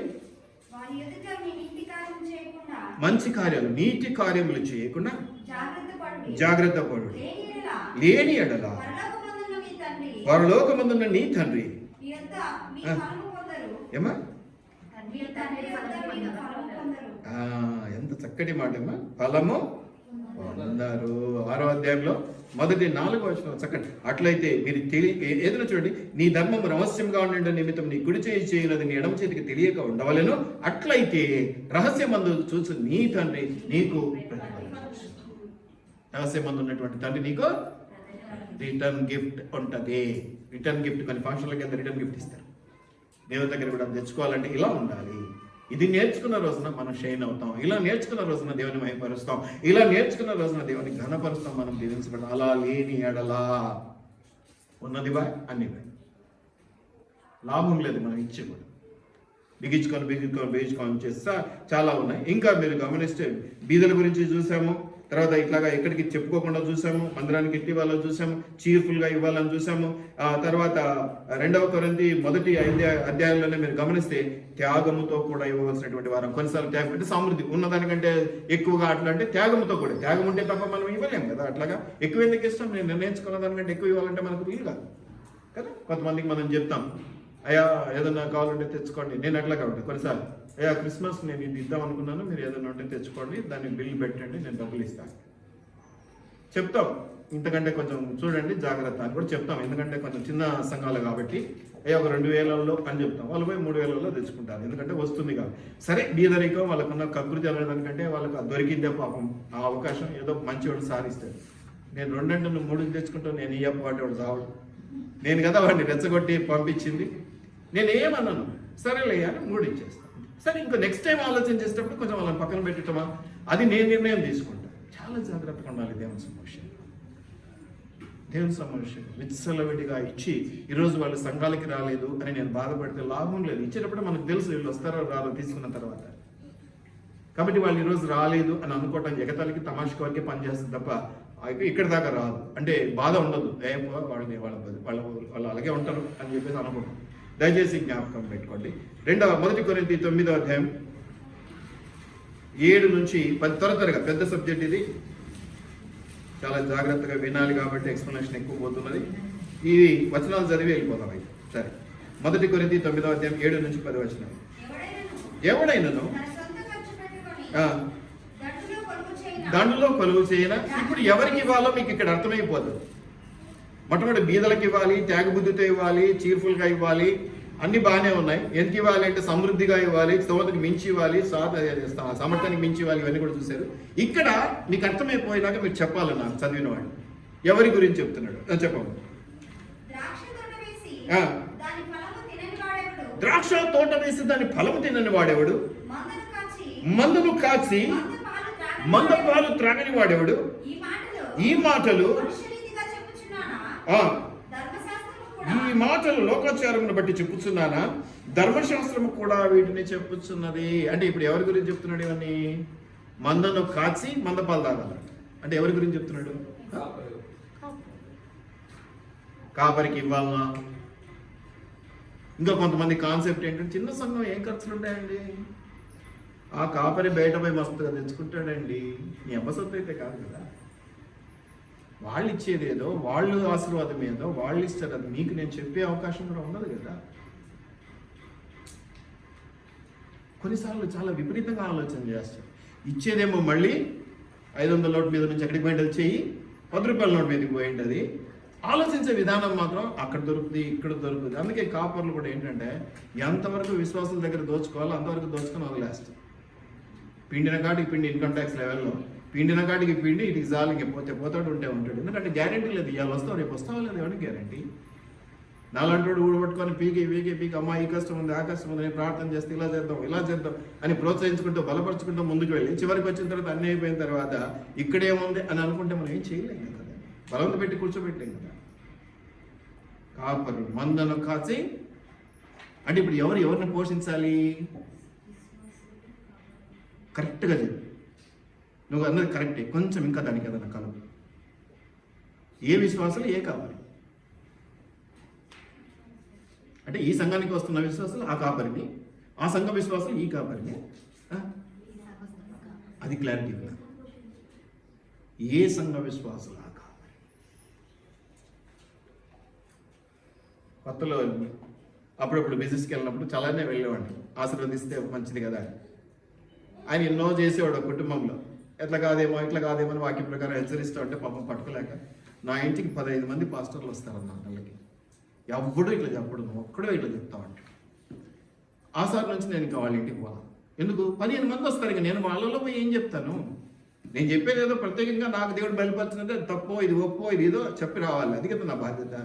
మంచి కార్యాలు నీతి కార్యములు చేయకుండా జాగ్రత్త పడు, లేని ఎడల పరలోకమందున్న నీ తండ్రి ఏమా ఎంత చక్కటి మాట ఏమా, ఫలము పొందారు. 6వ అధ్యాయంలో మొదటి 4వ వచనం చక్కటి. అట్లయితే మీరు ఏదైనా చూడండి, నీ ధర్మం రహస్యంగా ఉండే నిమిత్తం నీ కుడి చేయి చేయనది నీ ఎడమ చేతికి తెలియక ఉండవలెను. అట్లయితే రహస్యమందు చూసి నీ తండ్రి నీకు రహస్యమందు ఉన్నటువంటి తండ్రి నీకు రిటర్న్ గిఫ్ట్ ఉంటుంది. రిటర్న్ గిఫ్ట్ కొన్ని ఫంక్షన్లకి ఎంత రిటర్న్ గిఫ్ట్ ఇస్తారు. దేవుని దగ్గర కూడా తెచ్చుకోవాలంటే ఇలా ఉండాలి. ఇది నేర్చుకున్న రోజున మనం షైన్ అవుతాం, ఇలా నేర్చుకున్న రోజున దేవుని మహిమపరుస్తాం, ఇలా నేర్చుకున్న రోజున దేవుని ఘనపరుస్తాం, మనం దీవించబడతాం. అలా లేని ఎడలా ఉన్నది బా అన్ని బా లాభం లేదు మనం ఇచ్చి కూడా. బిగించుకొని చేస్తా చాలా ఉన్నాయి. ఇంకా మీరు గమనిస్తే బీదల గురించి చూసాము, తర్వాత ఇట్లాగా ఎక్కడికి చెప్పుకోకుండా చూసాము, మందిరానికి ఎట్టి వాళ్ళని చూసాము, చీర్ఫుల్గా ఇవ్వాలని చూసాము. తర్వాత 2వ కొరింథీ మొదటి 5వ అధ్యాయంలోనే మీరు గమనిస్తే త్యాగముతో కూడా ఇవ్వవలసినటువంటి వారం. కొన్నిసార్లు త్యాగం అంటే సమృద్ధి ఉన్నదానికంటే ఎక్కువగా అట్లా అంటే త్యాగంతో కూడా, త్యాగం ఉంటే తప్ప మనం ఇవ్వలేము కదా. అట్లాగా ఎక్కువ ఎందుకు ఇస్తాం, నేను నిర్ణయించుకున్న దానికంటే ఎక్కువ ఇవ్వాలంటే మనకు వీలు కాదు కదా. కొంతమందికి మనం చెప్తాం, అయ్యా ఏదన్నా కావాలంటే తెచ్చుకోండి. నేను అట్లా కాబట్టి కొన్నిసార్లు అయ్యా క్రిస్మస్ నేను ఇది ఇద్దాం అనుకున్నాను, మీరు ఏదైనా ఉంటే తెచ్చుకోండి, దాన్ని బిల్లు పెట్టండి, నేను డబ్బులు ఇస్తాను చెప్తాం. ఇంతకంటే కొంచెం చూడండి జాగ్రత్త అని కూడా చెప్తాం. ఎందుకంటే కొంచెం చిన్న సంఘాలు కాబట్టి అయ్యా ఒక 2,000లో అని చెప్తాం, వాళ్ళు పోయి 3,000లో తెచ్చుకుంటారు, ఎందుకంటే వస్తుంది కాదు. సరే బీదరికం వాళ్ళకున్న కకృతి అనేదానికంటే వాళ్ళకి దొరికిందే పాపం ఆ అవకాశం, ఏదో మంచివాడు సాధిస్తాడు. నేను 2 అంటే నువ్వు 3 తెచ్చుకుంటావు, నేను ఈ అప్పటి వాడు చావడు, నేను కదా వాడిని రెచ్చగొట్టి పంపించింది, నేను ఏమన్నాను సరేలే అని 3 ఇచ్చేస్తాను. సరే ఇంకో నెక్స్ట్ టైం ఆలోచన చేసేటప్పుడు కొంచెం వాళ్ళని పక్కన పెట్టటమా, అది నేను నిర్ణయం తీసుకుంటాను. చాలా జాగ్రత్తగా ఉండాలి దేవుని సమస్య. దేవుని సమస్య విచ్చలవిడిగా ఇచ్చి ఈరోజు వాళ్ళు సంఘాలకి రాలేదు అని నేను బాధపడితే లాభం లేదు. ఇచ్చేటప్పుడు మనకు తెలుసు వీళ్ళు వస్తారో రాదో తీసుకున్న తర్వాత. కాబట్టి వాళ్ళు ఈరోజు రాలేదు అని అనుకోవటం ఎగతాలకి తమాషకి వరకే పనిచేస్తుంది తప్ప ఇక్కడ దాకా రాదు అంటే బాధ ఉండదు. వాళ్ళు అలాగే ఉంటారు అని చెప్పేసి అనుకుంటాం. దయచేసి జ్ఞాపకం పెట్టుకోండి. 1 కొరింథీ 9వ అధ్యాయం 7 నుంచి 10 త్వరగా పెద్ద సబ్జెక్ట్ ఇది, చాలా జాగ్రత్తగా వినాలి కాబట్టి ఎక్స్ప్లెనేషన్ ఎక్కువ పోతున్నది. ఈ వచనాలు చదివి వెళ్ళిపోతాం అయితే. సరే 1 కొరింథీ 9వ అధ్యాయం 7 నుంచి 10 వచనాలు. ఎవడైనను దండులో కొలువు చేయన. ఇప్పుడు ఎవరికి ఇవ్వాలో మీకు ఇక్కడ అర్థమైపోతుంది. మొట్టమొదటి బీదలకు ఇవ్వాలి, త్యాగబుద్ధితో ఇవ్వాలి, చీర్ఫుల్గా ఇవ్వాలి, అన్ని బాగానే ఉన్నాయి. ఎంత ఇవ్వాలి అంటే సమృద్ధిగా ఇవ్వాలి, స్తోమతకి మించి ఇవ్వాలి, సామర్థ్యానికి మించి ఇవ్వాలి, ఇవన్నీ కూడా చూశారు. ఇక్కడ మీకు అర్థమైపోయినాక మీరు చెప్పాలి నాకు చదివిన వాడు ఎవరి గురించి చెప్తున్నాడు చెప్పండి. ద్రాక్ష తోట వేసి దాని ఫలము తినని వాడెవడు? మందను కాచి మందును కాచి మంద పాలు త్రాగని వాడెవడు? ఈ మాటలు మనుష్యరీతిగా చెప్పుచున్నానా? ఆ ధర్మశాస్త్రము కూడా ఈ మాటలు లోకాచారమును బట్టి చెప్పుచున్నానా? ధర్మశాస్త్రము కూడా వీటిని చెప్పుచున్నది. అంటే ఇప్పుడు ఎవరి గురించి చెప్తున్నాడు ఇవన్నీ? మందను కాచి మందపాలు తాగాలి అంటే ఎవరి గురించి చెప్తున్నాడు? కాపరికి ఇవ్వాలనా? ఇంకా కొంతమంది కాన్సెప్ట్ ఏంటంటే చిన్న సంఘం ఏం ఖర్చులు ఉంటాయండి, ఆ కాపరి బయట పోయి మస్తుగా తెచ్చుకుంటాడండి. నీ అబ్బసొత్తు అయితే కాదు కదా. వాళ్ళు ఇచ్చేది ఏదో, వాళ్ళు ఆశీర్వాదం ఏదో వాళ్ళు ఇస్తారు. అది మీకు నేను చెప్పే అవకాశం కూడా ఉండదు కదా. కొన్నిసార్లు చాలా విపరీతంగా ఆలోచన చేస్తారు. ఇచ్చేదేమో మళ్ళీ 500 నోట్ మీద నుంచి ఎక్కడికి పోయింది చెయ్యి, 10 రూపాయల నోట్ మీదకి పోయింది. ఆలోచించే విధానం మాత్రం అక్కడ దొరుకుతుంది, ఇక్కడ దొరుకుతుంది. అందుకే కాపర్లు కూడా ఏంటంటే ఎంతవరకు విశ్వాసుల దగ్గర దోచుకోవాలో అంతవరకు దోచుకొని వదిలేస్తారు. పిండిన కాటికి పిండి, ఇన్కమ్ ట్యాక్స్ లెవెల్లో పిండిన కాటికి పిండి, ఇటు జాలు ఇంక పోతే పోతాడు ఉంటాడు. ఎందుకంటే గ్యారెంటీ లేదు, ఇవాళ వస్తావు రేపు వస్తావా లేదు, ఎవరికి గ్యారెంటీ? నాలంటోడు ఊడబట్టుకొని పీకి అమ్మ ఈ కష్టం ఉంది ఆ కష్టం ఉంది, నేను ప్రార్థన చేస్తే ఇలా చేద్దాం అని ప్రోత్సహించుకుంటూ బలపరుచుకుంటూ ముందుకు వెళ్ళి చివరికి వచ్చిన తర్వాత అన్నీ అయిపోయిన తర్వాత ఇక్కడేముంది అని అనుకుంటే మనం ఏం చేయలేం కదా, బలవంత పెట్టి కూర్చోబెట్టలేం కదా. కాపరు మందను కాచి అంటే ఇప్పుడు ఎవరిని పోషించాలి? కరెక్ట్గా చెప్పు, నువ్వు అన్నది కరెక్టే, కొంచెం ఇంకా దానికి ఏదైనా కలదు. ఏ విశ్వాసాలు ఏ కావాలి అంటే ఈ సంఘానికి వస్తున్న విశ్వాసాలు ఆ కాపరిని, ఆ సంఘ విశ్వాసాలు ఈ కాపరిని. అది క్లారిటీ ఉంది. ఏ సంఘ విశ్వాసాలు ఆ కాపరి. కొత్తలో అప్పుడప్పుడు బిజినెస్కి వెళ్ళినప్పుడు చాలానే వెళ్ళేవాడిని, ఆశీర్వదిస్తే మంచిది కదా అని. ఆయన ఎన్నో చేసేవాడు కుటుంబంలో. ఇట్లా కాదేమో అని వాక్యం ప్రకారం హెచ్చరిస్తూ ఉంటే పాపం పట్టుకోలేక నా ఇంటికి 15 మంది పాస్టర్లు వస్తారన్న వాళ్ళకి. ఎవ్వడూ ఇట్లా చెప్పడు, నువ్వు ఒక్కడో ఇట్లా చెప్తా ఉంటాడు. ఆ సార్ నుంచి నేను ఇంకా వాళ్ళ ఇంటికి పోవాలి. ఎందుకు? 15 మంది వస్తారు, ఇక నేను వాళ్ళలో పోయి ఏం చెప్తాను? నేను చెప్పేది ఏదో ప్రత్యేకంగా నాకు దేవుడు బయలుపరిచినది, అది తప్పో ఇది ఒప్పో ఇది ఏదో చెప్పి రావాలి. అది కదా నా బాధ్యత.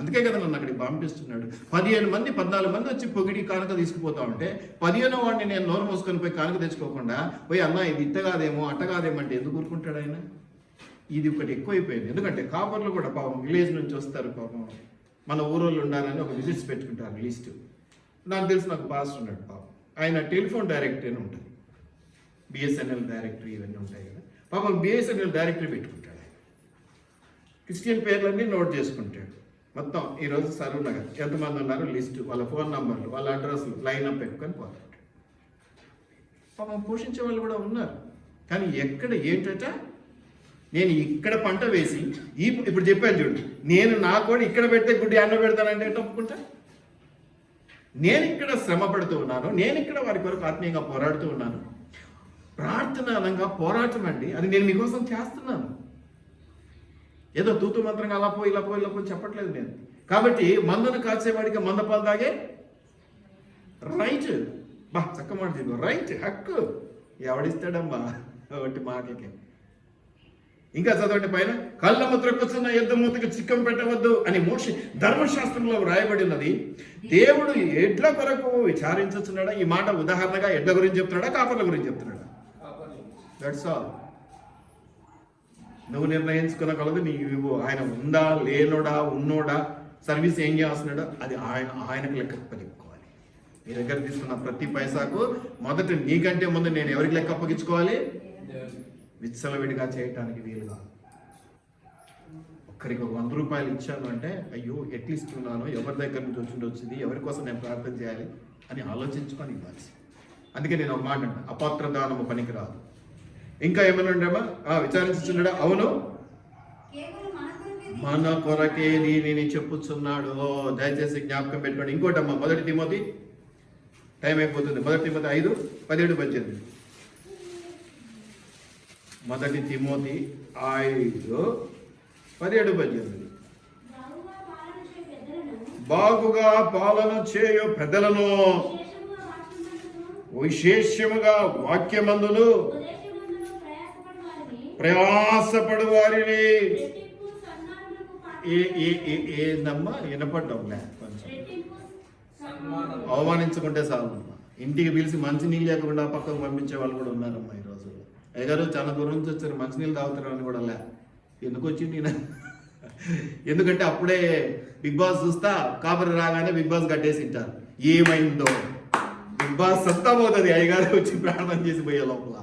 అందుకే కదా నన్ను అక్కడికి పంపిస్తున్నాడు. 15 మంది 14 మంది వచ్చి పొగిడి కానుక తీసుకుపోతా ఉంటే 15వ వాడిని నేను నోరు మోసుకొని పోయి కానుక తెచ్చుకోకుండా పోయి అన్న ఇది ఇట్టగాదేమో అట్టగాదేమో అంటే ఎందుకు ఊరుకుంటాడు ఆయన? ఇది ఒకటి ఎక్కువైపోయింది. ఎందుకంటే కాపర్లు కూడా పాపం విలేజ్ నుంచి వస్తారు, పాపం మన ఊరోళ్ళు ఉండాలని ఒక విజిట్స్ పెట్టుకుంటారు లిస్ట్. నాకు తెలిసి నాకు పాస్ ఉన్నాడు పాపం, ఆయన టెలిఫోన్ డైరెక్టరీ అని ఉంటుంది, బిఎస్ఎన్ఎల్ డైరెక్టరీ ఇవన్నీ ఉంటాయి కదా. పాపం బిఎస్ఎన్ఎల్ డైరెక్టరీ పెట్టుకుంటాడు ఆయన. క్రిస్టియన్ పేర్లన్నీ నోట్ చేసుకుంటాడు. మొత్తం ఈరోజు సరూర్ నగర్ ఎంతమంది ఉన్నారు లిస్టు, వాళ్ళ ఫోన్ నంబర్లు, వాళ్ళ అడ్రస్లు లైన్ అప్ పెట్టుకొని పోతాడు. పాపం పోషించే వాళ్ళు కూడా ఉన్నారు. కానీ ఎక్కడ ఏంటంటే నేను ఇక్కడ పంట వేసి ఇప్పుడు చెప్పాను చూడు, నేను నా కూడా ఇక్కడ పెడితే గుడ్డి అన్న పెడతానంటే ఒప్పుకుంటా? నేను ఇక్కడ శ్రమ పడుతూ ఉన్నాను, నేను ఇక్కడ వారి కొరకు ఆత్మీయంగా పోరాడుతూ ఉన్నాను. ప్రార్థన అనగా పోరాటం అండి, అది నేను మీకోసం చేస్తున్నాను. ఏదో తూతు మంత్రంగా అలా పోయి ఇలా పోయి చెప్పట్లేదు నేను. కాబట్టి మందను కాచేవాడికి మందపాలు తాగే రైట్, చక్క మాట చెప్పు, రైట్, హక్కు ఎవడిస్తాడమ్మా ఒకటి మాటలకి. ఇంకా చదవండి పైన, కళ్ళ ముద్రకొచ్చిన ఎద్దు మూతకి చిక్కం పెట్టవద్దు అని మోషే ధర్మశాస్త్రంలో వ్రాయబడి ఉన్నది. దేవుడు ఎడ్ల కొరకు విచారించుతున్నాడా? ఈ మాట ఉదాహరణగా ఎడ్ల గురించి చెప్తున్నాడా, కాపర్ల గురించి చెప్తున్నాడా? That's all. నువ్వు నిర్ణయించుకున్న కలదు నీవు. ఆయన ఉందా లేనోడా ఉన్నోడా సర్వీస్ ఏం చేస్తున్నాడో అది ఆయనకు లెక్క అప్పగించుకోవాలి. నీ దగ్గర తీసుకున్న ప్రతి పైసాకు మొదట నీకంటే ముందు నేను ఎవరికి లెక్క అప్పగించుకోవాలి? విచ్చలవిడిగా చేయటానికి వీలుగా. ఒక్కరికి 100 రూపాయలు ఇచ్చాను అంటే అయ్యో ఎట్లు ఇస్తున్నాను, ఎవరి దగ్గర నుంచి వచ్చింది, ఎవరి కోసం నేను ప్రార్థన చేయాలి అని ఆలోచించుకొని ఇవ్వాలి. అందుకే నేను ఒక మాట అంటే అపాత్ర దానము పనికి రాదు. ఇంకా ఏమైనా ఉండేమా? విచారించుచున్నాడా? అవును, మన కొరకే దీనిని చెప్పుచున్నాడు. దయచేసి జ్ఞాపకం పెట్టుకోండి. ఇంకోటమ్మా, 1 తిమోతి, టైం అయిపోతుంది. 1 తిమోతి 5:17. 1 తిమోతి 5:17. బాగుగా పాలన చేయు పెద్దలను విశేషముగా వాక్యమందులు ప్రయాసపడు వారిని ఏందమ్మా వినపడ్డాంలే కొంచెం అవమానించుకుంటే చాలు. ఇంటికి పిలిచి మంచినీళ్ళు లేకుండా పక్కకు పంపించే వాళ్ళు కూడా ఉన్నారమ్మా ఈరోజు. అయ్యగారు చాలా దూరం నుంచి వచ్చారు, మంచినీళ్ళు తాగుతారని కూడా లే. ఎందుకు వచ్చింది ఎందుకంటే అప్పుడే బిగ్ బాస్ చూస్తా కాబట్టి రాగానే బిగ్ బాస్ కట్టేసి ఉంటారు. ఏమైందో బిగ్ బాస్ సత్తా పోతుంది అయ్యగారు వచ్చి ప్రార్థన చేసి పోయే లోపల.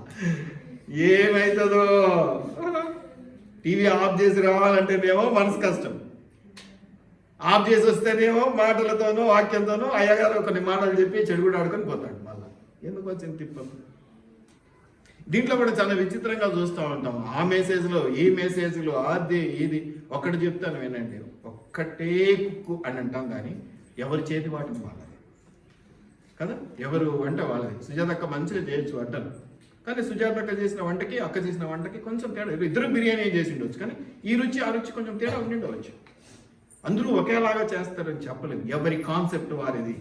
ఏమైతుందో టీవీ ఆఫ్ చేసి రావాలంటేనేమో మనసు కష్టం, ఆఫ్ చేసి వస్తేనేమో మాటలతోనో వాక్యంతోనో అయ్యగారు కొన్ని మాటలు చెప్పి చెడు కూడా ఆడుకొని పోతాడు. మళ్ళీ ఎందుకు వచ్చింది తిప్పలు? దీంట్లో కూడా చాలా విచిత్రంగా చూస్తూ ఉంటాం. ఆ మెసేజ్లో ఈ మెసేజ్లో అది ఇది ఒకటి చెప్తాను వినండి, ఒక్కటే కుక్కు అని అంటాం కానీ ఎవరి చేతి వాటిని వాళ్ళది కదా, ఎవరు వంట వాళ్ళది. సుజాత అక్క మంచిగా చేయొచ్చు వంటలు, కానీ సుజాత అక్క చేసిన వంటకి అక్క చేసిన వంటకి కొంచెం తేడా. ఇద్దరు బిర్యానీ చేసి ఉండొచ్చు, కానీ ఈ రుచి ఆ రుచి కొంచెం తేడా ఉండిండవచ్చు. అందరూ ఒకేలాగా చేస్తారని చెప్పలేదు. ఎవరి కాన్సెప్ట్ వారిది,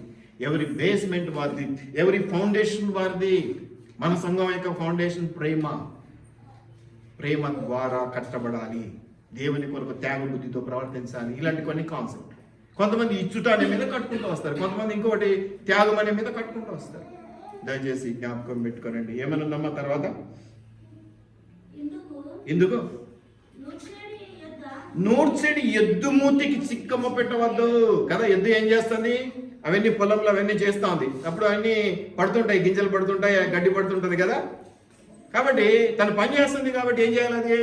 ఎవరి బేస్మెంట్ వారిది, ఎవరి ఫౌండేషన్ వారిది. మన సంఘం యొక్క ఫౌండేషన్ ప్రేమ. ప్రేమ ద్వారా కట్టబడాలి, దేవుని కొరకు త్యాగ బుద్ధితో ప్రవర్తించాలి, ఇలాంటి కొన్ని కాన్సెప్ట్. కొంతమంది ఇచ్చుట అనే మీద కట్టుకుంటూ వస్తారు, కొంతమంది ఇంకొకటి త్యాగం అనే మీద కట్టుకుంటూ వస్తారు. దయచేసి జ్ఞాపకం పెట్టుకోనండి. ఏమైనా ఉందమ్మా తర్వాత? ఎందుకు నూర్చెడి ఎద్దు మూతికి చిక్కమ్మ పెట్టవద్దు కదా. ఎద్దు ఏం చేస్తుంది? అవన్నీ పొలంలో అవన్నీ చేస్తూ ఉంది, అప్పుడు అవన్నీ పడుతుంటాయి, గింజలు పడుతుంటాయి, గడ్డి పడుతుంటుంది కదా. కాబట్టి తను పని చేస్తుంది కాబట్టి ఏం చేయాలి? అది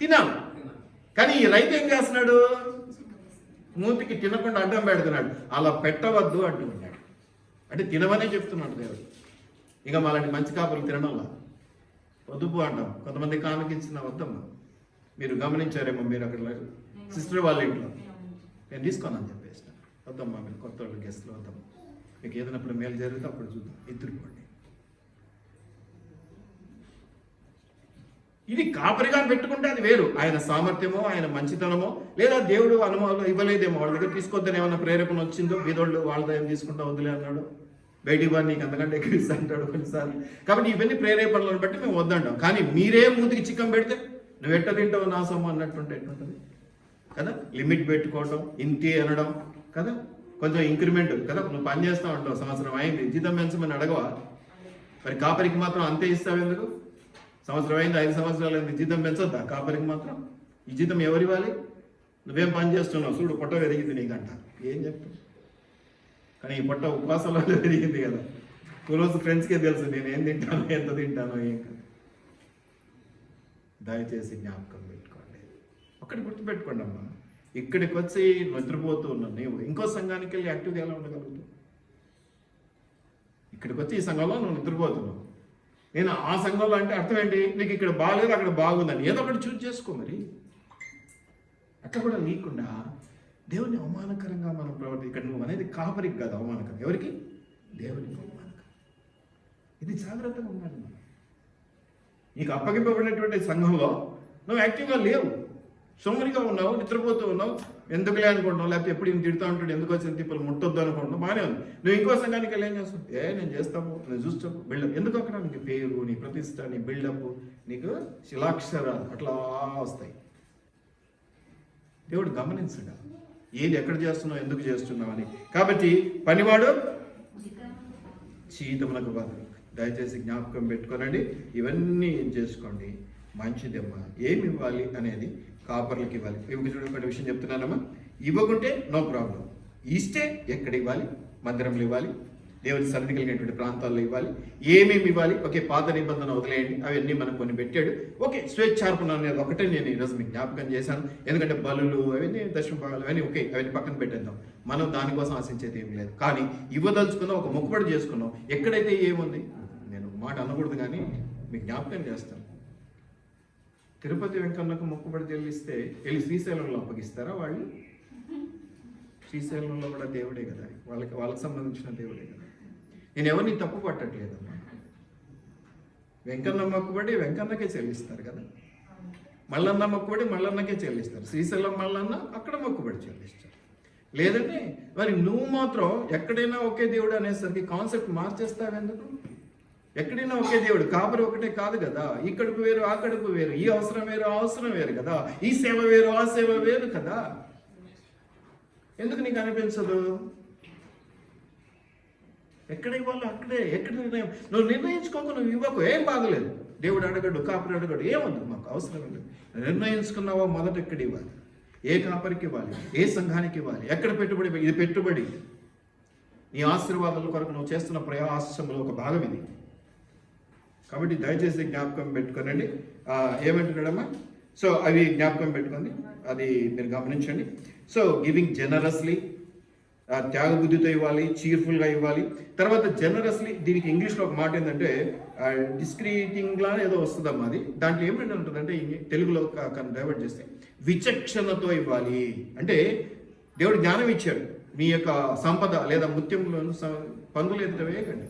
తినాలి. కానీ ఈ రైతు ఏం చేస్తున్నాడు? మూతికి తినకుండా అడ్డం పెడుతున్నాడు. అలా పెట్టవద్దు అంటున్నాడు. అంటే తినవనే చెప్తున్నాడు దేవుడు. ఇంకా మాలాంటి మంచి కాపులు తినడంలా పొదుపు అంటాం. కొంతమంది కానుకించిన వద్దమ్మా. మీరు గమనించారేమో, మీరు అక్కడ సిస్టర్ వాళ్ళ ఇంట్లో నేను తీసుకోనని చెప్పేసి వద్దమ్మా, మీరు కొత్త వాళ్ళు గెస్ట్లు వద్దాం, మీకు ఏదైనప్పుడు మేలు జరిగితే అప్పుడు చూద్దాం, ఎత్తురుకోండి. ఇది కాపరిగా పెట్టుకుంటే అది వేరు. ఆయన సామర్థ్యమో ఆయన మంచితనమో లేదా దేవుడు అనుభవాలు ఇవ్వలేదేమో, వాళ్ళ దగ్గర తీసుకొద్దని ఏమన్నా ప్రేరేపణ వచ్చిందో, బీదోళ్ళు వాళ్ళతో ఏం తీసుకుంటా వదిలే అన్నాడు, బయటికి వాడు నీకు అంతకంటే ఎక్కువ ఇస్తా అంటాడు కొన్నిసార్లు. కాబట్టి ఇవన్నీ ప్రేరేపణలను బట్టి మేము వద్దంటాం. కానీ మీరే మూతికి చిక్కం పెడితే నువ్వు ఎట్ట తింటావు నా సొమ్ము అన్నట్టుంటే ఎట్లుంటుంది కదా. లిమిట్ పెట్టుకోవడం, ఇంటి అనడం కదా, కొంచెం ఇంక్రిమెంట్ కదా. నువ్వు పని చేస్తూ ఉంటావు, సంవత్సరం అయింది, జీతం పెంచమని అడగవా? మరి కాపరికి మాత్రం అంతే ఇస్తావు ఎందుకు? సంవత్సరం అయింది, 5 సంవత్సరాలు అయింది, జీతం పెంచొద్దా కాపరికి మాత్రం? ఈ జీతం ఎవరు ఇవ్వాలి? నువ్వేం పని చేస్తున్నావు చూడు, పొట్ట పెరిగింది నీకంట, ఏం చెప్తావు? కానీ ఈ పొట్ట ఉపవాసంలో పెరిగింది కదా. రోజు ఫ్రెండ్స్కే తెలుసు నేను ఏం తింటానో, ఎంత తింటానో, ఏం కదా. దయచేసి జ్ఞాపకం పెట్టుకోండి. ఒకటి గుర్తుపెట్టుకోండి అమ్మా, ఇక్కడికి వచ్చి నిద్రపోతూ ఉన్నాను నీవు ఇంకో సంఘానికి వెళ్ళి యాక్టివ్గా ఎలా ఉండగలుగుతావు? ఇక్కడికి వచ్చి ఈ సంఘంలో నువ్వు నిద్రపోతున్నావు, నేను ఆ సంఘంలో అంటే అర్థం ఏంటి? నీకు ఇక్కడ బాగలేదు అక్కడ బాగుందని ఏదో ఒకటి చూస్ చేసుకో. మరి అట్లా కూడా లేకుండా దేవుని అవమానకరంగా మనం ప్రవర్తి. ఇక్కడ నువ్వు అనేది కాపరికి కాదు అవమానకరం, ఎవరికి? దేవునికి అవమానకరం. ఇది జాగ్రత్తగా ఉండాలి. మనం నీకు అప్పగింపబడినటువంటి సంఘంలో నువ్వు యాక్టివ్గా లేవు, సోమరిగా ఉన్నావు, నిద్రపోతూ ఉన్నావు, ఎందుకులే అనుకుంటున్నావు, లేకపోతే ఎప్పుడు నేను తిడుతూ ఉంటాడు, ఎందుకు వచ్చిన తిప్పలు ముట్టొద్దు అనుకుంటున్నావు, బాగానే ఉంది. నువ్వు ఇంకో సంఘానికి వెళ్ళి ఏం చేస్తావు? నేను చేస్తాము, నేను చూస్తాము, బిల్డప్. ఎందుకు అక్కడ నీకు పేరు, నీ ప్రతిష్ట, నీ బిల్డప్, నీకు శిలాక్షరాలు అట్లా వస్తాయి. దేవుడు గమనించడా ఏది ఎక్కడ చేస్తున్నావు, ఎందుకు చేస్తున్నావు అని. కాబట్టి పనివాడు చీతములకు బదులు. దయచేసి జ్ఞాపకం పెట్టుకోనండి, ఇవన్నీ ఏం చేసుకోండి. మంచిదమ్మా, ఏమి ఇవ్వాలి అనేది కాపర్లకు ఇవ్వాలి. చూడండి విషయం చెప్తున్నానమ్మా, ఇవ్వకుంటే నో ప్రాబ్లం, ఇస్తే ఎక్కడ ఇవ్వాలి? మందిరంలో ఇవ్వాలి, దేవుని సన్నిధి కలిగినటువంటి ప్రాంతాల్లో ఇవ్వాలి. ఏమేమి ఇవ్వాలి? ఓకే, పాత నిబంధన వదిలేయండి, అవన్నీ మనం కొన్ని పెట్టాడు. ఓకే, స్వేచ్ఛార్పణ అనేది ఒకటే నేను ఈరోజు మీకు జ్ఞాపకం చేశాను. ఎందుకంటే బలులు అవన్నీ, దశమ భాగాలు అవన్నీ ఓకే, అవన్నీ పక్కన పెట్టేద్దాం. మనం దానికోసం ఆశించేది ఏం లేదు. కానీ ఇవ్వదలుచుకున్నాం, ఒక మొక్కుబడి చేసుకున్నాం. ఎక్కడైతే ఏముంది, నేను మాట అనకూడదు కానీ మీకు జ్ఞాపకం చేస్తాను. తిరుపతి వెంకన్నకు మొక్కుబడి చెల్లిస్తే వెళ్ళి శ్రీశైలంలో అప్పగిస్తారా వాళ్ళు? శ్రీశైలంలో కూడా దేవుడే కదా, వాళ్ళకి సంబంధించిన దేవుడే కదా. నేను ఎవరిని తప్పు పట్టట్లేదమ్మా. వెంకన్న మొక్కుబడి వెంకన్నకే చెల్లిస్తారు కదా, మల్లన్న మొక్కుబడి మల్లన్నకే చెల్లిస్తారు. శ్రీశైలం మల్లన్న అక్కడ మొక్కుబడి చెల్లిస్తారు. లేదంటే మరి నువ్వు మాత్రం ఎక్కడైనా ఒకే దేవుడు అనేసరికి కాన్సెప్ట్ మార్చేస్తావెందుకు? ఎక్కడైనా ఒకే దేవుడు, కాపరి ఒకటే కాదు కదా. ఈ కడుపు వేరు ఆ కడుపు వేరు, ఈ అవసరం వేరు ఆ అవసరం వేరు కదా, ఈ సేవ వేరు ఆ సేవ వేరు కదా. ఎందుకు నీకు అనిపించదు? ఎక్కడ ఇవ్వాలో అక్కడే, ఎక్కడ నిర్ణయం నువ్వు నిర్ణయించుకోక నువ్వు ఇవ్వకు, ఏం బాగలేదు. దేవుడు అడగడు, కాపరి అడగడు, ఏముంది, మాకు అవసరం లేదు. నిర్ణయించుకున్నావో మొదట ఎక్కడ ఇవ్వాలి, ఏ కాపరికి ఇవ్వాలి, ఏ సంఘానికి ఇవ్వాలి, ఎక్కడ పెట్టుబడి, ఇది పెట్టుబడి. నీ ఆశీర్వాదాల కొరకు నువ్వు చేస్తున్న ప్రయాసంలో ఒక భాగం ఇది. కాబట్టి దయచేసి జ్ఞాపకం పెట్టుకోనండి. ఏమంటున్నాడమ్మా? సో అవి జ్ఞాపకం పెట్టుకోండి, అది మీరు గమనించండి. సో గివింగ్ జనరస్లీ, త్యాగబుద్ధితో ఇవ్వాలి, చీర్ఫుల్గా ఇవ్వాలి. తర్వాత జనరస్లీ, దీనికి ఇంగ్లీష్లో ఒక మాట ఏంటంటే డిస్క్రీటింగ్లా ఏదో వస్తుందమ్మా. అది దాంట్లో ఏమైనా ఉంటుందంటే తెలుగులో డైవర్ట్ చేస్తే విచక్షణతో ఇవ్వాలి. అంటే దేవుడు జ్ఞానం ఇచ్చాడు, మీ యొక్క సంపద లేదా ముత్యములను పందులు ఎదుట వేయకండి.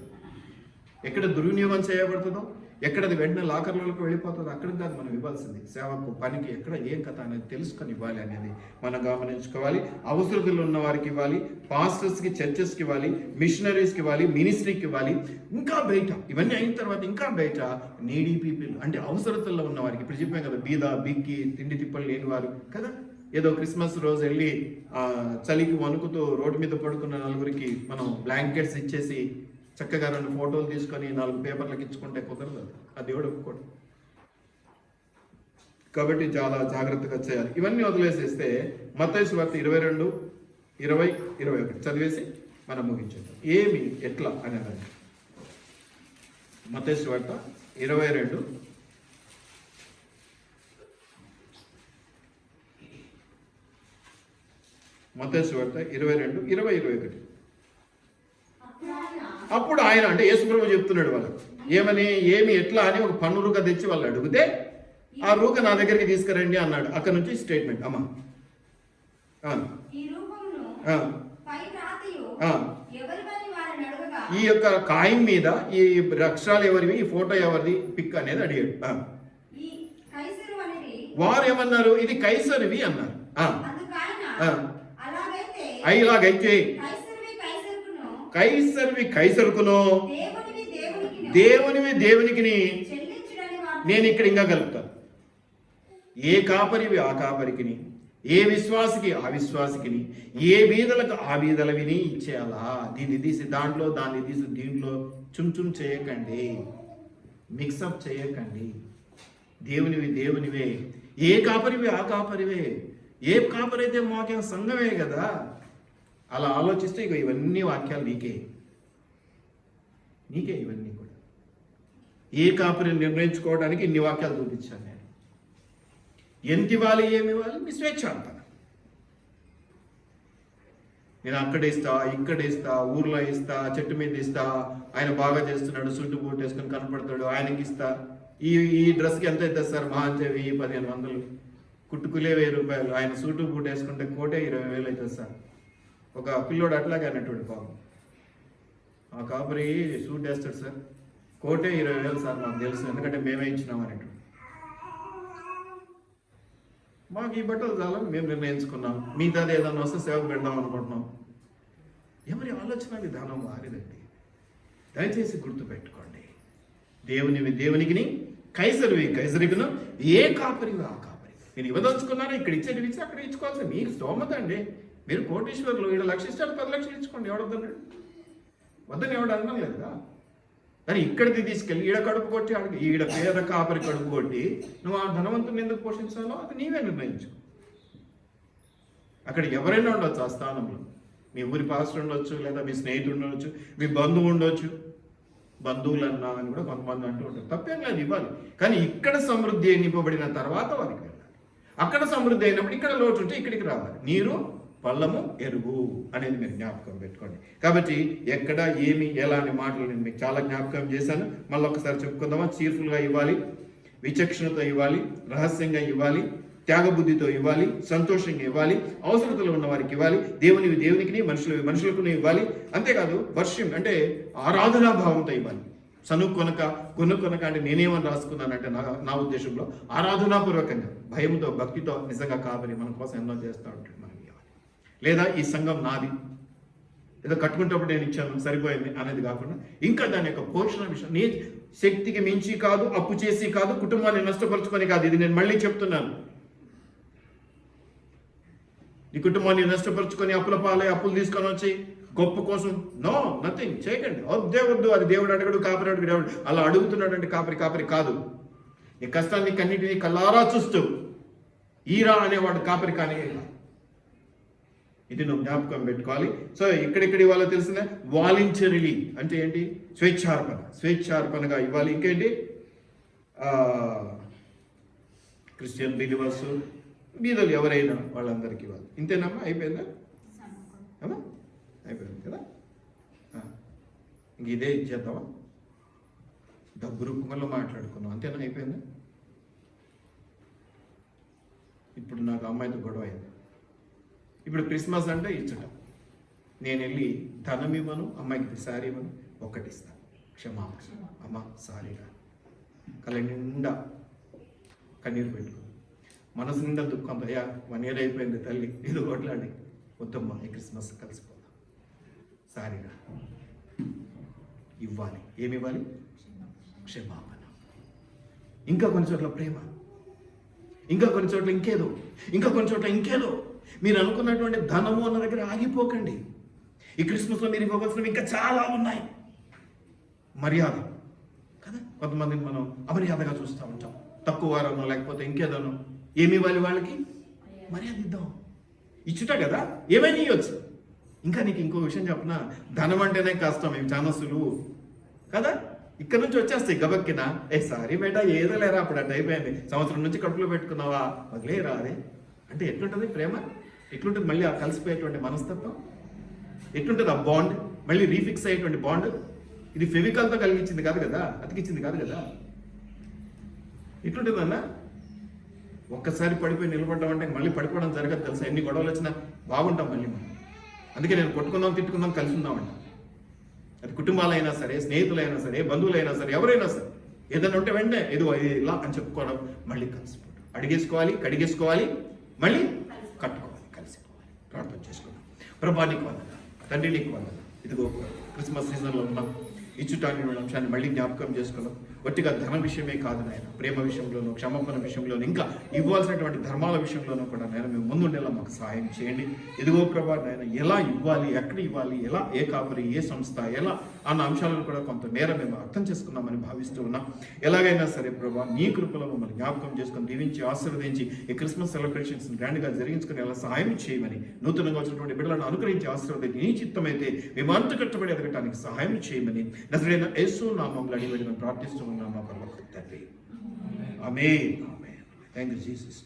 ఎక్కడ దుర్వినియోగం చేయబడుతుందో, ఎక్కడ అది వెంటనే లాకర్లకు వెళ్ళిపోతుందో అక్కడికి దాన్ని మనం ఇవ్వాల్సింది. సేవకు, పనికి ఎక్కడ ఏం కథ అనేది తెలుసుకొని ఇవ్వాలి అనేది మనం గమనించుకోవాలి. అవసరతలు ఉన్న వారికి ఇవ్వాలి, పాస్టర్స్కి, చర్చెస్కి ఇవ్వాలి, మిషనరీస్కి ఇవ్వాలి, మినిస్ట్రీకి ఇవ్వాలి. ఇంకా బయట ఇవన్నీ అయిన తర్వాత ఇంకా బయట నీడీ పీపుల్, అంటే అవసరతల్లో ఉన్న వారికి, ఇప్పుడు చెప్పాం కదా, బీద, బిక్కి, తిండి తిప్పలు లేని వారు కదా. ఏదో క్రిస్మస్ రోజు వెళ్ళి చలికి వణుకుతూ రోడ్డు మీద పడుకున్న నలుగురికి మనం బ్లాంకెట్స్ ఇచ్చేసి చక్కగా 2 ఫోటోలు తీసుకొని 4 పేపర్లకు ఇచ్చుకుంటే కుదరదు. ఆ దేవుడు ఒప్పుకోడు. కాబట్టి చాలా జాగ్రత్తగా చేయాలి. ఇవన్నీ వదిలేసేస్తే మత్తయి సువార్త 22, 20, 21 చదివేసి మనం ముగించేద్దాం. ఏమి ఎట్లా అనేది మత్తయి సువార్త 22, మత్తయి సువార్త 22, 20, 21. అప్పుడు ఆయన, అంటే యేసుప్రభువు చెప్తున్నాడు వాళ్ళకు ఏమని, ఏమి ఎట్లా అని ఒక పన్ను రూక తెచ్చి వాళ్ళు అడిగితే ఆ రూక నా దగ్గరికి తీసుకురండి అన్నాడు. అక్కడ నుంచి స్టేట్మెంట్ అమ్మా. ఈ యొక్క కాయిన్ మీద ఈ అక్షరాలు ఎవరివి, ఈ ఫోటో ఎవరిది, పిక్ అనేది అడిగాడు. వారు ఏమన్నారు, ఇది కైసరివి అన్నారు. ఇలాగైతే కైసరివి కైసరుకును, దేవునివి దేవునికి నేను ఇక్కడ ఇంకా కలుపుతాను. ఏ కాపరివి ఆ కాపరికిని, ఏ విశ్వాసికి ఆ విశ్వాసికిని, ఏ బీదలకు ఆ బీదలవిని ఇచ్చేయాలా. దీన్ని తీసి దాంట్లో, దాన్ని తీసి దీంట్లో చుమ్ చేయకండి, మిక్సప్ చేయకండి. దేవునివి దేవునివే, ఏ కాపరివి ఆ కాపరివే. ఏ కాపరి అయితే మాకేం సంఘమే కదా. అలా ఆలోచిస్తే ఇక ఇవన్నీ వాక్యాలు నీకే ఇవన్నీ కూడా. ఏ కాపరిని నిర్ణయించుకోవడానికి ఇన్ని వాక్యాలు చూపించాను నేను. ఎంత ఇవ్వాలి, ఏమి ఇవ్వాలి, మీ స్వేచ్ఛ అంత. నేను అక్కడ ఇస్తా, ఇక్కడ ఇస్తా, ఊర్లో ఇస్తా, చెట్టు మీద ఇస్తా, ఆయన బాగా చేస్తున్నాడు, సుట్టు బూట్ వేసుకొని కనపడతాడు, ఆయనకి ఇస్తా. ఈ డ్రెస్కి ఎంత అవుతుంది సార్, మహా అంటే 1000-1500, కుట్టుకులే 1000 రూపాయలు. ఆయన సూటు బూట్ వేసుకుంటే కోటే 20,000 అవుతుంది సార్. ఒక పిల్లోడు అట్లాగే అన్నట్టు పాపం, ఆ కాపరి సూట్ వేస్తాడు సార్, కోటే 20,000 సార్, మాకు తెలుసు, ఎందుకంటే మేమే ఇచ్చినాం అన్నట్టు. మాకు ఈ బట్టలు చాలా మేము నిర్ణయించుకున్నాం, మిగతాది ఏదన్నా వస్తే సేవకు పెడదాం అనుకుంటున్నాం. ఎవరి ఆలోచన విధానం వారిదండి. దయచేసి గుర్తుపెట్టుకోండి, దేవునివి దేవునికి, కైసరివి కైసరికును, ఏ కాపరివి ఆ కాపరి. నేను ఇవ్వదలుచుకున్నాను, ఇక్కడ ఇచ్చేది ఇచ్చి అక్కడ ఇచ్చుకోవాల్సి మీకు స్తోమత అండి. మీరు కోటీశ్వరులు, 7 లక్షలు ఇస్తారు, 10 లక్షలు ఇచ్చుకోండి, ఎవడొద్దన్నాడు? వద్దని ఎవడు అన్నం లేదా? కానీ ఇక్కడికి తీసుకెళ్ళి ఈడ కడుపు కొట్టి, ఆడికి ఈడ పేద కాపరి కడుపు కొట్టి నువ్వు ఆ ధనవంతుని ఎందుకు పోషించాలో అది నీవే నిర్ణయించు. అక్కడ ఎవరైనా ఉండొచ్చు ఆ స్థానంలో. మీ ఊరి పాస్టర్ ఉండొచ్చు, లేదా మీ స్నేహితుడు ఉండొచ్చు, మీ బంధువు ఉండొచ్చు. బంధువులు అన్నా అని కూడా కొంతమంది అంటూ ఉంటారు, తప్పేం లేదు, ఇవ్వాలి. కానీ ఇక్కడ సమృద్ధి నింపబడిన తర్వాత వారికి వెళ్ళాలి. అక్కడ సమృద్ధి అయినప్పుడు ఇక్కడ లోటు ఉంటే ఇక్కడికి రావాలి. నీరు, పళ్ళము, ఎరువు అనేది మీరు జ్ఞాపకం పెట్టుకోండి. కాబట్టి ఎక్కడ ఏమి ఎలా అనే మాటలు నేను మీకు చాలా జ్ఞాపకం చేశాను. మళ్ళీ ఒకసారి చెప్పుకుందామా. చీర్ఫుల్గా ఇవ్వాలి, విచక్షణతో ఇవ్వాలి, రహస్యంగా ఇవ్వాలి, త్యాగబుద్ధితో ఇవ్వాలి, సంతోషంగా ఇవ్వాలి, అవసరతలు ఉన్న వారికి ఇవ్వాలి, దేవునివి దేవునికి, మనుషులకు ఇవ్వాలి. అంతేకాదు వర్షం అంటే ఆరాధనాభావంతో ఇవ్వాలి. కొనుక్కొనక అంటే నేనేమని రాసుకున్నానంటే నా ఉద్దేశంలో ఆరాధనాపూర్వకంగా, భయంతో, భక్తితో నిజంగా కాపరి మన కోసం ఎన్నో చేస్తూ ఉంటాడు. మనం ఇవ్వాలి. లేదా ఈ సంఘం నాది, ఏదో కట్టుకుంటప్పుడు నేను ఇచ్చాను సరిపోయింది అనేది కాకుండా ఇంకా దాని యొక్క పోషణ విషయం, నీ శక్తికి మించి కాదు, అప్పు చేసి కాదు, కుటుంబాన్ని నష్టపరుచుకొని కాదు. ఇది నేను మళ్ళీ చెప్తున్నాను. నీ కుటుంబాన్ని నష్టపరుచుకొని అప్పుల పాలై అప్పులు తీసుకొని వచ్చి గొప్ప కోసం నో నథింగ్ చేయకండి. వద్దు అది దేవుడు అడగడు, కాపరి అడుగు దేవుడు అలా అడుగుతున్నాడంటే కాపరి కాదు. నీ కష్టాన్ని కన్నిటిని కల్లారా చూస్తూ ఈరా అనేవాడు కాపరి కానీ. ఇది నువ్వు జ్ఞాపకం పెట్టుకోవాలి. సో ఇక్కడిక్కడి ఇవ్వాలో తెలిసిందే. వాలంటరీలీ అంటే ఏంటి? స్వేచ్ఛార్పణగా ఇవ్వాలి. ఇంకేంటి? క్రిస్టియన్ బిలీవర్స్, బీదలు ఎవరైనా వాళ్ళందరికీ ఇవ్వాలి. ఇంతేనమ్మా? అయిపోయిందా అమ్మా? అయిపోయింది కదా. ఇంక ఇదే ఇచ్చేద్దామా? డబ్బు రూపంలో మాట్లాడుకున్నాం, అంతేనా? అయిపోయిందా? ఇప్పుడు నాకు అమ్మాయితో గొడవ అయింది. ఇప్పుడు క్రిస్మస్ అంటే ఇచ్చట. నేను వెళ్ళి ధనం ఇవ్వను, అమ్మాయికి శారీ ఇవ్వను, ఒక్కటిస్తాను, క్షమాపణ అమ్మ సారీగా. కళ్ళ నిండా కన్నీరు పెట్టుకో, మనసు నిండా దుఃఖంతో, 1 year అయిపోయింది తల్లి, ఇది కొట్లాడి వద్దమ్మా ఈ క్రిస్మస్ కలిసిపోదాం, సారీగా ఇవ్వాలి. ఏమి ఇవ్వాలి? క్షమాపణ. ఇంకా కొన్ని చోట్ల ప్రేమ, ఇంకా కొన్ని చోట్ల ఇంకేదో, ఇంకా కొన్ని చోట్ల ఇంకేదో. మీరు అనుకున్నటువంటి ధనము అన్న దగ్గర ఆగిపోకండి. ఈ క్రిస్మస్లో మీరు ఇవ్వవలసినవి ఇంకా చాలా ఉన్నాయి. మర్యాద కదా, కొంతమందిని మనం అమర్యాదగా చూస్తూ ఉంటాం, తక్కువ వారనో లేకపోతే ఇంకేదనో. ఏమి ఇవ్వాలి వాళ్ళకి? మర్యాద ఇద్దాం. ఇచ్చుట కదా, ఏమైనా ఇవ్వచ్చు. ఇంకా నీకు ఇంకో విషయం చెప్పనా, ధనం అంటేనే కష్టం, ఇవి చాలా సులువు కదా. ఇక్కడ నుంచి వచ్చేస్తాయి గబక్కిన. సారీ బేటా, ఏదో లేరా, అప్పుడు అట్ట అయిపోయింది, సంవత్సరం నుంచి కడుపులో పెట్టుకున్నావా, వదిలేరా అదే అంటే. ఎట్లుంటుంది ప్రేమ? ఎట్లుంటుంది మళ్ళీ ఆ కలిసిపోయేటువంటి మనస్తత్వం? ఎట్లుంటుంది ఆ బాండ్? మళ్ళీ రీఫిక్స్ అయ్యేటువంటి బాండ్. ఇది ఫెవికాల్తో కలిగించింది కాదు కదా, అతికిచ్చింది కాదు కదా. ఎట్లుంటుంది అన్న? ఒక్కసారి పడిపోయి నిలబడ్డామంటే మళ్ళీ పడిపోవడం జరగదు తెలుసా. ఎన్ని గొడవలు వచ్చినా బాగుంటాం మళ్ళీ మనం. అందుకే నేను కొట్టుకుందాం తిట్టుకుందాం కలిసి ఉందామంట. అది కుటుంబాలైనా సరే, స్నేహితులైనా సరే, బంధువులైనా సరే, ఎవరైనా సరే, ఏదైనా ఉంటే వెంటనే ఏదో ఇలా అని చెప్పుకోవడం, మళ్ళీ కలిసిపోవడం, అడిగేసుకోవాలి, కడిగేసుకోవాలి, మళ్ళీ కట్టుకోవాలి, కలిసిపోవాలి. ప్రార్థన చేసుకుందాం. ప్రభా నీకు వందనాలు, తండ్రి నీకు వందనాలు. ఇదిగో క్రిస్మస్ సీజన్లో ఉన్నాం, ఇచ్చుటాన్ని అంశాన్ని మళ్ళీ జ్ఞాపకం చేసుకున్నాం. ఒట్టిగా ధన విషయమే కాదు నాయన, ప్రేమ విషయంలోనూ, క్షమాపణ విషయంలోనూ, ఇంకా ఇవ్వాల్సినటువంటి ధర్మాల విషయంలోనూ కూడా నాయన మేము ముందుండేలా మాకు సహాయం చేయండి. ఇదిగో ప్రభా నాయన, ఎలా ఇవ్వాలి, ఎక్కడ ఇవ్వాలి, ఎలా, ఏ కాపరి, ఏ సంస్థ, ఎలా అన్న అంశాలను కూడా కొంత మేర మేము అర్థం చేసుకున్నామని భావిస్తూ ఉన్నాం. ఎలాగైనా సరే ప్రభా నీ కృపలో మమ్మల్ని జ్ఞాపకం చేసుకుని దీవించి ఆశీర్వదించి ఈ క్రిస్మస్ సెలబ్రేషన్స్ గ్రాండ్గా జరిగించుకుని ఎలా సహాయం చేయమని, నూతనంగా వచ్చినటువంటి బిడ్డలను అనుగ్రహించి ఆశీర్వదించి నీ చిత్తమైతే మేము అంత కట్టుబడి ఎదగటానికి సహాయం చేయమని నజరేయుడైన యేసు నామములో అడిగి ప్రార్థిస్తూ ఉన్నాం మా పరలోకపు తండ్రి. ఆమేన్. Thank you Jesus.